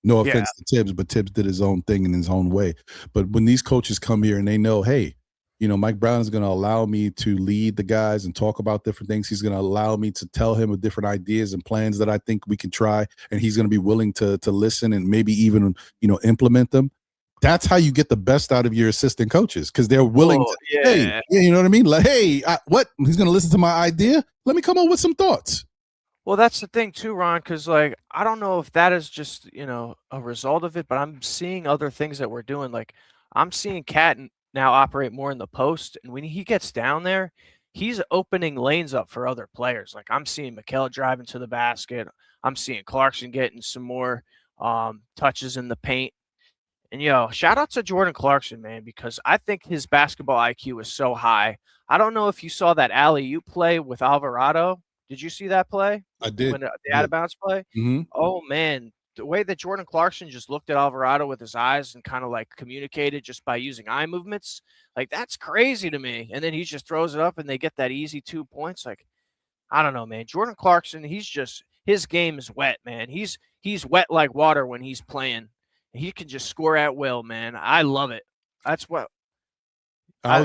No offense to Tibbs, but Tibbs did his own thing in his own way. But when these coaches come here and they know, hey, Mike Brown is going to allow me to lead the guys and talk about different things. He's going to allow me to tell him of different ideas and plans that I think we can try. And he's going to be willing to listen and maybe even, implement them. That's how you get the best out of your assistant coaches, because they're willing to, hey, you know what I mean? Like, hey, what? He's going to listen to my idea? Let me come up with some thoughts. Well, that's the thing too, Ron, because I don't know if that is just, a result of it, but I'm seeing other things that we're doing. Like, I'm seeing Cat now operate more in the post, and when he gets down there, he's opening lanes up for other players. Like, I'm seeing Mikal driving to the basket. I'm seeing Clarkson getting some more touches in the paint. And shout out to Jordan Clarkson, man, because I think his basketball IQ is so high. I don't know if you saw that alley-oop play with Alvarado. Did you see that play? I did. When the out of bounds play? Mhm. Oh man, the way that Jordan Clarkson just looked at Alvarado with his eyes and kind of like communicated just by using eye movements, like that's crazy to me. And then he just throws it up and they get that easy 2 points. Like, I don't know, man. Jordan Clarkson, his game is wet, man. He's wet like water when he's playing. He can just score at will, man. I love it. That's what I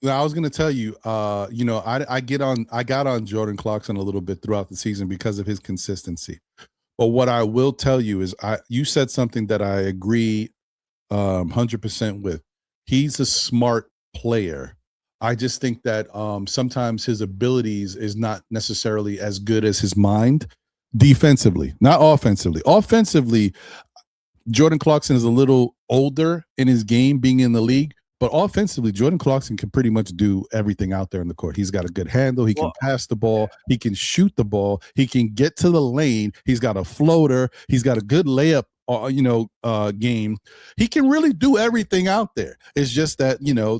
was gonna tell you, I got on Jordan Clarkson a little bit throughout the season because of his consistency. But what I will tell you is, you said something that I agree 100% with. He's a smart player. I just think that sometimes his abilities is not necessarily as good as his mind defensively, not offensively. Offensively, Jordan Clarkson is a little older in his game being in the league, but offensively, Jordan Clarkson can pretty much do everything out there in the court. He's got a good handle. He can pass the ball. He can shoot the ball. He can get to the lane. He's got a floater. He's got a good layup, game. He can really do everything out there. It's just that,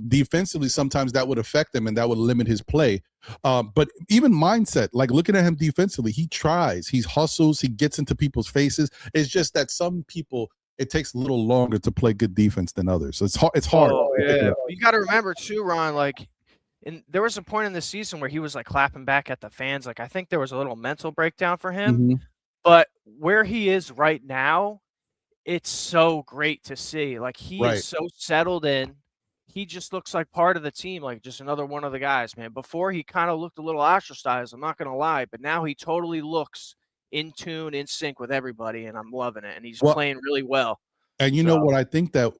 defensively, sometimes that would affect him and that would limit his play. But even mindset, like looking at him defensively, he tries, he hustles, he gets into people's faces. It's just that some people, it takes a little longer to play good defense than others. So it's hard. Oh, yeah. You got to remember too, Ron, like, and there was a point in the season where he was like clapping back at the fans. Like, I think there was a little mental breakdown for him. Mhm. But where he is right now, it's so great to see. Like, he Right. is so settled in. He just looks like part of the team, like just another one of the guys, man. Before, he kind of looked a little ostracized, I'm not going to lie, but now he totally looks in tune, in sync with everybody, and I'm loving it. And he's playing really well. And you know what? I think that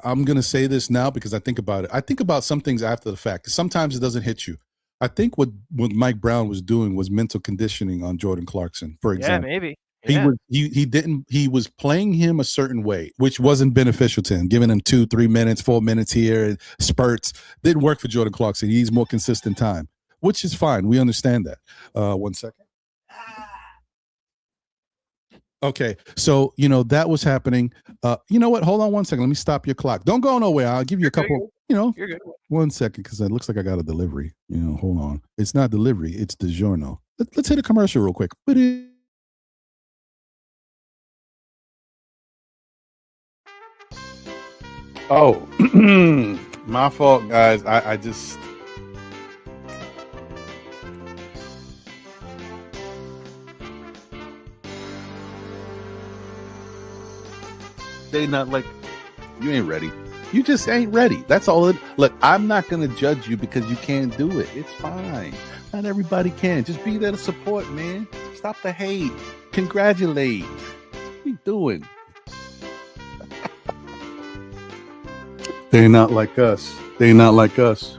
I'm going to say this now because I think about it. I think about some things after the fact. Sometimes it doesn't hit you. I think what Mike Brown was doing was mental conditioning on Jordan Clarkson, for example. Yeah, maybe. Yeah. He was playing him a certain way, which wasn't beneficial to him, giving him 2, 3 minutes, 4 minutes here, spurts. Didn't work for Jordan Clarkson. He needs more consistent time, which is fine. We understand that. 1 second. Okay, so that was happening. You know what? Hold on 1 second. Let me stop your clock. Don't go nowhere. I'll give you a couple. You're good. 1 second, because it looks like I got a delivery. Hold on. It's not delivery. It's DiGiorno. Let's hit a commercial real quick. Oh, my fault, guys. I just. They not like, you ain't ready. You just ain't ready. That's all. Look, I'm not going to judge you because you can't do it. It's fine. Not everybody can. Just be there to support, man. Stop the hate. Congratulate. What you doing? They're not like us. They're not like us.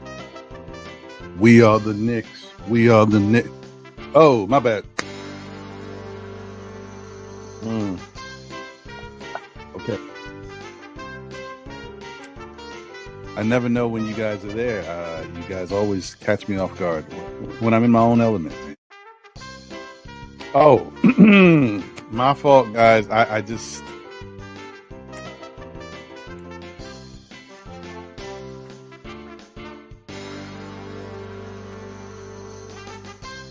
We are the Knicks. We are the Knicks. Oh, my bad. Okay. I never know when you guys are there. You guys always catch me off guard when I'm in my own element. Oh, my fault, guys. I just.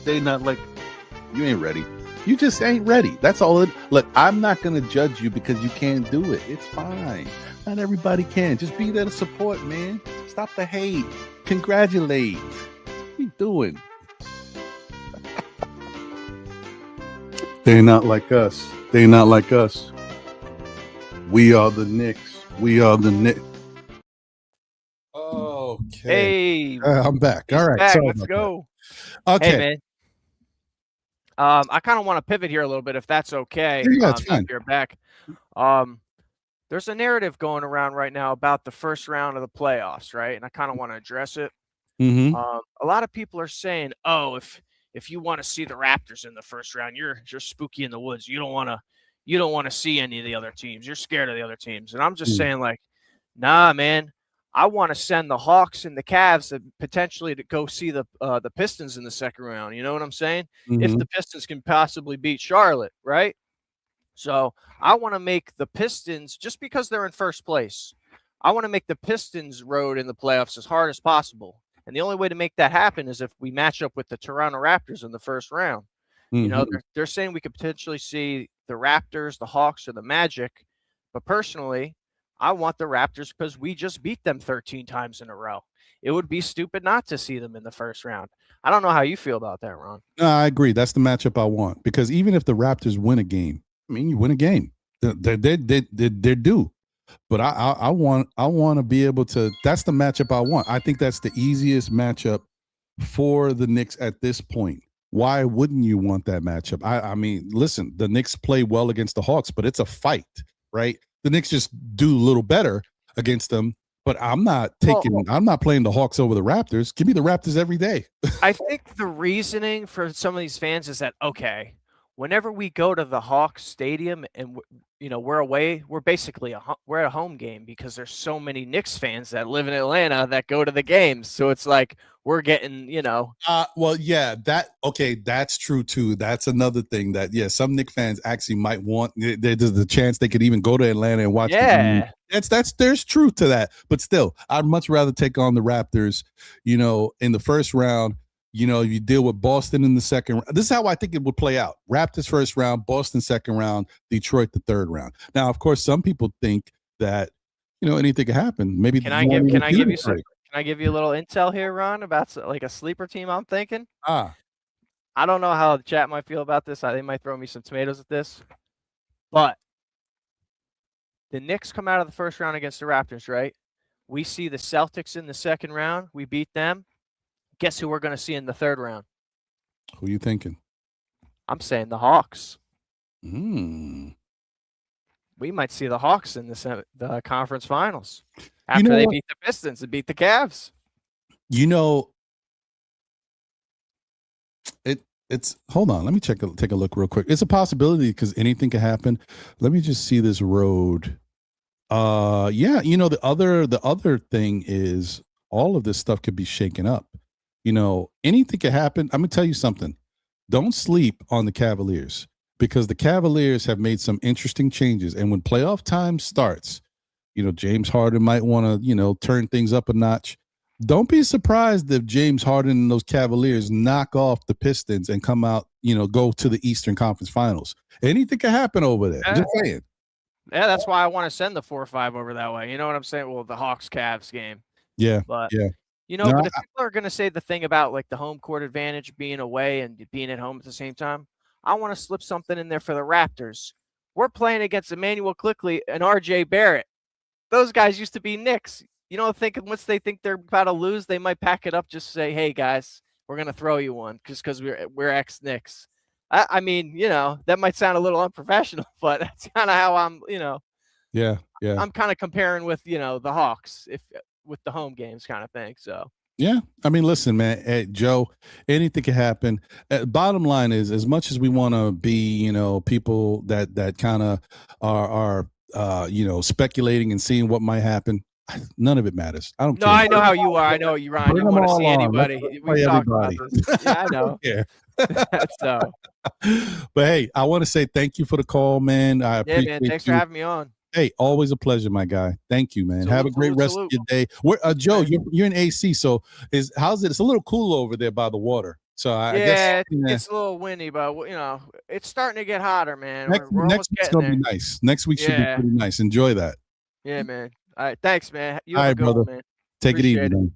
They not like, you ain't ready. You just ain't ready. That's all. Look, I'm not going to judge you because you can't do it. It's fine. Not everybody can. Just be there to support, man. Stop the hate. Congratulate. What you doing? They're not like us. They're not like us. We are the Knicks. We are the Knicks. Okay. Hey, I'm back. All right. back. Let's go. Okay. Hey, man. I kind of want to pivot here a little bit, if that's okay. Yeah, it's fine. You're back. There's a narrative going around right now about the first round of the playoffs, right? And I kind of want to address it. Mm-hmm. A lot of people are saying, "Oh, if you want to see the Raptors in the first round, you're spooky in the woods. You don't want to see any of the other teams. You're scared of the other teams." And I'm just saying, like, nah, man. I want to send the Hawks and the Cavs potentially to go see the Pistons in the second round. You know what I'm saying? Mm-hmm. If the Pistons can possibly beat Charlotte, right? So I want to make the Pistons, just because they're in first place, I want to make the Pistons' road in the playoffs as hard as possible. And the only way to make that happen is if we match up with the Toronto Raptors in the first round. You know, they're saying we could potentially see the Raptors, the Hawks, or the Magic. But personally, I want the Raptors because we just beat them 13 times in a row. It would be stupid not to see them in the first round. I don't know how you feel about that, Ron. No, I agree. That's the matchup I want, because even if the Raptors win a game, I mean, you win a game, they're due. But I want to be able to. That's the matchup I want. I think that's the easiest matchup for the Knicks at this point. Why wouldn't you want that matchup? I mean, listen, the Knicks play well against the Hawks, but it's a fight, right? The Knicks just do a little better against them. But I'm not playing the Hawks over the Raptors. Give me the Raptors every day. I think the reasoning for some of these fans is that, okay, whenever we go to the Hawks stadium and we're away, we're basically we're at a home game, because there's so many Knicks fans that live in Atlanta that go to the games. So it's like we're getting, well, yeah, that's true too. That's another thing that, some Knicks fans actually might want. There's the chance they could even go to Atlanta and watch the game. There's truth to that. But still, I'd much rather take on the Raptors, in the first round. You deal with Boston in the second round. This is how I think it would play out. Raptors first round, Boston second round, Detroit the third round. Now, of course, some people think that, anything could happen. Maybe Can I give you a little intel here, Ron, about like a sleeper team I'm thinking? I don't know how the chat might feel about this. They might throw me some tomatoes at this. But the Knicks come out of the first round against the Raptors, right? We see the Celtics in the second round. We beat them. Guess who we're going to see in the third round? Who are you thinking? I'm saying the Hawks. We might see the Hawks in the conference finals after they beat the Pistons and beat the Cavs. It's hold on. Let me take a look real quick. It's a possibility because anything can happen. Let me just see this road. The other thing is all of this stuff could be shaken up. Anything could happen. I'm gonna tell you something. Don't sleep on the Cavaliers, because the Cavaliers have made some interesting changes. And when playoff time starts, James Harden might want to, turn things up a notch. Don't be surprised if James Harden and those Cavaliers knock off the Pistons and come out, go to the Eastern Conference Finals. Anything can happen over there. Just saying. Yeah, that's why I want to send the 4 or 5 over that way. You know what I'm saying? Well, the Hawks-Cavs game. Yeah, but yeah. But if people are going to say the thing about like the home court advantage, being away and being at home at the same time, I want to slip something in there for the Raptors. We're playing against Emmanuel Quickley and R.J. Barrett. Those guys used to be Knicks. Once they think they're about to lose, they might pack it up, just say, hey, guys, we're going to throw you one just because we're ex-Knicks. I mean, that might sound a little unprofessional, but that's kind of how I'm, Yeah. I'm kind of comparing with, the Hawks with the home games kind of thing. So, yeah. I mean, listen, man, Joe, anything can happen. Bottom line is, as much as we want to be, people that kind of are speculating and seeing what might happen, none of it matters. I don't care. No, I know how you are. I know you, Ryan. You want to see anybody. We've talked about this. Yeah, I know. Yeah. So, but hey, I want to say thank you for the call, man. I appreciate man. Thanks for having me on. Hey, always a pleasure, my guy. Thank you, man. Have a great rest of your day. Joe, you're in AC, so how's it? It's a little cool over there by the water. So I guess it's a little windy, but it's starting to get hotter, man. Next week's gonna be nice. Next week should be pretty nice. Enjoy that. Yeah, man. All right, thanks, man. All right, brother. Man. Take it easy, man.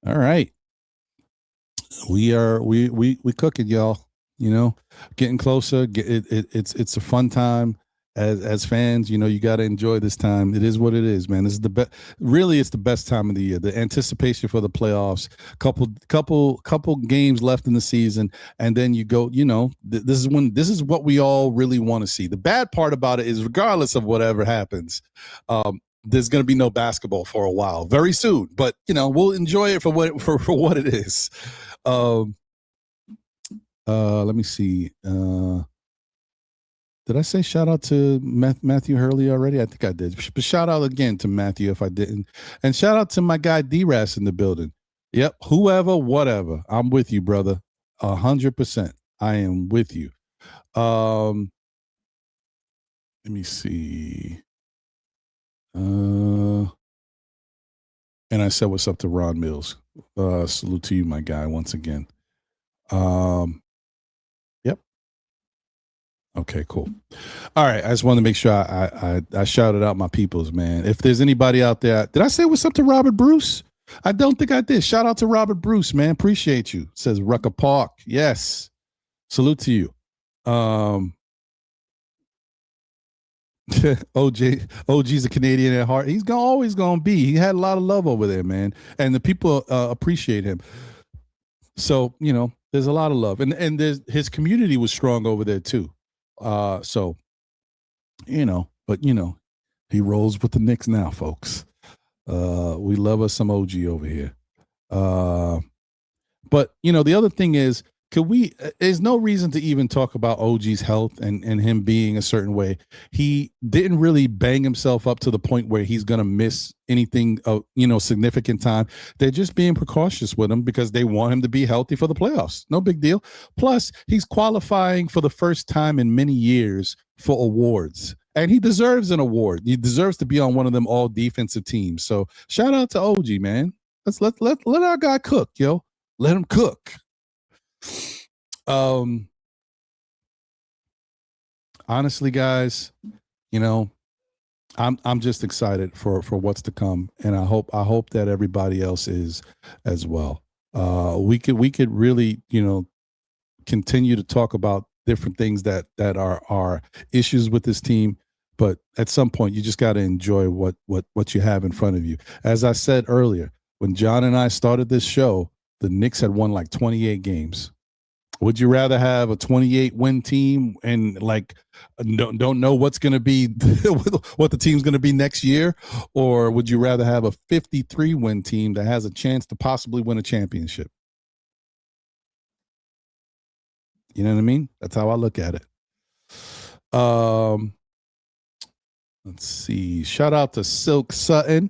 All right. We cooking, y'all. Getting closer. It's a fun time. As fans, you got to enjoy this time. It is what it is, man. This is the best. Really, it's the best time of the year. The anticipation for the playoffs. Couple games left in the season, and then you go. This is what we all really want to see. The bad part about it is, regardless of whatever happens, there's going to be no basketball for a while, very soon. But we'll enjoy it for what it is. Let me see. Did I say shout out to Matthew Hurley already? I think I did. But shout out again to Matthew if I didn't. And shout out to my guy D-Ras in the building. Yep. Whoever, whatever. I'm with you, brother. 100%. I am with you. Let me see. And I said what's up to Ron Mills. Salute to you, my guy, once again. Yep. Okay, cool. All right. I just wanted to make sure I shouted out my peoples, man. If there's anybody out there, did I say what's up to Robert Bruce? I don't think I did. Shout out to Robert Bruce, man. Appreciate you. Says Rucker Park. Yes. Salute to you. OG's a Canadian at heart. He's always going to be. He had a lot of love over there, man. And the people appreciate him. So, there's a lot of love. And his community was strong over there too. So, but he rolls with the Knicks now, folks. We love us some OG over here. But the other thing is, there's no reason to even talk about OG's health and him being a certain way. He didn't really bang himself up to the point where he's going to miss anything significant time. They're just being precautious with him because they want him to be healthy for the playoffs. No big deal. Plus, he's qualifying for the first time in many years for awards. And he deserves an award. He deserves to be on one of them all defensive teams. So shout out to OG, man. Let our guy cook, yo. Let him cook. Honestly, guys, I'm just excited for what's to come, and I hope that everybody else is as well. We could really continue to talk about different things that are issues with this team, but at some point you just got to enjoy what you have in front of you. As I said earlier, when John and I started this show, the Knicks had won like 28 games. Would you rather have a 28-win team and don't know what's going to be what the team's going to be next year, or would you rather have a 53-win team that has a chance to possibly win a championship? You know what I mean? That's how I look at it. Let's see. Shout out to Silk Sutton.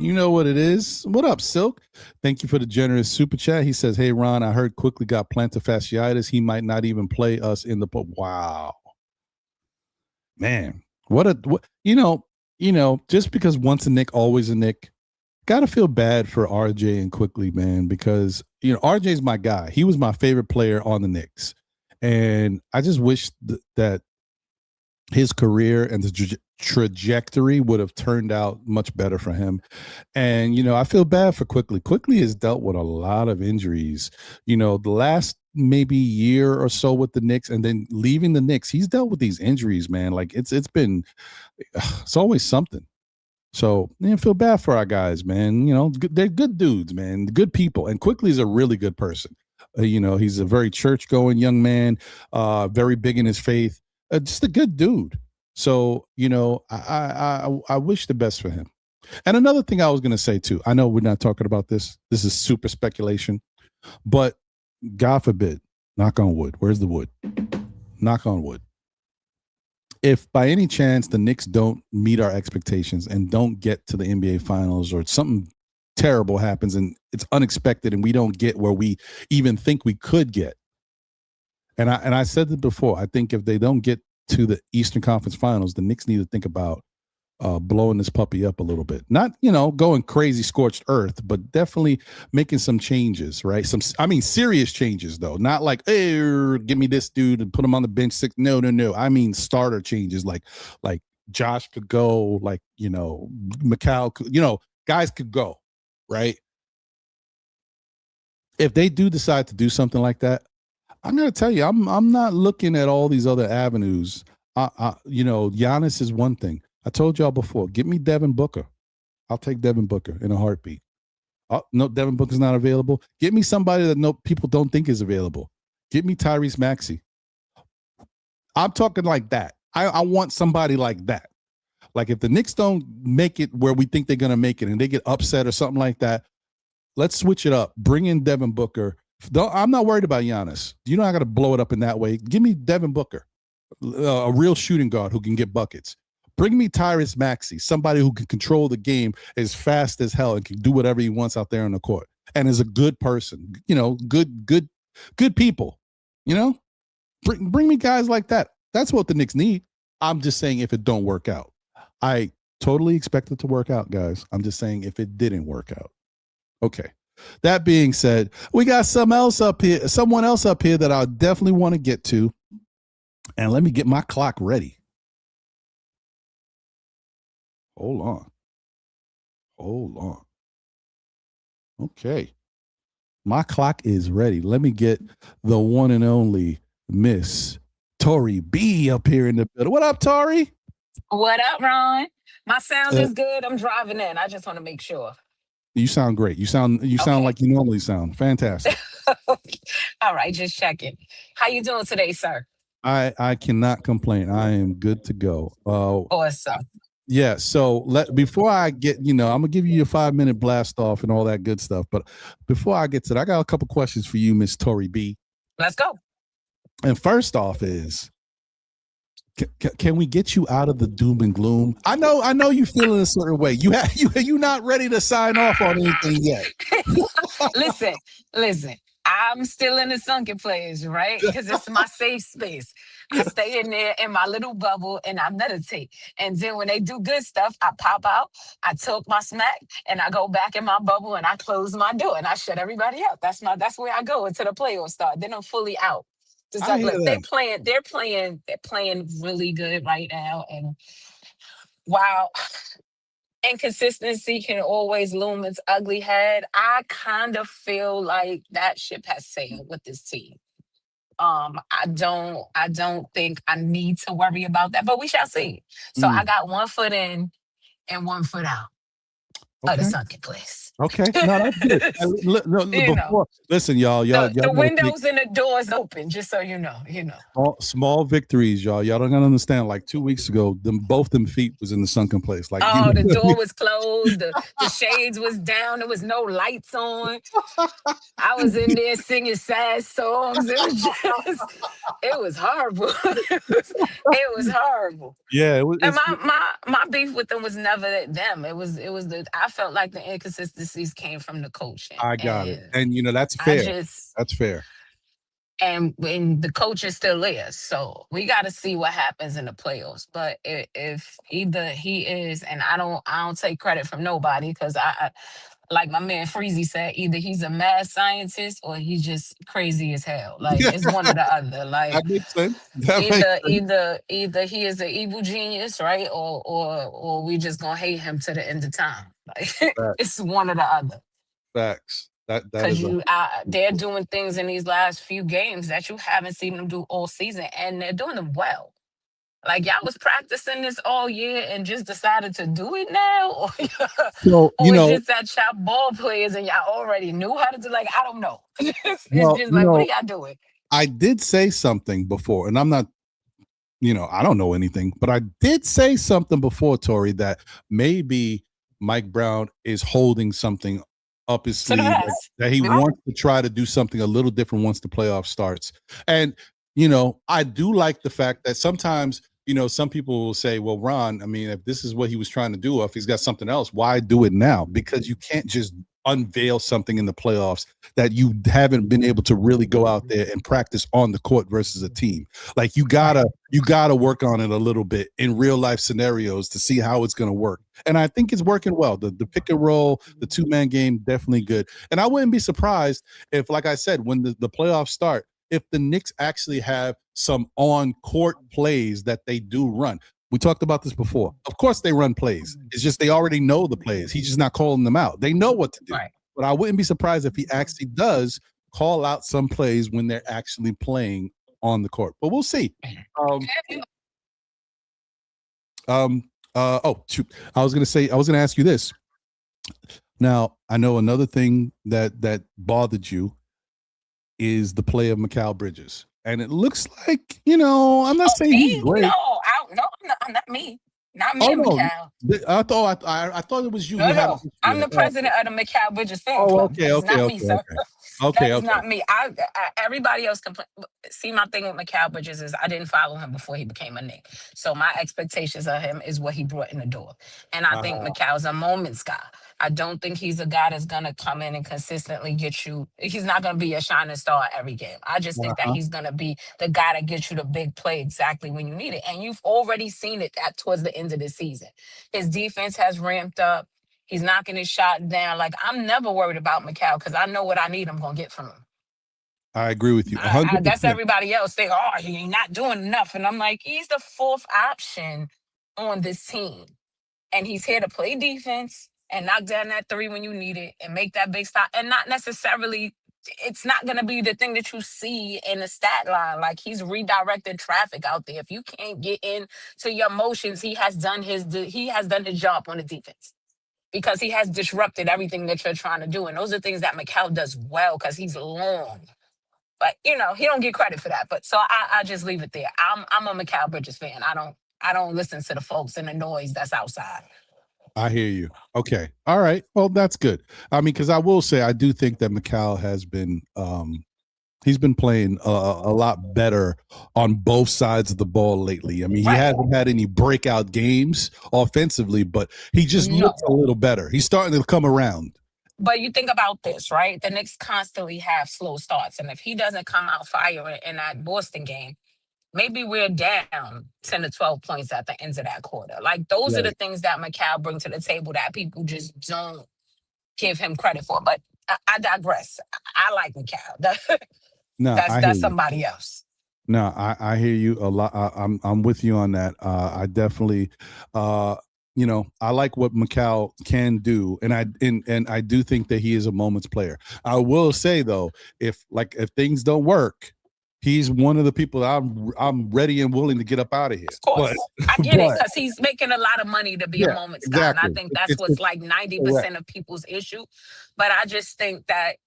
You know what it is. What up, Silk? Thank you for the generous super chat. He says, hey, Ron, I heard Quickly got plantar fasciitis. He might not even play us in the wow. Man, just because once a Knick, always a Knick. Got to feel bad for RJ and Quickly, man, because, RJ's my guy. He was my favorite player on the Knicks. And I just wish that his career and the trajectory would have turned out much better for him. And, I feel bad for Quickly. Quickly has dealt with a lot of injuries. The last maybe year or so with the Knicks and then leaving the Knicks, he's dealt with these injuries, man. Like it's always something. So, feel bad for our guys, man. They're good dudes, man. Good people. And Quickly is a really good person. He's a very church-going young man, very big in his faith. Just a good dude. So, I wish the best for him. And another thing I was going to say, too, I know we're not talking about this. This is super speculation. But God forbid, knock on wood. Where's the wood? Knock on wood. If by any chance the Knicks don't meet our expectations and don't get to the NBA Finals, or something terrible happens and it's unexpected and we don't get where we even think we could get, and I said it before, I think if they don't get to the Eastern Conference Finals, the Knicks need to think about blowing this puppy up a little bit. Not, going crazy scorched earth, but definitely making some changes, right? Serious changes, though. Not like, hey, give me this dude and put him on the bench. No. I mean starter changes, like Josh could go, like, Mikal could, guys could go, right? If they do decide to do something like that, I'm going to tell you, I'm not looking at all these other avenues. Giannis is one thing. I told y'all before, get me Devin Booker. I'll take Devin Booker in a heartbeat. Oh, no, Devin Booker's not available. Get me somebody that people don't think is available. Get me Tyrese Maxey. I'm talking like that. I want somebody like that. Like if the Knicks don't make it where we think they're going to make it and they get upset or something like that, let's switch it up. Bring in Devin Booker. I'm not worried about Giannis. You're not going to blow it up in that way. Give me Devin Booker, a real shooting guard who can get buckets. Bring me Tyrese Maxey, somebody who can control the game as fast as hell and can do whatever he wants out there on the court. and is a good person. You know, good people. You know, bring me guys like that. That's what the Knicks need. I'm just saying if it don't work out, I totally expect it to work out, guys. I'm just saying if it didn't work out. Okay. That being said, we got someone else up here that I definitely want to get to. And let me get my clock ready. Hold on. Okay. My clock is ready. Let me get the one and only Miss Tori B up here in the building. What up, Tori? What up, Ron? My sound is good. I'm driving in. I just want to make sure. You sound great. You sound Okay. like you normally sound. Fantastic. All right, just checking. How you doing today, sir? I cannot complain. I am good to go. Awesome. Yeah. So before I get, I'm gonna give you a 5-minute blast off and all that good stuff. But before I get to that, I got a couple questions for you, Miss Tori B. Let's go. And first off is, can we get you out of the doom and gloom? I know you feeling a certain way. You not ready to sign off on anything yet. Listen. I'm still in the sunken place, right? Because it's my safe space. I stay in there in my little bubble and I meditate. And then when they do good stuff, I pop out, I talk my smack, and I go back in my bubble and I close my door and I shut everybody out. That's where I go until the playoffs start. Then I'm fully out. Just I like, hear look, that. they're playing really good right now. And while inconsistency can always loom its ugly head, I kind of feel like that ship has sailed with this team. I don't think I need to worry about that, but we shall see. So I got 1 foot in and 1 foot out of the sunken place. Okay, no, that's good. Listen, y'all the windows and the doors open, just so you know. Small victories, y'all. Y'all don't understand. Like 2 weeks ago, both them feet was in the sunken place. Like, the door was closed, the shades was down, there was no lights on. I was in there singing sad songs. It was horrible. It was horrible. Yeah, it was. And my beef with them was never them. I felt like the inconsistencies came from the coaching. I got it, and that's fair. That's fair. And when the coach is still there, so we got to see what happens in the playoffs. But if either he is, and I don't take credit from nobody, because I like my man Freezy said, either he's a mad scientist or he's just crazy as hell. Like it's one or the other. Like that makes sense. Either he is an evil genius, right? Or we just gonna hate him to the end of time. Like it's one or the other. Facts. Because they're doing things in these last few games that you haven't seen them do all season, and they're doing them well. Like y'all was practicing this all year and just decided to do it now, or it's just that y'all ball players and y'all already knew how to do. Like I don't know. It's just like, what are y'all doing? I did say something before, and I'm not. I don't know anything, but I did say something before, Tori, that maybe Mike Brown is holding something up his sleeve, that he wants to try to do something a little different once the playoff starts. And I do like the fact that sometimes some people will say, well, Ron, I mean, if this is what he was trying to do, or if he's got something else, why do it now? Because you can't just unveil something in the playoffs that you haven't been able to really go out there and practice on the court versus a team. Like you gotta work on it a little bit in real life scenarios to see how it's going to work. And I think it's working well. The pick and roll, the 2-man game, definitely good. And I wouldn't be surprised if, like I said, when the playoffs start, if the Knicks actually have some on-court plays that they do run. We talked about this before. Of course they run plays. It's just they already know the plays. He's just not calling them out. They know what to do. Right. But I wouldn't be surprised if he actually does call out some plays when they're actually playing on the court. But we'll see. Oh, shoot. I was going to ask you this. Now, I know another thing that bothered you is the play of Mikal Bridges. And it looks like, I'm not saying he's great. Not me. Not me, Mikal. I thought it was you. No. I'm the president of the Mikal Bridges fan club. That's not me, sir. That's not me. Everybody else can see. My thing with Mikal Bridges is I didn't follow him before he became a Knick. So my expectations of him is what he brought in the door. And I think Mikal's a moments guy. I don't think he's a guy that's gonna come in and consistently get you. He's not gonna be a shining star every game. I just think that Uh-huh. he's gonna be the guy that gets you the big play exactly when you need it. And you've already seen it at towards the end of the season. His defense has ramped up. He's knocking his shot down. Like, I'm never worried about McCall because I know what I need. I'm gonna get from him. I agree with you I guess 100%. everybody else think, oh, he's not doing enough, and I'm like, he's the fourth option on this team, and he's here to play defense and knock down that three when you need it and make that big stop, and not necessarily. It's not going to be the thing that you see in the stat line. Like, he's redirected traffic out there. If you can't get into your motions, he has done his job on the defense because he has disrupted everything that you're trying to do. And those are things that McCall does well because he's long. But he don't get credit for that. But so I just leave it there. I'm a Mikal Bridges fan. I don't listen to the folks and the noise that's outside. I hear you. Okay. All right. Well, that's good. I mean, because I will say I do think that McCall has been he's been playing a lot better on both sides of the ball lately. I mean, he hasn't had any breakout games offensively, but he just looks a little better. He's starting to come around. But you think about this, right? The Knicks constantly have slow starts. And if he doesn't come out firing in that Boston game, maybe we're down 10 to 12 points at the end of that quarter. Like, those are the things that McCall brings to the table that people just don't give him credit for. But I digress. I like McCall. That's somebody else. No, I hear you a lot. I'm with you on that. I definitely I like what McCall can do, and I do think that he is a moment's player. I will say though, if things don't work, he's one of the people that I'm ready and willing to get up out of here. Of course, I get it because he's making a lot of money to be a moment's guy, and I think that's what's like 90% of people's issue. But I just think that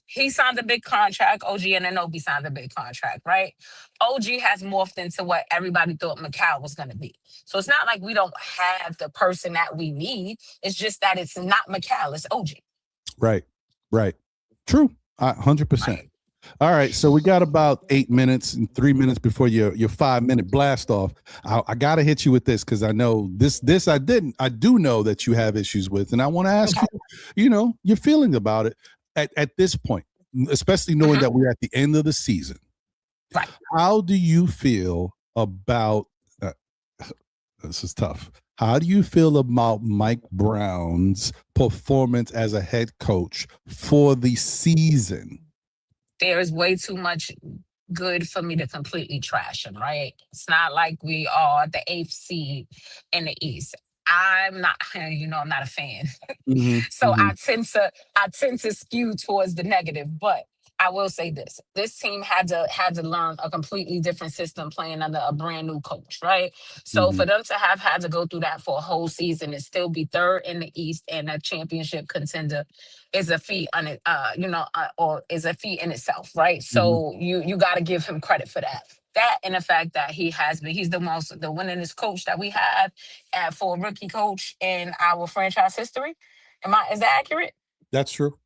he signed a big contract. OG Anunoby signed a big contract, right? OG has morphed into what everybody thought McCall was going to be. So it's not like we don't have the person that we need. It's just that it's not McCall, it's OG. Right. True. 100%. Right. All right, so we got about 8 minutes and 3 minutes before your 5-minute blast off. I got to hit you with this because I know this I do know that you have issues with, and I want to ask you, your feeling about it. At this point, especially knowing that we're at the end of the season, right? How do you feel about this is tough. How do you feel about Mike Brown's performance as a head coach for the season? There is way too much good for me to completely trash him, right? It's not like we are the 8th seed in the East. I'm not, I'm not a fan. So I tend to skew towards the negative, but I will say this. This team had to learn a completely different system playing under a brand new coach, right? So for them to have had to go through that for a whole season and still be third in the East and a championship contender is a feat on it, or is a feat in itself, right? So you got to give him credit for that. That and the fact that he's the winningest coach that we have for a rookie coach in our franchise history. Is that accurate? That's true.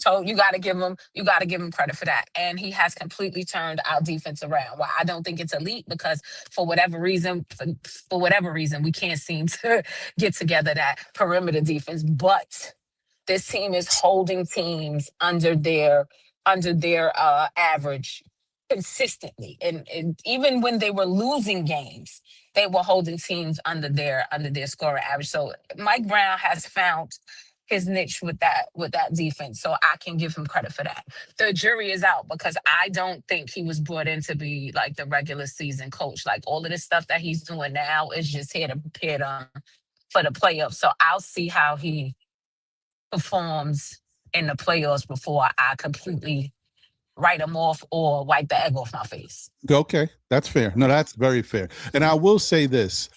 So you got to give him credit for that. And he has completely turned our defense around. Well, I don't think it's elite because for whatever reason, we can't seem to get together that perimeter defense. But this team is holding teams under their average consistently, and even when they were losing games, they were holding teams under their scoring average. So Mike Brown has found his niche with that defense. So I can give him credit for that. The jury is out because I don't think he was brought in to be like the regular season coach. Like, all of this stuff that he's doing now is just here to prepare them for the playoffs. So I'll see how he performs in the playoffs before I completely write him off or wipe the egg off my face. Okay, that's fair. No, that's very fair. And I will say this.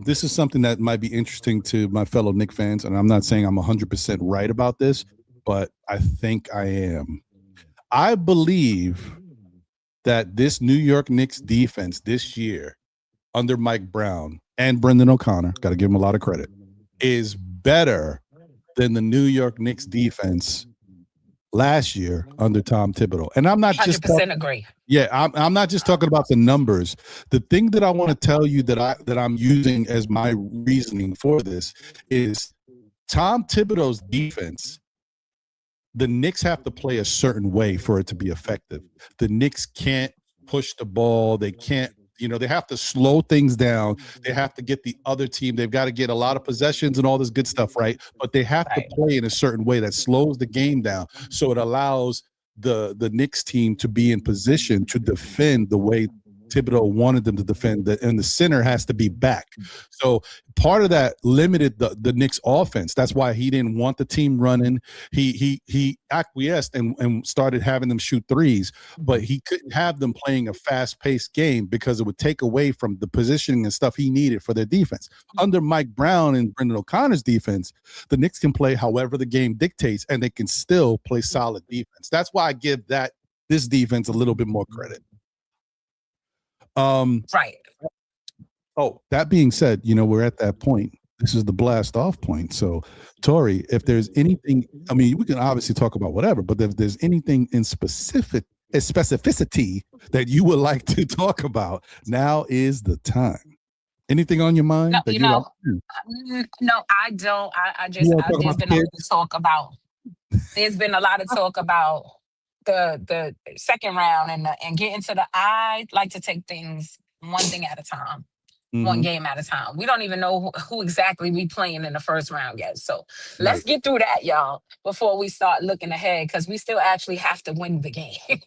This is something that might be interesting to my fellow Knicks fans, and I'm not saying I'm 100% right about this, but I think I am. I believe that this New York Knicks defense this year under Mike Brown and Brendan O'Connor, got to give him a lot of credit, is better than the New York Knicks defense last year under Tom Thibodeau. And I'm not 100% agree. Yeah, I'm not just talking about the numbers. The thing that I want to tell you that I'm using as my reasoning for this is Tom Thibodeau's defense, the Knicks have to play a certain way for it to be effective. The Knicks can't push the ball. They can't, they have to slow things down. They have to get the other team. They've got to get a lot of possessions and all this good stuff, right? But they have to play in a certain way that slows the game down. So it allows the Knicks team to be in position to defend the way Thibodeau wanted them to defend, and the center has to be back. So part of that limited the Knicks offense. That's why he didn't want the team running. He acquiesced and started having them shoot threes, but he couldn't have them playing a fast-paced game because it would take away from the positioning and stuff he needed for their defense. Under Mike Brown and Brendan O'Connor's defense, the Knicks can play however the game dictates, and they can still play solid defense. That's why I give this defense a little bit more credit. Right. Oh, that being said, we're at that point. This is the blast off point. So, Tori, if there's anything, I mean, we can obviously talk about whatever, but if there's anything in specificity that you would like to talk about, now is the time. Anything on your mind? No, no, I don't. There's been a lot of talk about. There's been a lot of talk about the second round and getting to I like to take things one thing at a time, one game at a time. We don't even know who exactly we playing in the first round yet. So let's get through that, y'all, before we start looking ahead, because we still actually have to win the game.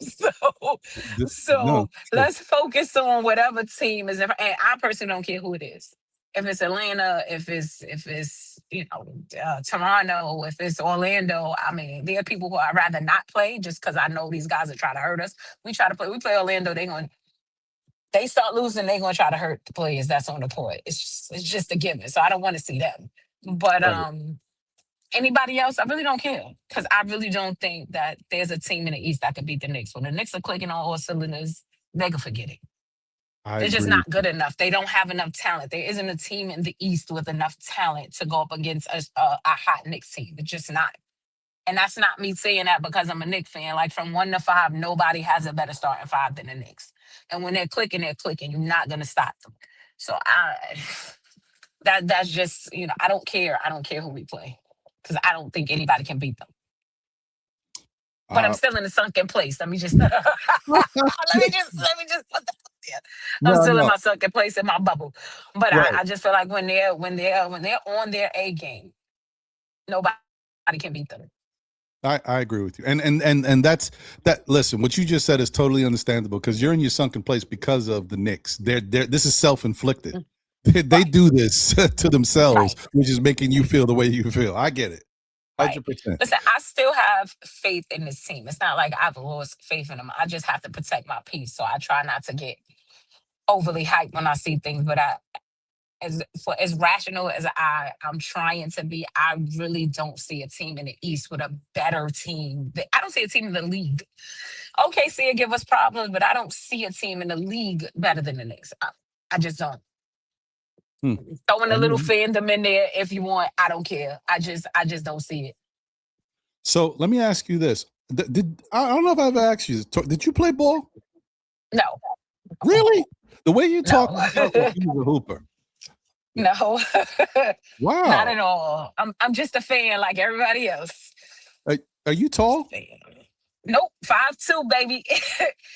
So let's focus on whatever team is. And I personally don't care who it is. If it's Atlanta, if it's Toronto, if it's Orlando, I mean, there are people who I'd rather not play just because I know these guys are trying to hurt us. We play Orlando, they start losing, they're gonna try to hurt the players that's on the court. It's just a given. So I don't want to see them. But anybody else, I really don't care, because I really don't think that there's a team in the East that could beat the Knicks. When the Knicks are clicking on all cylinders, they can forget it. They're just not good enough. They don't have enough talent. There isn't a team in the East with enough talent to go up against a hot Knicks team. It's just not. And that's not me saying that because I'm a Knicks fan. Like, from 1 to 5, nobody has a better starting 5 than the Knicks. And when they're clicking, they're clicking. You're not going to stop them. So that's just, I don't care. I don't care who we play, because I don't think anybody can beat them. But I'm still in a sunken place. Let me just let me just put that there. I'm still in my sunken place, in my bubble. But I just feel like when they're on their A game, nobody can beat them. I agree with you. And that's that. Listen, what you just said is totally understandable, because you're in your sunken place because of the Knicks. This is self-inflicted. They do this to themselves, which is making you feel the way you feel. I get it. 100%. Listen, I still have faith in this team. It's not like I've lost faith in them. I just have to protect my peace. So I try not to get overly hyped when I see things. But as rational as I'm trying to be, I really don't see a team in the East with a better team. I don't see a team in the league. OKC will give us problems, but I don't see a team in the league better than the Knicks. I just don't. Throwing a little fandom in there if you want. I don't care. I just don't see it. So let me ask you this: I don't know if I've asked you this. Did you play ball? No. Really? The way you talk, like you was a hooper. No. Wow. Not at all. I'm just a fan like everybody else. Are you tall? Nope. 5'2", baby.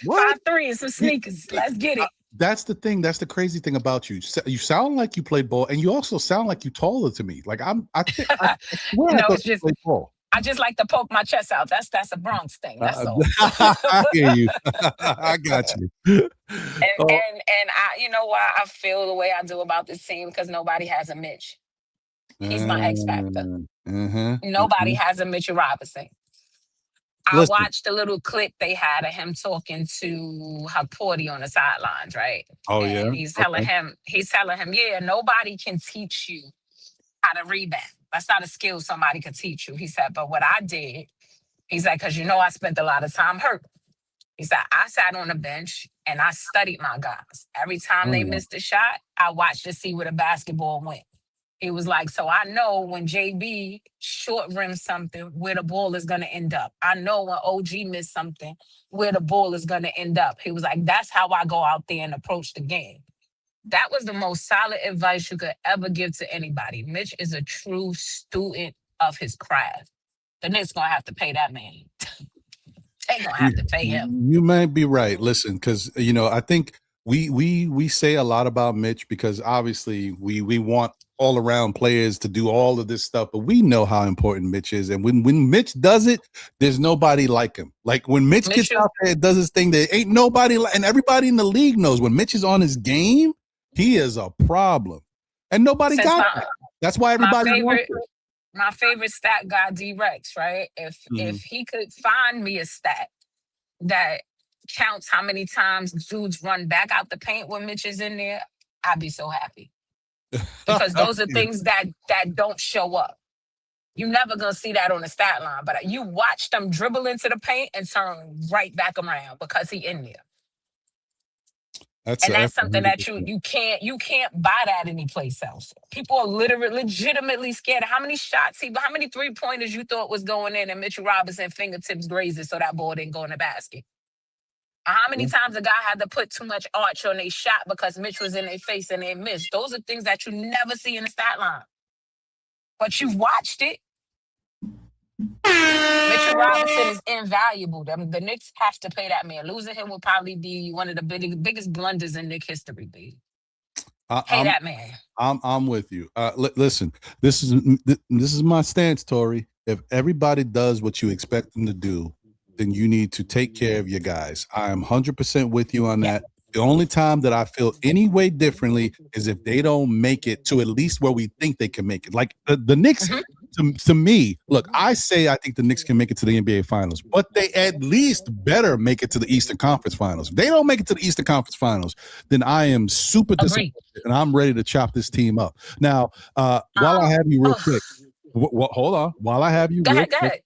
5'3" and some sneakers. Let's get it. That's the thing. That's the crazy thing about you. You sound like you played ball, and you also sound like you taller to me. Like I it's just I just like to poke my chest out. That's a Bronx thing. That's all. I hear you. I got you. And I, why I feel the way I do about this team, because nobody has a Mitch. He's my X factor. Nobody has a Mitchell Robinson. I watched a little clip they had of him talking to Haporti on the sidelines, right? Oh, and he's telling him, yeah, nobody can teach you how to rebound. That's not a skill somebody could teach you. He said, but what I did, he's like, because I spent a lot of time hurt. He said, I sat on the bench and I studied my guys. Every time they missed a shot, I watched to see where the basketball went. He was like, so I know when JB short rims something, where the ball is going to end up. I know when OG missed something, where the ball is going to end up. He was like, that's how I go out there and approach the game. That was the most solid advice you could ever give to anybody. Mitch is a true student of his craft. The Knicks gonna have to pay that man. They gonna have to pay him. You might be right. Listen, because I think we say a lot about Mitch because obviously we want all around players to do all of this stuff, but we know how important Mitch is. And when Mitch does it, there's nobody like him. Like when Mitch gets out there and does his thing, there ain't nobody and everybody in the league knows when Mitch is on his game, he is a problem. And nobody got that. That's why everybody wants it. My favorite stat guy, D-Rex, right? If he could find me a stat that counts how many times dudes run back out the paint when Mitch is in there, I'd be so happy. Because those are things that don't show up. You're never gonna see that on the stat line, but you watch them dribble into the paint and turn right back around because he in there. That's something that you can't buy that anyplace else. People are legitimately scared of how many how many 3-pointers you thought was going in and Mitchell Robinson fingertips grazed it so that ball didn't go in the basket. How many times a guy had to put too much arch on their shot because Mitch was in their face and they missed. Those are things that you never see in the stat line. But you've watched it. Mitchell Robinson is invaluable. The Knicks have to pay that man. Losing him will probably be one of the biggest blunders in Knicks history, baby. Pay that man. I'm with you. Listen, this is my stance, Tori. If everybody does what you expect them to do, then you need to take care of your guys. I am 100% with you on that. The only time that I feel any way differently is if they don't make it to at least where we think they can make it. Like the Knicks, to me, look, I think the Knicks can make it to the NBA Finals, but they at least better make it to the Eastern Conference Finals. If they don't make it to the Eastern Conference Finals, then I am super disappointed, and I'm ready to chop this team up. Now, while I have you real quick, hold on. While I have you go real ahead.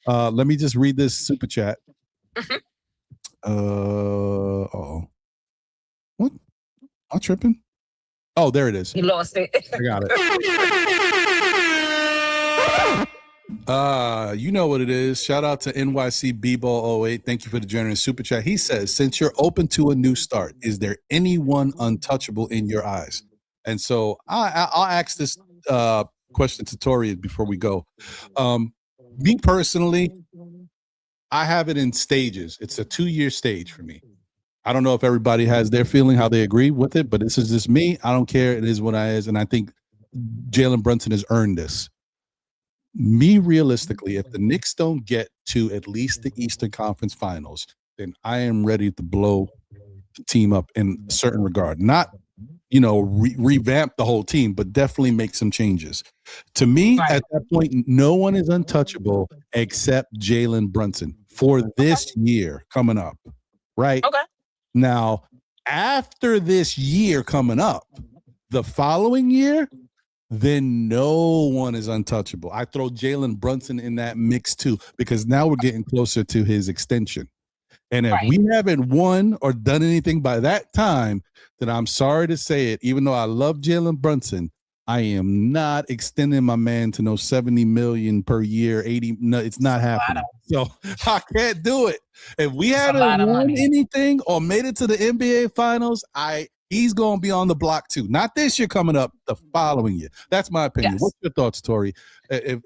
Let me just read this super chat. What? I'm tripping. Oh, there it is. You lost it. I got it. You know what it is. Shout out to NYC B-Ball 08. Thank you for the generous super chat. He says, since you're open to a new start, is there anyone untouchable in your eyes? And so I'll ask this question to Tori before we go. Me personally, I have it in stages. It's a 2-year stage for me. I don't know if everybody has their feeling, how they agree with it, but this is just me. I don't care. It is what it is. And I think Jalen Brunson has earned this. Me, realistically, if the Knicks don't get to at least the Eastern Conference Finals, then I am ready to blow the team up in a certain regard. Not, revamp the whole team, but definitely make some changes. To me, at that point, no one is untouchable except Jalen Brunson for this year coming up, right? Okay. Now, after this year coming up, the following year, then no one is untouchable. I throw Jalen Brunson in that mix too, because now we're getting closer to his extension. And if we haven't won or done anything by that time, then I'm sorry to say it, even though I love Jalen Brunson, I am not extending my man to no 70 million per year, 80. No, it's not happening. So I can't do it. If we haven't won anything or made it to the NBA Finals, he's going to be on the block too. Not this year coming up, the following year. That's my opinion. Yes. What's your thoughts, Tori? Is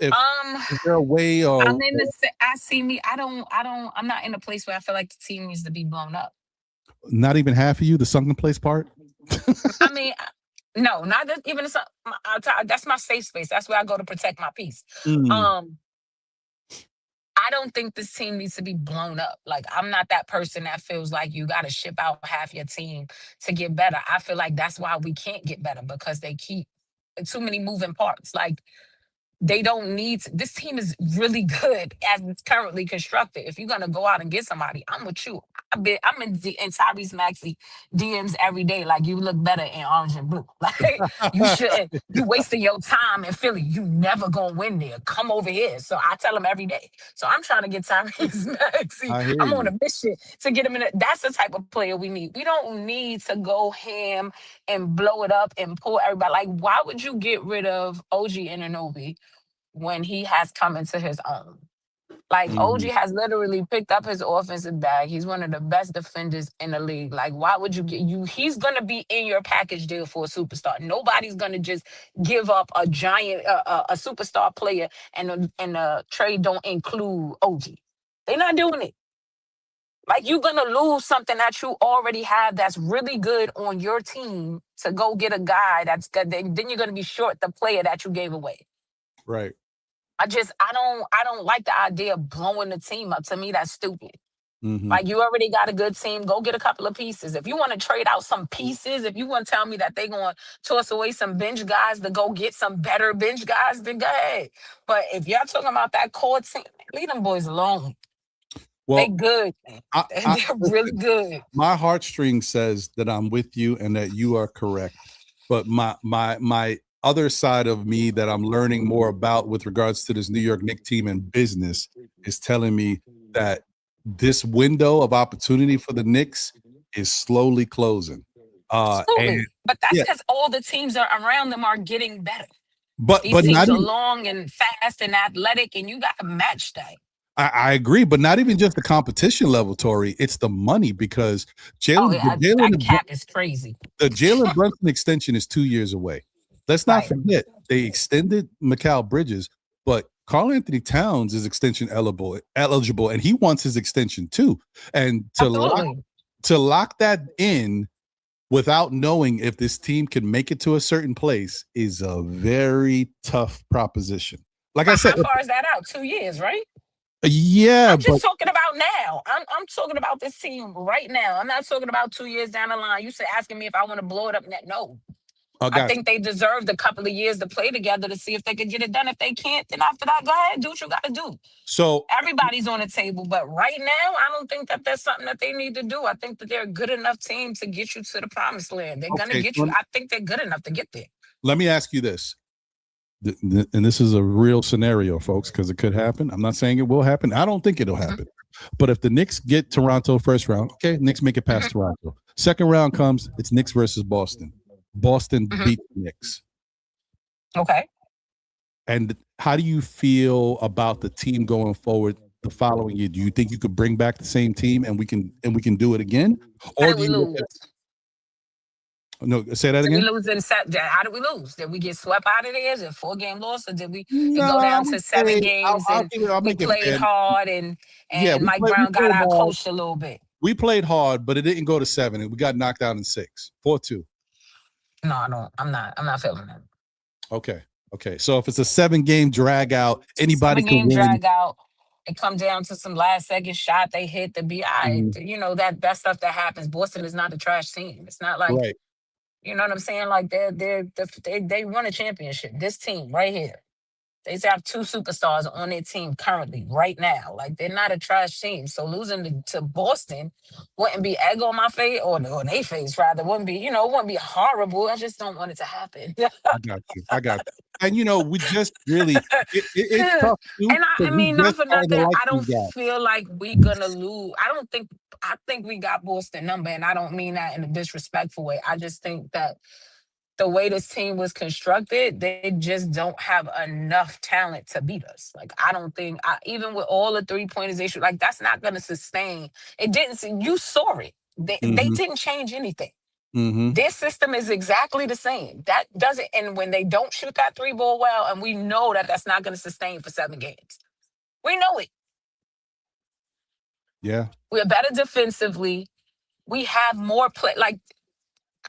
there a way? Or I'm not in a place where I feel like the team needs to be blown up. Not even half of you, the sunken place part? I mean, no, not even that's my safe space. That's where I go to protect my peace. I don't think this team needs to be blown up. Like, I'm not that person that feels like you got to ship out half your team to get better. I feel like that's why we can't get better, because they keep too many moving parts. Like, they don't need to, this team is really good as it's currently constructed. If you're going to go out and get somebody, I'm with you. I'm in Tyrese Maxey DMs every day. Like, you look better in orange and blue. Like, you shouldn't. You wasting your time in Philly. You never going to win there. Come over here. So I tell him every day. So I'm trying to get Tyrese Maxey. I'm on a mission to get him in. That's the type of player we need. We don't need to go ham and blow it up and pull everybody. Like, why would you get rid of OG Anunoby when he has come into his own? Like OG has literally picked up his offensive bag. He's one of the best defenders in the league. Like, why would you get you? He's gonna be in your package deal for a superstar. Nobody's gonna just give up a giant, a superstar player, and the trade don't include OG. They're not doing it. Like, you're gonna lose something that you already have that's really good on your team to go get a guy that's good. Then you're gonna be short the player that you gave away. Right. I don't like the idea of blowing the team up. To me, that's stupid. Mm-hmm. Like, you already got a good team. Go get a couple of pieces. If you want to trade out some pieces, if you want to tell me that they're going to toss away some bench guys to go get some better bench guys, then go ahead. But if y'all talking about that core team, leave them boys alone. They Well, good. They're really good. my heartstring says that I'm with you and that you are correct. But my other side of me that I'm learning more about with regards to this New York Knicks team and business is telling me that this window of opportunity for the Knicks is slowly closing. Absolutely. But that's yeah, because all the teams that are around them are getting better. but These teams not are even, long and fast and athletic, and you got to match that. I agree, but not even just the competition level, Tori. It's the money because That cap is crazy. the Jalen Brunson extension is 2 years away. Let's not Right. forget they extended Mikal Bridges, but Karl Anthony Towns is extension eligible, and he wants his extension too. And Absolutely. to lock that in without knowing if this team can make it to a certain place is a very tough proposition. Like I said, How far is that out? 2 years, right? yeah, I'm just but talking about now. I'm talking about this team right now. I'm not talking about 2 years down the line. You said asking me if I want to blow it up net. No. I think they deserved a couple of years to play together to see if they could get it done. If they can't, then after that, go ahead, do what you got to do. So everybody's on the table, but right now, I don't think that that's something that they need to do. I think that they're a good enough team to get you to the promised land. They're gonna get you. I think they're good enough to get there. Let me ask you this. And this is a real scenario, folks, because it could happen. I'm not saying it will happen. I don't think it'll happen. But if the Knicks get Toronto first round, okay, Knicks make it past Toronto. Second round comes, it's Knicks versus Boston. Boston beat the Knicks. Okay. And how do you feel about the team going forward the following year? Do you think you could bring back the same team and we can do it again? Or do you lose? No, say that again. Did we lose how did we lose? Did we get swept out of there? Is it a 4-game loss, or did we go down to 7 games and we played hard and Mike Brown got out coached a little bit? We played hard, but it didn't go to 7, and we got knocked out in 6, 4-2. No, I'm not feeling that. Okay. So if it's a 7-game drag out, anybody can win. Drag out. It come down to some last second shot they hit to be you know, that stuff that happens. Boston is not a trash team. It's not like you know what I'm saying? Like they won a championship. This team right here. They have 2 superstars on their team currently, right now. Like, they're not a trash team. So losing to Boston wouldn't be egg on my face, or on their face, rather. Wouldn't be, it wouldn't be horrible. I just don't want it to happen. I got you. And, we just really, it's tough. And I mean, not for nothing, I don't feel like we're going to lose. I think we got Boston number, and I don't mean that in a disrespectful way. I just think that the way this team was constructed, they just don't have enough talent to beat us. Like, I don't think, even with all the 3-pointers issue, like, that's not going to sustain. It didn't. You saw it. They didn't change anything. Their system is exactly the same. That doesn't. And when they don't shoot that 3 ball well, and we know that that's not going to sustain for 7 games, we know it. Yeah, we're better defensively. We have more play. Like,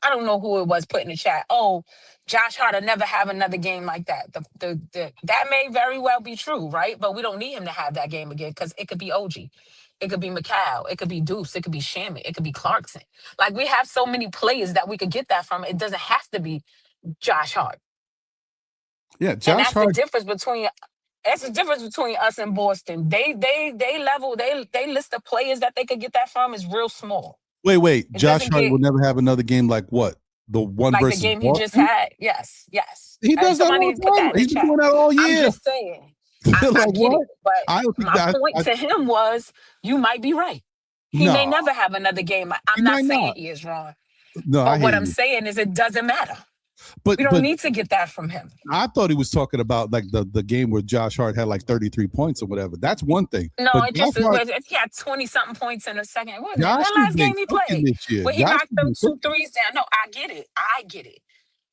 I don't know who it was put in the chat. Oh, Josh Hart will never have another game like that. That may very well be true, right? But we don't need him to have that game again, because it could be OG. It could be Mikal. It could be Deuce. It could be Shamit. It could be Clarkson. Like, we have so many players that we could get that from. It doesn't have to be Josh Hart. Yeah, Josh Hart. That's the difference between us and Boston. They list the players that they could get that from is real small. Wait. Josh Hart will never have another game like what? The one like versus the game Boston? he just had? Yes. He does that all the time. He's been doing that all year. I'm just saying. I get it, but my point to him was, you might be right. He may never have another game. I'm not saying he is wrong. No, but what I'm saying is, it doesn't matter. But We don't need to get that from him. I thought he was talking about like the game where Josh Hart had like 33 points or whatever. That's one thing. No, but it just was. He had 20-something points in a second. What Josh that has last been game he cooking played? this year. Where he Josh knocked has them been 2 cooking. threes down. No, I get it.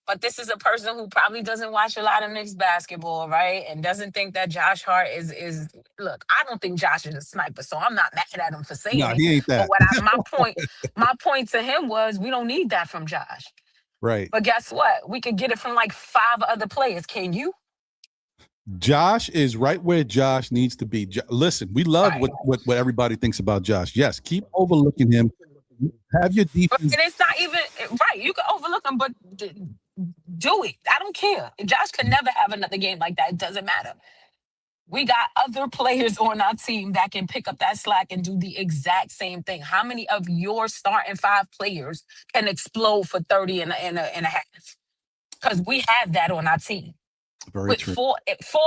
But this is a person who probably doesn't watch a lot of Knicks basketball, right? And doesn't think that Josh Hart is. Look, I don't think Josh is a sniper, so I'm not mad at him for saying No, it. he ain't that. But my point to him was, we don't need that from Josh. Right. But guess what? We could get it from like 5 other players. Can you? Josh is right where Josh needs to be. Listen, we love Right. what everybody thinks about Josh. Yes, keep overlooking him. Have your defense. And it's not even right. You can overlook him, but do it. I don't care. Josh could never have another game like that. It doesn't matter. We got other players on our team that can pick up that slack and do the exact same thing. How many of your starting 5 players can explode for 30 and a half? Because we have that on our team. Very with true. four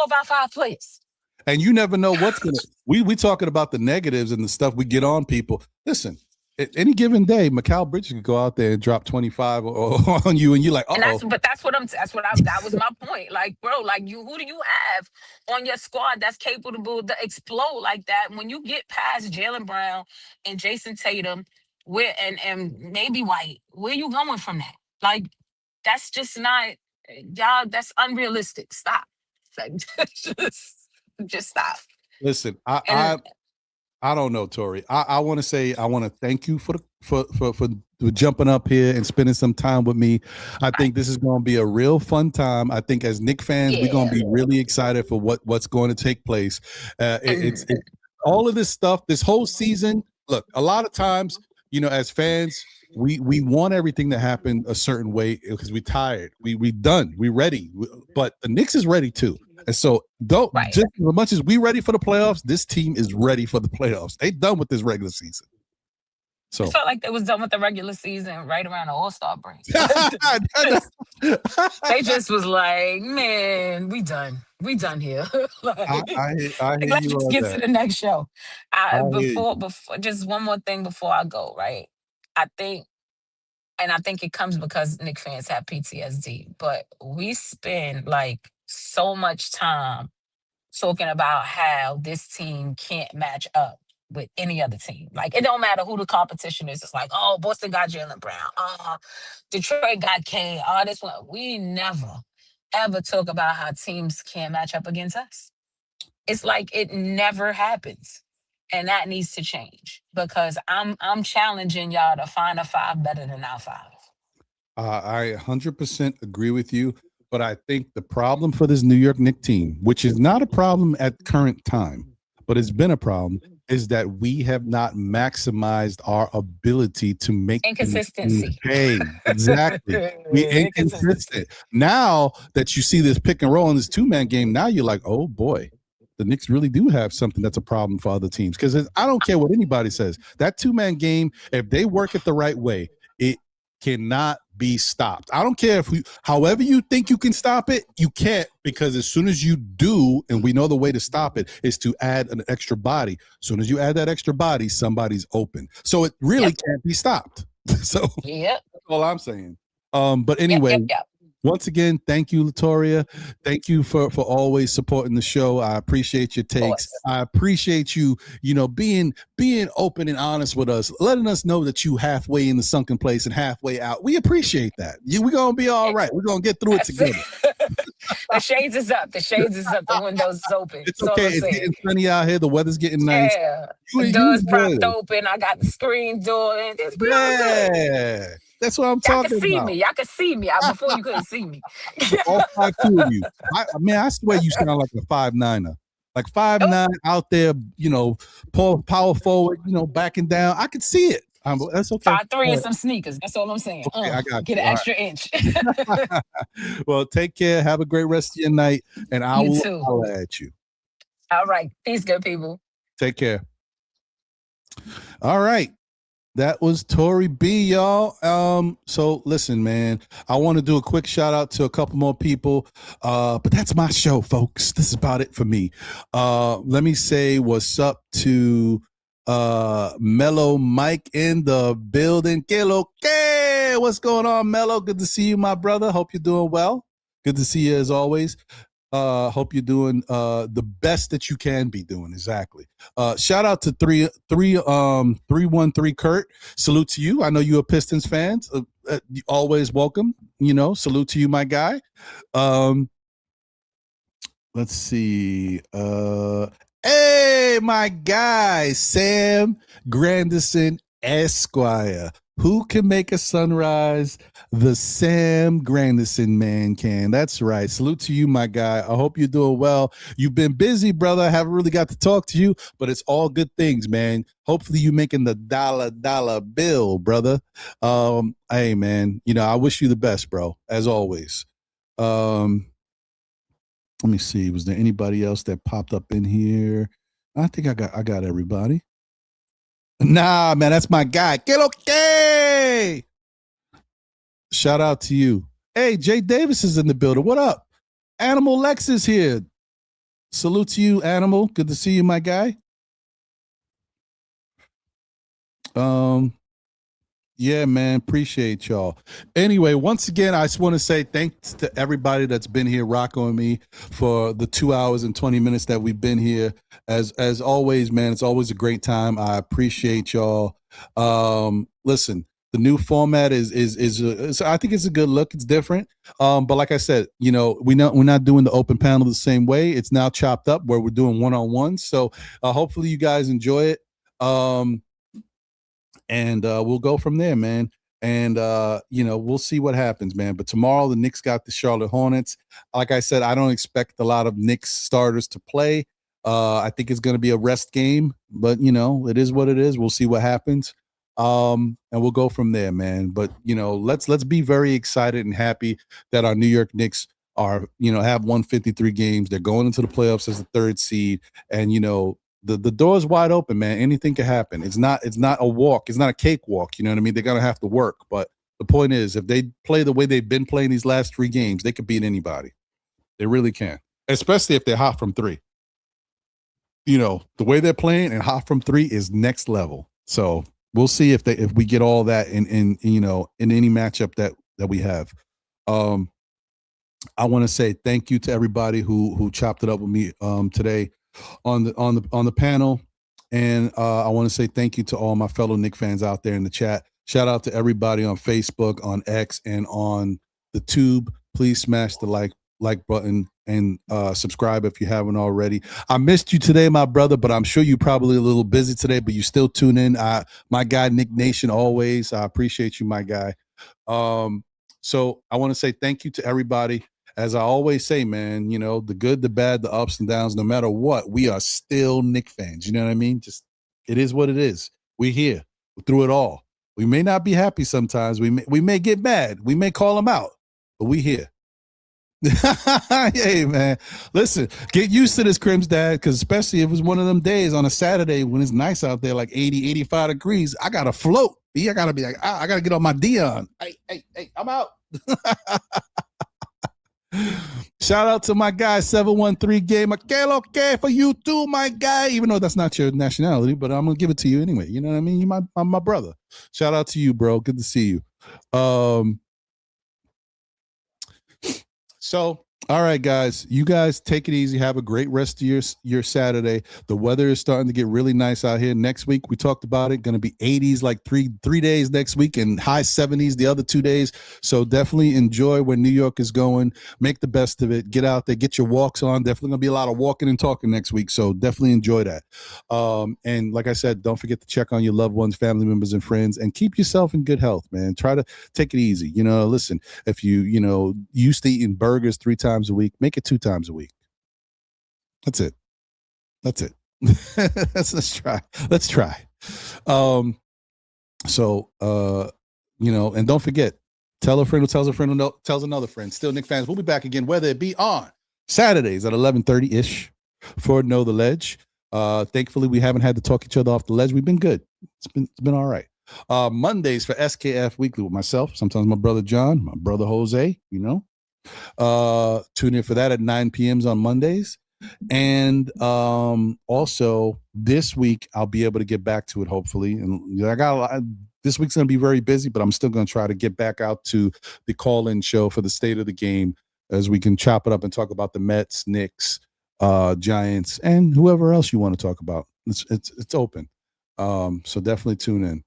of our 5 players. And you never know what's gonna. We talking about the negatives and the stuff we get on people. Listen, at any given day, Mikal Bridges could go out there and drop 25 on you, and you're like, that was my point. Like, bro, like who do you have on your squad that's capable to explode like that? When you get past Jaylen Brown and Jason Tatum, and maybe White, where you going from that? Like, that's just not, y'all. That's unrealistic. Stop. Like, just stop. Listen, I don't know, Tori. I want to say I want to thank you for jumping up here and spending some time with me. I think this is going to be a real fun time. I think as Knicks fans, we're going to be really excited for what's going to take place. It's all of this stuff, this whole season. Look, a lot of times, as fans, we want everything to happen a certain way because we're tired. We done. We ready. But the Knicks is ready too. And so just as much as we ready for the playoffs, this team is ready for the playoffs. They done with this regular season. So I felt like they was done with the regular season right around the All-Star break. They just was like, man, we done. We done here. Let's just get to the next show. Before just one more thing before I go, right? I think it comes because Knicks fans have PTSD, but we spend like so much time talking about how this team can't match up with any other team. Like, it don't matter who the competition is. It's like, oh, Boston got Jaylen Brown. Detroit got Kane. This one. We never, ever talk about how teams can't match up against us. It's like it never happens. And that needs to change because I'm challenging y'all to find a 5 better than our 5. I 100% agree with you. But I think the problem for this New York Knicks team, which is not a problem at current time, but it's been a problem, is that we have not maximized our ability to make inconsistency. Pay. Exactly. We inconsistent. Now that you see this pick and roll in this 2-man game, now you're like, oh boy, the Knicks really do have something that's a problem for other teams. Because I don't care what anybody says. That 2-man game, if they work it the right way, it cannot be stopped. I don't care however you think you can stop it, you can't, because as soon as you do, and we know the way to stop it is to add an extra body. As soon as you add that extra body, somebody's open. So it really can't be stopped. So that's all I'm saying. But anyway, once again, thank you, Latoria. Thank you for always supporting the show. I appreciate your takes. I appreciate you, being open and honest with us, letting us know that you halfway in the sunken place and halfway out. We appreciate that. We're gonna be all right. We're gonna get through it together. The shades is up. The windows is open. It's okay. It's getting sunny out here. The weather's getting nice. Yeah. The door's propped open. I got the screen door. And it's good. That's what I'm talking about. Y'all can see me. Before you couldn't see me. All 5 of you. I swear you sound like a 5'9". Like 5'9" out there, power forward, backing down. I could see it. That's okay. 5'3" and some sneakers. That's all I'm saying. Okay, I got get an extra inch. Well, take care. Have a great rest of your night, and I will holler at you. All right. Peace, good people. Take care. All right. That was Tori B, y'all. So listen, man, I want to do a quick shout out to a couple more people. But that's my show, folks. This is about it for me. Let me say what's up to Mellow Mike in the building. Que lo que? Hey, what's going on, Mello? Good to see you, my brother. Hope you're doing well. Good to see you as always. Hope you're doing the best that you can be doing. Exactly. Shout out to 313 Kurt. Salute to you. I know you're a Pistons fan. Always welcome. Salute to you, my guy. Let's see. Hey, my guy, Sam Grandison Esquire. Who can make a sunrise? The Sam Grandison man can. That's right. Salute to you, my guy. I hope you're doing well. You've been busy, brother. I haven't really got to talk to you, but it's all good things, man. Hopefully you're making the dollar bill, brother. Hey, man, I wish you the best, bro, as always. Let me see. Was there anybody else that popped up in here? I think I got everybody. Nah, man, that's my guy. Que lo que? Shout out to you. Hey, Jay Davis is in the building. What up? Animal Lex is here. Salute to you, Animal. Good to see you, my guy. Yeah, man, appreciate y'all. Anyway, once again, I just want to say thanks to everybody that's been here rocking with me for the 2 hours and 20 minutes that we've been here. As always, man, it's always a great time. I appreciate y'all. Listen, the new format is I think it's a good look. It's different. But like I said, we're not doing the open panel the same way. It's now chopped up where we're doing one-on-ones. So hopefully you guys enjoy it. And we'll go from there, man. And, we'll see what happens, man. But tomorrow the Knicks got the Charlotte Hornets. Like I said, I don't expect a lot of Knicks starters to play. I think it's going to be a rest game, but, it is what it is. We'll see what happens. And we'll go from there, man. But, let's be very excited and happy that our New York Knicks are, have won 53 games. They're going into the playoffs as the third seed. And, the door's wide open, man. Anything can happen. It's not a walk. It's not a cakewalk. You know what I mean? They're going to have to work. But the point is, if they play the way they've been playing these last 3 games, they could beat anybody. They really can, especially if they're hot from 3. The way they're playing and hot from 3 is next level. So we'll see if we get all that in any matchup that we have. I want to say thank you to everybody who chopped it up with me today on the panel, and I want to say thank you to all my fellow Knicks fans out there in the chat. Shout out to everybody on Facebook, on X, and on the Tube. Please smash the like button and subscribe if you haven't already. I missed you today, my brother, but I'm sure you're probably a little busy today, but you still tune in. My guy Nick Nation, always. I appreciate you, my guy. So I want to say thank you to everybody. As I always say, man, the good, the bad, the ups and downs, no matter what, we are still Knicks fans. You know what I mean? Just, it is what it is. We're here. We're through it all. We may not be happy sometimes. We may get mad. We may call them out, but we here. Hey, man, listen, get used to this, Crims Dad, because especially if it was one of them days on a Saturday when it's nice out there, like 80, 85 degrees, I got to float. I got to be like, I got to get on my Dion. Hey, I'm out. Shout out to my guy 713 Gamer. Que lo que for you too, my guy. Even though that's not your nationality, but I'm gonna give it to you anyway. You know what I mean? You're my brother. Shout out to you, bro. Good to see you. So, all right, guys. You guys take it easy. Have a great rest of your Saturday. The weather is starting to get really nice out here. Next week, we talked about it. Going to be 80s like three days next week and high 70s the other 2 days. So definitely enjoy where New York is going. Make the best of it. Get out there. Get your walks on. Definitely going to be a lot of walking and talking next week. So definitely enjoy that. And like I said, don't forget to check on your loved ones, family members, and friends, and keep yourself in good health, man. Try to take it easy. Listen, if you used to eating burgers 3 times a week, make it 2 times a week. That's it. Let's try. And don't forget, tell a friend who tells a friend who tells another friend. Still Knicks fans, we'll be back again, whether it be on Saturdays at 11:30-ish for Know the Ledge. Thankfully, we haven't had to talk each other off the ledge. We've been good. It's been all right. Mondays for SKF Weekly with myself, sometimes my brother John, my brother Jose, tune in for that at 9 p.m. on Mondays. And also this week I'll be able to get back to it, hopefully. And I got This week's going to be very busy, but I'm still going to try to get back out to the call-in show for the state of the game as we can chop it up and talk about the Mets, Knicks, Giants, and whoever else you want to talk about. It's open. So definitely tune in.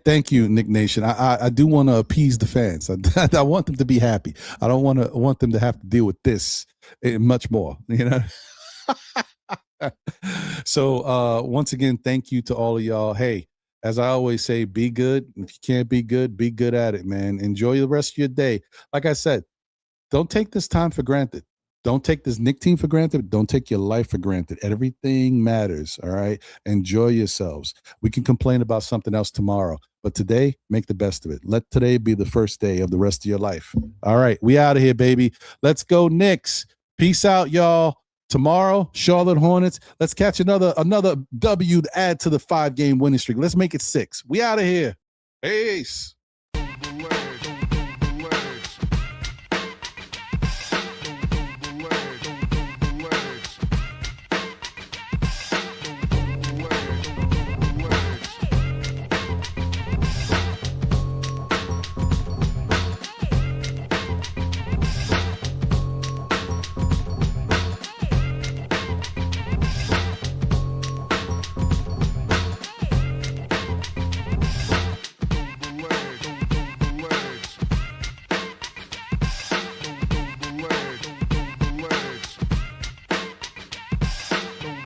Thank you, Nick Nation. I do want to appease the fans. I want them to be happy. I don't want them to have to deal with this much more, you know. So once again, thank you to all of y'all. Hey, as I always say, be good. If you can't be good at it, man. Enjoy the rest of your day. Like I said, don't take this time for granted. Don't take this Knick team for granted. Don't take your life for granted. Everything matters, all right? Enjoy yourselves. We can complain about something else tomorrow, but today, make the best of it. Let today be the first day of the rest of your life. All right, we out of here, baby. Let's go Knicks. Peace out, y'all. Tomorrow, Charlotte Hornets. Let's catch another W to add to the 5-game winning streak. Let's make it 6. We out of here. Peace.